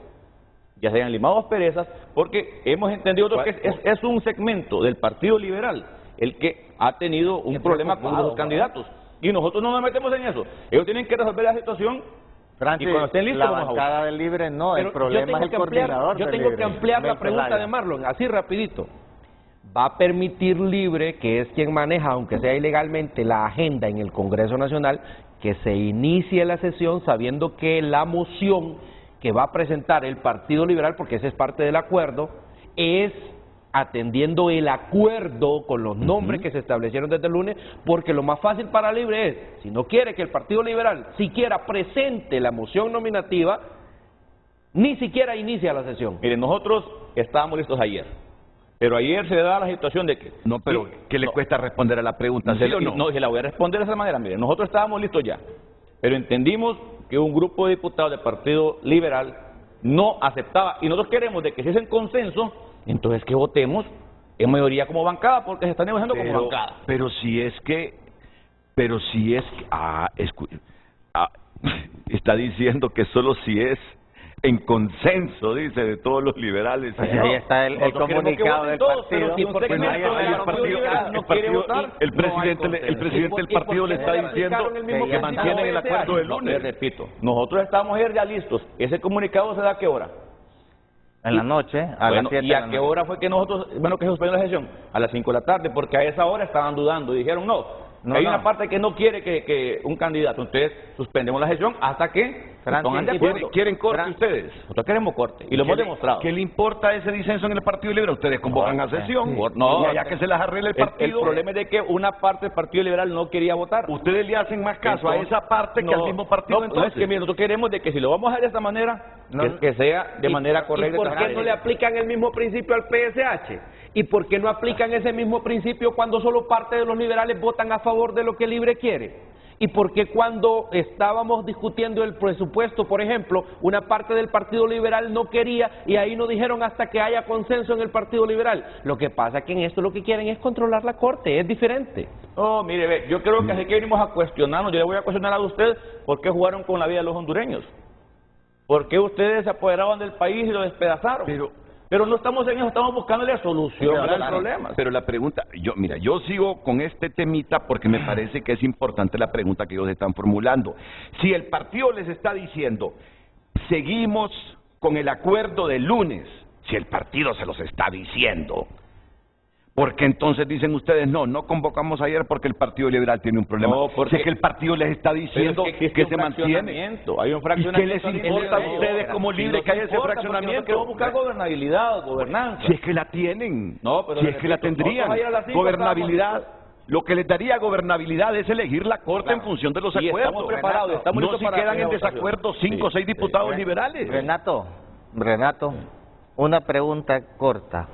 [SPEAKER 5] ya se hayan limado asperezas, porque hemos entendido que es un segmento del Partido Liberal el que ha tenido un problema con los candidatos. Y nosotros no nos metemos en eso. Ellos tienen que resolver la situación.
[SPEAKER 3] Francis,
[SPEAKER 5] Y cuando estén listos,
[SPEAKER 3] la
[SPEAKER 5] vamos a
[SPEAKER 3] bancada
[SPEAKER 5] votar.
[SPEAKER 3] del Libre no,
[SPEAKER 4] Pero
[SPEAKER 3] el problema es el coordinador
[SPEAKER 4] Yo
[SPEAKER 3] del
[SPEAKER 4] tengo
[SPEAKER 3] Libre,
[SPEAKER 4] que ampliar la
[SPEAKER 3] Mel
[SPEAKER 4] pregunta
[SPEAKER 3] Zelaya.
[SPEAKER 4] de Marlon, así rapidito. ¿Va a permitir Libre, que es quien maneja, aunque sea ilegalmente, la agenda en el Congreso Nacional, que se inicie la sesión sabiendo que la moción que va a presentar el Partido Liberal, porque ese es parte del acuerdo, es atendiendo el acuerdo con los nombres que se establecieron desde el lunes, porque lo más fácil para Libre es, si no quiere que el Partido Liberal siquiera presente la moción nominativa, ni siquiera inicia la sesión.
[SPEAKER 5] Miren, nosotros estábamos listos ayer, pero ayer se da la situación de que...
[SPEAKER 2] No, pero ¿qué le cuesta responder a la pregunta? ¿Sí o no?
[SPEAKER 5] No, se la voy a responder de esa manera. Miren, nosotros estábamos listos ya, pero entendimos que un grupo de diputados del Partido Liberal no aceptaba, y nosotros queremos de que si es en consenso, entonces que votemos en mayoría como bancada, porque se está negociando como bancada.
[SPEAKER 2] Pero si es que, está diciendo que solo si es en consenso, dice, de todos los liberales.
[SPEAKER 3] Pues ahí está el
[SPEAKER 5] Nosotros queremos que
[SPEAKER 3] comunicado
[SPEAKER 5] voten
[SPEAKER 3] del
[SPEAKER 5] todos,
[SPEAKER 3] partido.
[SPEAKER 5] pero si un segmento del Partido Liberal no quiere votar,
[SPEAKER 2] el presidente del partido le está diciendo que mantienen el acuerdo del
[SPEAKER 5] no,
[SPEAKER 2] lunes.
[SPEAKER 5] les repito, nosotros estamos ayer ya listos. ¿Ese comunicado se da a qué hora?
[SPEAKER 3] En la noche, a las 7
[SPEAKER 5] ¿y
[SPEAKER 3] de
[SPEAKER 5] a
[SPEAKER 3] la
[SPEAKER 5] qué
[SPEAKER 3] noche.
[SPEAKER 5] hora fue que nosotros, que se suspendió la sesión? A las 5 de la tarde, porque a esa hora estaban dudando y dijeron hay una parte que no quiere que un candidato, entonces suspendemos la sesión hasta que
[SPEAKER 3] Francis,
[SPEAKER 5] pongan de acuerdo.
[SPEAKER 2] ¿Quieren corte ustedes?
[SPEAKER 5] Nosotros queremos corte y lo hemos demostrado.
[SPEAKER 2] ¿Qué le importa ese disenso en el Partido Libre? Ustedes convocan a sesión
[SPEAKER 5] No,
[SPEAKER 2] y allá que se las arregle el
[SPEAKER 5] el
[SPEAKER 2] partido.
[SPEAKER 5] problema es de que una parte del Partido Liberal no quería votar.
[SPEAKER 2] Ustedes le hacen más caso a
[SPEAKER 5] Entonces,
[SPEAKER 2] esa parte que al mismo partido.
[SPEAKER 5] No,
[SPEAKER 2] entonces
[SPEAKER 5] es que mire, nosotros queremos de que si lo vamos a hacer de esta manera, que sea de manera correcta.
[SPEAKER 4] ¿Y por qué no le aplican el mismo principio al PSH? ¿Y por qué no aplican ese mismo principio cuando solo parte de los liberales votan a favor de lo que Libre quiere? ¿Y por qué cuando estábamos discutiendo el presupuesto, por ejemplo, una parte del Partido Liberal no quería y ahí nos dijeron hasta que haya consenso en el Partido Liberal? Lo que pasa es que en esto lo que quieren es controlar la Corte, es diferente.
[SPEAKER 5] No, mire, ve, yo creo que así que venimos a cuestionarnos. Yo le voy a cuestionar a usted por qué jugaron con la vida de los hondureños. ¿Por qué ustedes se apoderaban del país y lo despedazaron? Pero no estamos en eso, estamos buscándole solución al problema.
[SPEAKER 2] Pero la pregunta, yo sigo con este temita porque me parece que es importante la pregunta que ellos están formulando. Si el partido les está diciendo, seguimos con el acuerdo del lunes, si el partido se los está diciendo, ¿por qué entonces dicen ustedes no convocamos ayer porque el Partido Liberal tiene un problema?
[SPEAKER 5] No, porque
[SPEAKER 2] si es que el partido les está diciendo que se mantiene.
[SPEAKER 5] Hay un
[SPEAKER 2] ¿Y
[SPEAKER 5] fraccionamiento.
[SPEAKER 2] qué les importa a ustedes como Libre que haya ese fraccionamiento?
[SPEAKER 5] Queremos buscar gobernabilidad, gobernanza.
[SPEAKER 2] Si es que la tienen,
[SPEAKER 5] No, pero
[SPEAKER 2] si
[SPEAKER 5] les
[SPEAKER 2] es que la
[SPEAKER 5] repito,
[SPEAKER 2] tendrían,
[SPEAKER 5] nosotros ayer a las 5
[SPEAKER 2] gobernabilidad. Lo que les daría gobernabilidad es elegir la Corte en función de los
[SPEAKER 5] Y
[SPEAKER 2] acuerdos.
[SPEAKER 5] estamos preparados, estamos
[SPEAKER 2] no
[SPEAKER 5] listos
[SPEAKER 2] si
[SPEAKER 5] para
[SPEAKER 2] quedan en
[SPEAKER 5] la votación.
[SPEAKER 2] desacuerdo 5 o 6 diputados liberales.
[SPEAKER 3] Renato, una pregunta corta.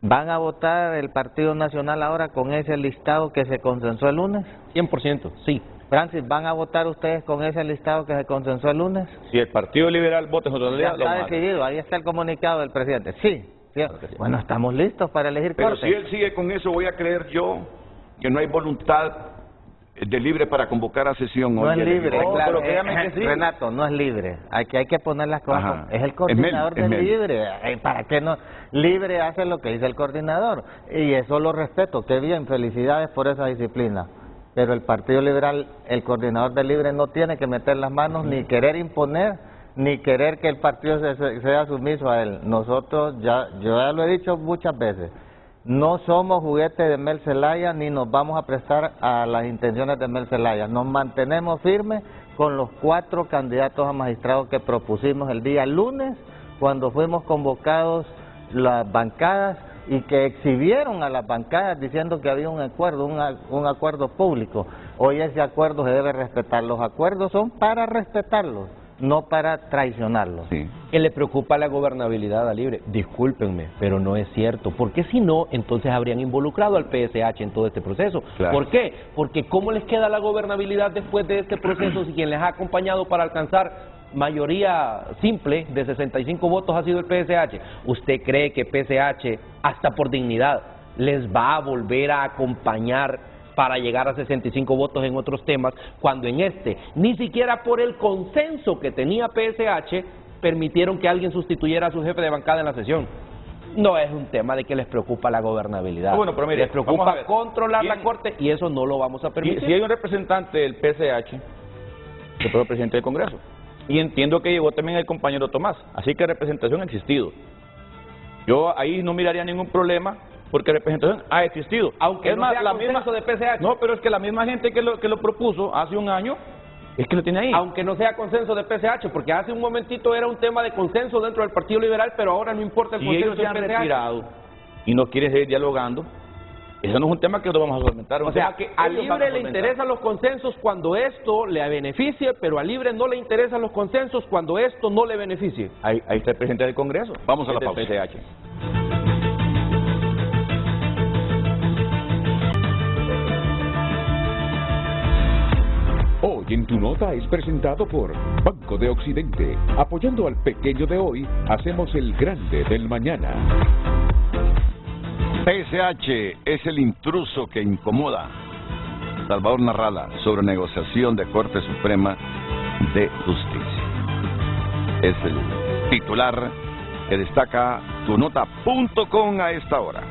[SPEAKER 3] ¿Van a votar el Partido Nacional ahora con ese listado que se consensó el lunes?
[SPEAKER 4] 100%, sí.
[SPEAKER 3] Francis, ¿van a votar ustedes con ese listado que se consensó el lunes?
[SPEAKER 5] Si el Partido Liberal vota en su
[SPEAKER 3] Ya
[SPEAKER 5] totalidad, lo
[SPEAKER 3] está
[SPEAKER 5] vamos a hacer.
[SPEAKER 3] decidido, ahí está el comunicado del presidente. Sí. Bueno, estamos listos para elegir
[SPEAKER 2] Pero
[SPEAKER 3] corte.
[SPEAKER 2] si él sigue con eso, voy a creer yo que no hay voluntad de Libre para convocar a sesión.
[SPEAKER 3] No
[SPEAKER 2] hoy
[SPEAKER 3] es
[SPEAKER 2] y elegir.
[SPEAKER 3] libre,
[SPEAKER 5] No,
[SPEAKER 3] claro.
[SPEAKER 5] pero créame que sí.
[SPEAKER 3] Renato, no es libre. Aquí hay que poner las cosas.
[SPEAKER 2] Ajá.
[SPEAKER 3] Es el coordinador
[SPEAKER 2] Es
[SPEAKER 3] del
[SPEAKER 2] Mel.
[SPEAKER 3] Libre. ¿Para qué no? Libre hace lo que dice el coordinador. Y eso lo respeto. Qué bien, felicidades por esa disciplina. Pero el Partido Liberal, el coordinador del Libre no tiene que meter las manos ni querer imponer ni querer que el partido sea sumiso a él. Nosotros, yo ya lo he dicho muchas veces, no somos juguetes de Mel Zelaya ni nos vamos a prestar a las intenciones de Mel Zelaya. Nos mantenemos firmes con los 4 candidatos a magistrados que propusimos el día lunes cuando fuimos convocados las bancadas y que exhibieron a las bancadas diciendo que había un acuerdo público. Hoy ese acuerdo se debe respetar. Los acuerdos son para respetarlos, no para traicionarlos.
[SPEAKER 2] Sí.
[SPEAKER 4] Que le preocupa la gobernabilidad a Libre. Discúlpenme, pero no es cierto. Porque si no, entonces habrían involucrado al PSH en todo este proceso.
[SPEAKER 2] Claro.
[SPEAKER 4] ¿Por qué? Porque ¿cómo les queda la gobernabilidad después de este proceso si quien les ha acompañado para alcanzar mayoría simple de 65 votos ha sido el PSH? ¿Usted cree que PSH, hasta por dignidad, les va a volver a acompañar para llegar a 65 votos en otros temas, cuando en este, ni siquiera por el consenso que tenía PSH, permitieron que alguien sustituyera a su jefe de bancada en la sesión. No es un tema de que les preocupa la gobernabilidad,
[SPEAKER 5] bueno, pero mire,
[SPEAKER 4] les preocupa controlar la Corte y eso no lo vamos a permitir.
[SPEAKER 5] Si hay un representante del PSH, que fue el presidente del Congreso, y entiendo que llegó también el compañero Tomás, así que representación ha existido. Yo ahí no miraría ningún problema, porque representación ha existido.
[SPEAKER 4] Aunque
[SPEAKER 5] es
[SPEAKER 4] no
[SPEAKER 5] más,
[SPEAKER 4] sea
[SPEAKER 5] la
[SPEAKER 4] consenso
[SPEAKER 5] misma,
[SPEAKER 4] de PSH.
[SPEAKER 5] No, pero es que la misma gente que lo propuso hace un año, es que lo tiene ahí.
[SPEAKER 4] Aunque no sea consenso de PSH, porque hace un momentito era un tema de consenso dentro del Partido Liberal, pero ahora no importa el consenso
[SPEAKER 5] ellos se han
[SPEAKER 4] del PSH.
[SPEAKER 5] retirado y no quieren seguir dialogando, eso no es un tema que lo vamos a solventar.
[SPEAKER 4] O sea, que a Libre le interesan los consensos cuando esto le beneficie, pero a Libre no le interesan los consensos cuando esto no le beneficie.
[SPEAKER 5] Ahí está el presidente del Congreso.
[SPEAKER 2] Vamos a la
[SPEAKER 5] del
[SPEAKER 2] pausa.
[SPEAKER 5] PSH.
[SPEAKER 1] Hoy en Tu Nota es presentado por Banco de Occidente. Apoyando al pequeño de hoy, hacemos el grande del mañana.
[SPEAKER 2] PSH es el intruso que incomoda. Salvador Narrala, sobre negociación de Corte Suprema de Justicia. Es el titular que destaca tunota.com a esta hora.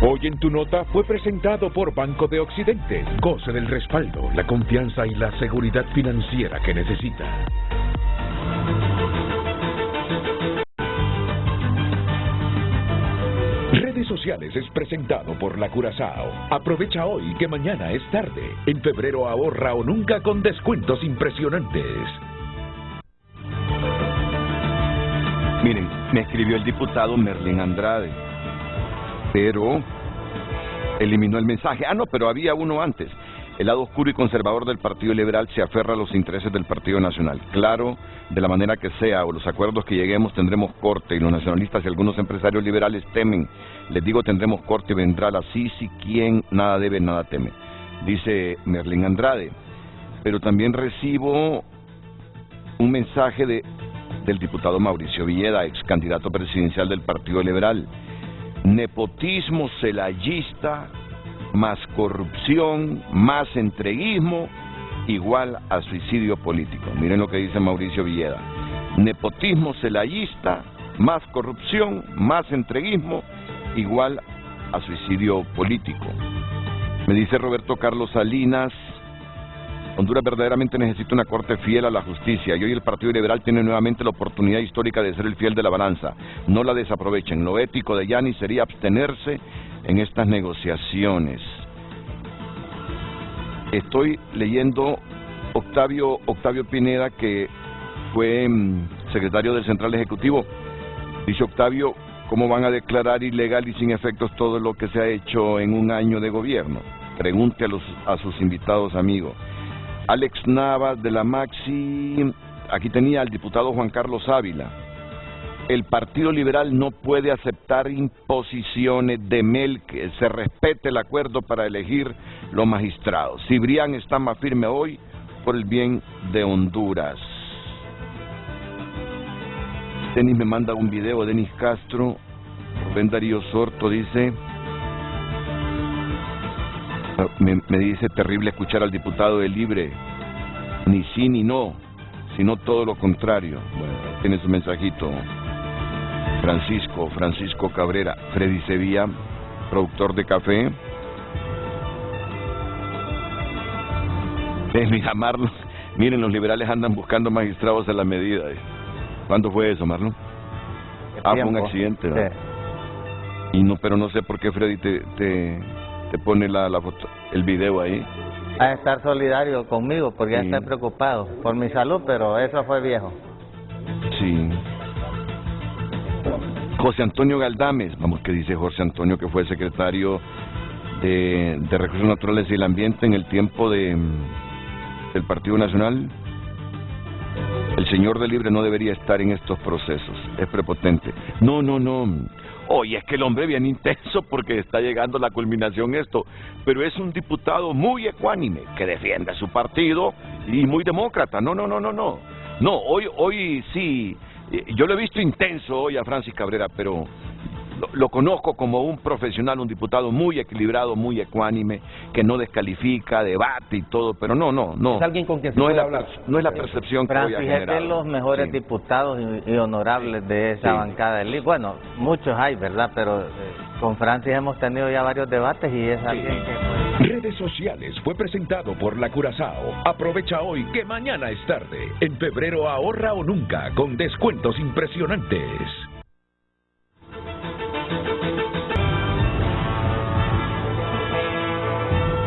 [SPEAKER 1] Hoy en Tu Nota fue presentado por Banco de Occidente. Goce del respaldo, la confianza y la seguridad financiera que necesita. Redes Sociales es presentado por La Curazao. Aprovecha hoy que mañana es tarde. En febrero ahorra o nunca con descuentos impresionantes.
[SPEAKER 2] Miren, me escribió el diputado Merlín Andrade, pero eliminó el mensaje. Ah, no, pero había uno antes. El lado oscuro y conservador del Partido Liberal se aferra a los intereses del Partido Nacional. Claro, de la manera que sea, o los acuerdos que lleguemos, tendremos corte, y los nacionalistas y algunos empresarios liberales temen. Les digo, tendremos corte y vendrá la sí, quien nada debe, nada teme. Dice Merlín Andrade. Pero también recibo un mensaje del diputado Mauricio Villeda, ex candidato presidencial del Partido Liberal. Nepotismo celayista más corrupción, más entreguismo, igual a suicidio político. Miren lo que dice Mauricio Villeda. Nepotismo celayista, más corrupción, más entreguismo, igual a suicidio político. Me dice Roberto Carlos Salinas, Honduras verdaderamente necesita una corte fiel a la justicia y hoy el Partido Liberal tiene nuevamente la oportunidad histórica de ser el fiel de la balanza. No la desaprovechen. Lo ético de Yanis sería abstenerse en estas negociaciones. Estoy leyendo Octavio Pineda, que fue secretario del Central Ejecutivo. Dice Octavio, ¿cómo van a declarar ilegal y sin efectos todo lo que se ha hecho en un año de gobierno? Pregunte a sus invitados amigos. Alex Navas de la Maxi, aquí tenía al diputado Juan Carlos Ávila. El Partido Liberal no puede aceptar imposiciones de Mel, que se respete el acuerdo para elegir los magistrados. Cibrián está más firme hoy por el bien de Honduras. Denis me manda un video, Denis Castro. Rubén Darío Sorto dice... Me dice terrible escuchar al diputado de Libre, ni sí ni no, sino todo lo contrario. Bueno, tiene su mensajito. Francisco Cabrera, Freddy Sevilla, productor de café. Mira, Marlon, miren, los liberales andan buscando magistrados a la medida. ¿Cuándo fue eso, Marlon? Fue un accidente, ¿verdad? Sí. Y no, pero no sé por qué Freddy te pone la foto, el video ahí.
[SPEAKER 3] A estar solidario conmigo porque ya estoy preocupado por mi salud, pero eso fue viejo.
[SPEAKER 2] Sí. José Antonio Galdames, vamos, que dice José Antonio, que fue secretario de Recursos Naturales y el Ambiente en el tiempo del Partido Nacional. El señor de Libre no debería estar en estos procesos, es prepotente. No. Oye, es que el hombre bien intenso porque está llegando a la culminación esto, pero es un diputado muy ecuánime que defiende a su partido y muy demócrata. No, hoy sí, yo lo he visto intenso hoy a Francis Cabrera, pero lo conozco como un profesional, un diputado muy equilibrado, muy ecuánime, que no descalifica, debate y todo, pero no.
[SPEAKER 4] Es alguien con quien se
[SPEAKER 2] no
[SPEAKER 4] puede
[SPEAKER 2] es
[SPEAKER 4] hablar.
[SPEAKER 2] No es la percepción que voy a
[SPEAKER 3] Francis es
[SPEAKER 2] generar.
[SPEAKER 3] de los mejores diputados y honorables de esa bancada del LIC. Bueno, muchos hay, ¿verdad? Pero con Francis hemos tenido ya varios debates y es alguien que...
[SPEAKER 1] Redes sociales fue presentado por la Curazao. Aprovecha hoy que mañana es tarde. En febrero ahorra o nunca con descuentos impresionantes.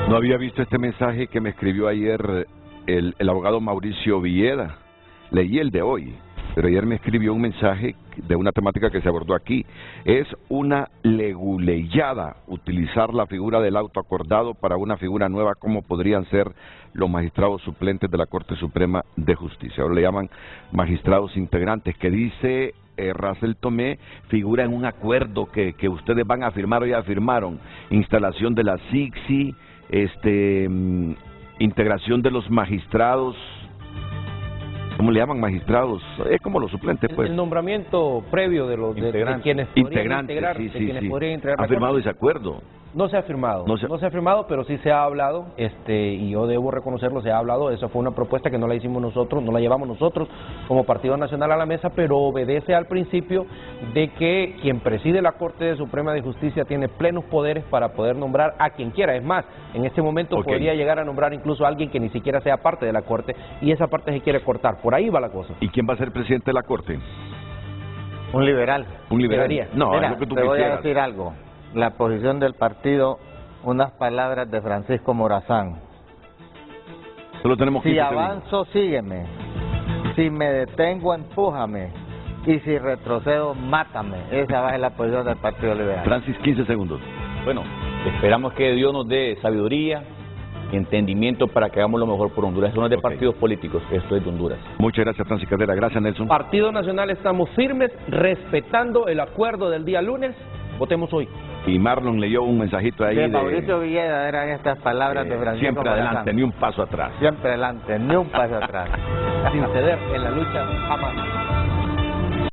[SPEAKER 2] No había visto este mensaje que me escribió ayer el abogado Mauricio Villeda. Leí el de hoy, pero ayer me escribió un mensaje de una temática que se abordó aquí. Es una leguleyada utilizar la figura del auto acordado para una figura nueva como podrían ser los magistrados suplentes de la Corte Suprema de Justicia. Ahora le llaman magistrados integrantes, que dice Racel Tomé, figura en un acuerdo que ustedes van a firmar o ya firmaron. Instalación de la SICSI, integración de los magistrados. ¿Cómo le llaman magistrados? Es como los suplentes, pues.
[SPEAKER 4] El nombramiento previo de los de quienes podrían integrar,
[SPEAKER 2] sí,
[SPEAKER 4] de quienes podrían integrar.
[SPEAKER 2] ¿Han firmado ese acuerdo?
[SPEAKER 4] No se ha firmado, no se ha firmado, pero sí se ha hablado, y yo debo reconocerlo, se ha hablado. Esa fue una propuesta que no la hicimos nosotros, no la llevamos nosotros como Partido Nacional a la mesa, pero obedece al principio de que quien preside la Corte Suprema de Justicia tiene plenos poderes para poder nombrar a quien quiera. Es más, en este momento podría llegar a nombrar incluso a alguien que ni siquiera sea parte de la Corte, y esa parte se quiere cortar. Por ahí va la cosa.
[SPEAKER 2] ¿Y quién va a ser presidente de la Corte?
[SPEAKER 3] Un liberal.
[SPEAKER 2] ¿Un liberal? No,
[SPEAKER 3] mira,
[SPEAKER 2] es lo que tú
[SPEAKER 3] te voy
[SPEAKER 2] quisieras.
[SPEAKER 3] a decir algo. La posición del partido, unas palabras de Francisco Morazán.
[SPEAKER 2] Solo tenemos 15
[SPEAKER 3] si
[SPEAKER 2] segundos.
[SPEAKER 3] avanzo, sígueme. Si me detengo, empújame. Y si retrocedo, mátame. Esa es la posición del Partido Liberal.
[SPEAKER 2] Francis, 15 segundos.
[SPEAKER 5] Bueno, esperamos que Dios nos dé sabiduría y entendimiento para que hagamos lo mejor por Honduras. Esto no es de partidos políticos, esto es de Honduras.
[SPEAKER 2] Muchas gracias, Francis Caldera. Gracias, Nelson.
[SPEAKER 4] Partido Nacional, estamos firmes, respetando el acuerdo del día lunes. Votemos hoy.
[SPEAKER 2] Y Marlon leyó un mensajito ahí
[SPEAKER 3] de Mauricio Villeda, eran estas palabras de Francisco
[SPEAKER 2] siempre
[SPEAKER 3] Morazán.
[SPEAKER 2] adelante, ni un paso atrás.
[SPEAKER 3] Siempre adelante, ni un paso atrás.
[SPEAKER 4] Sin ceder en la lucha, jamás.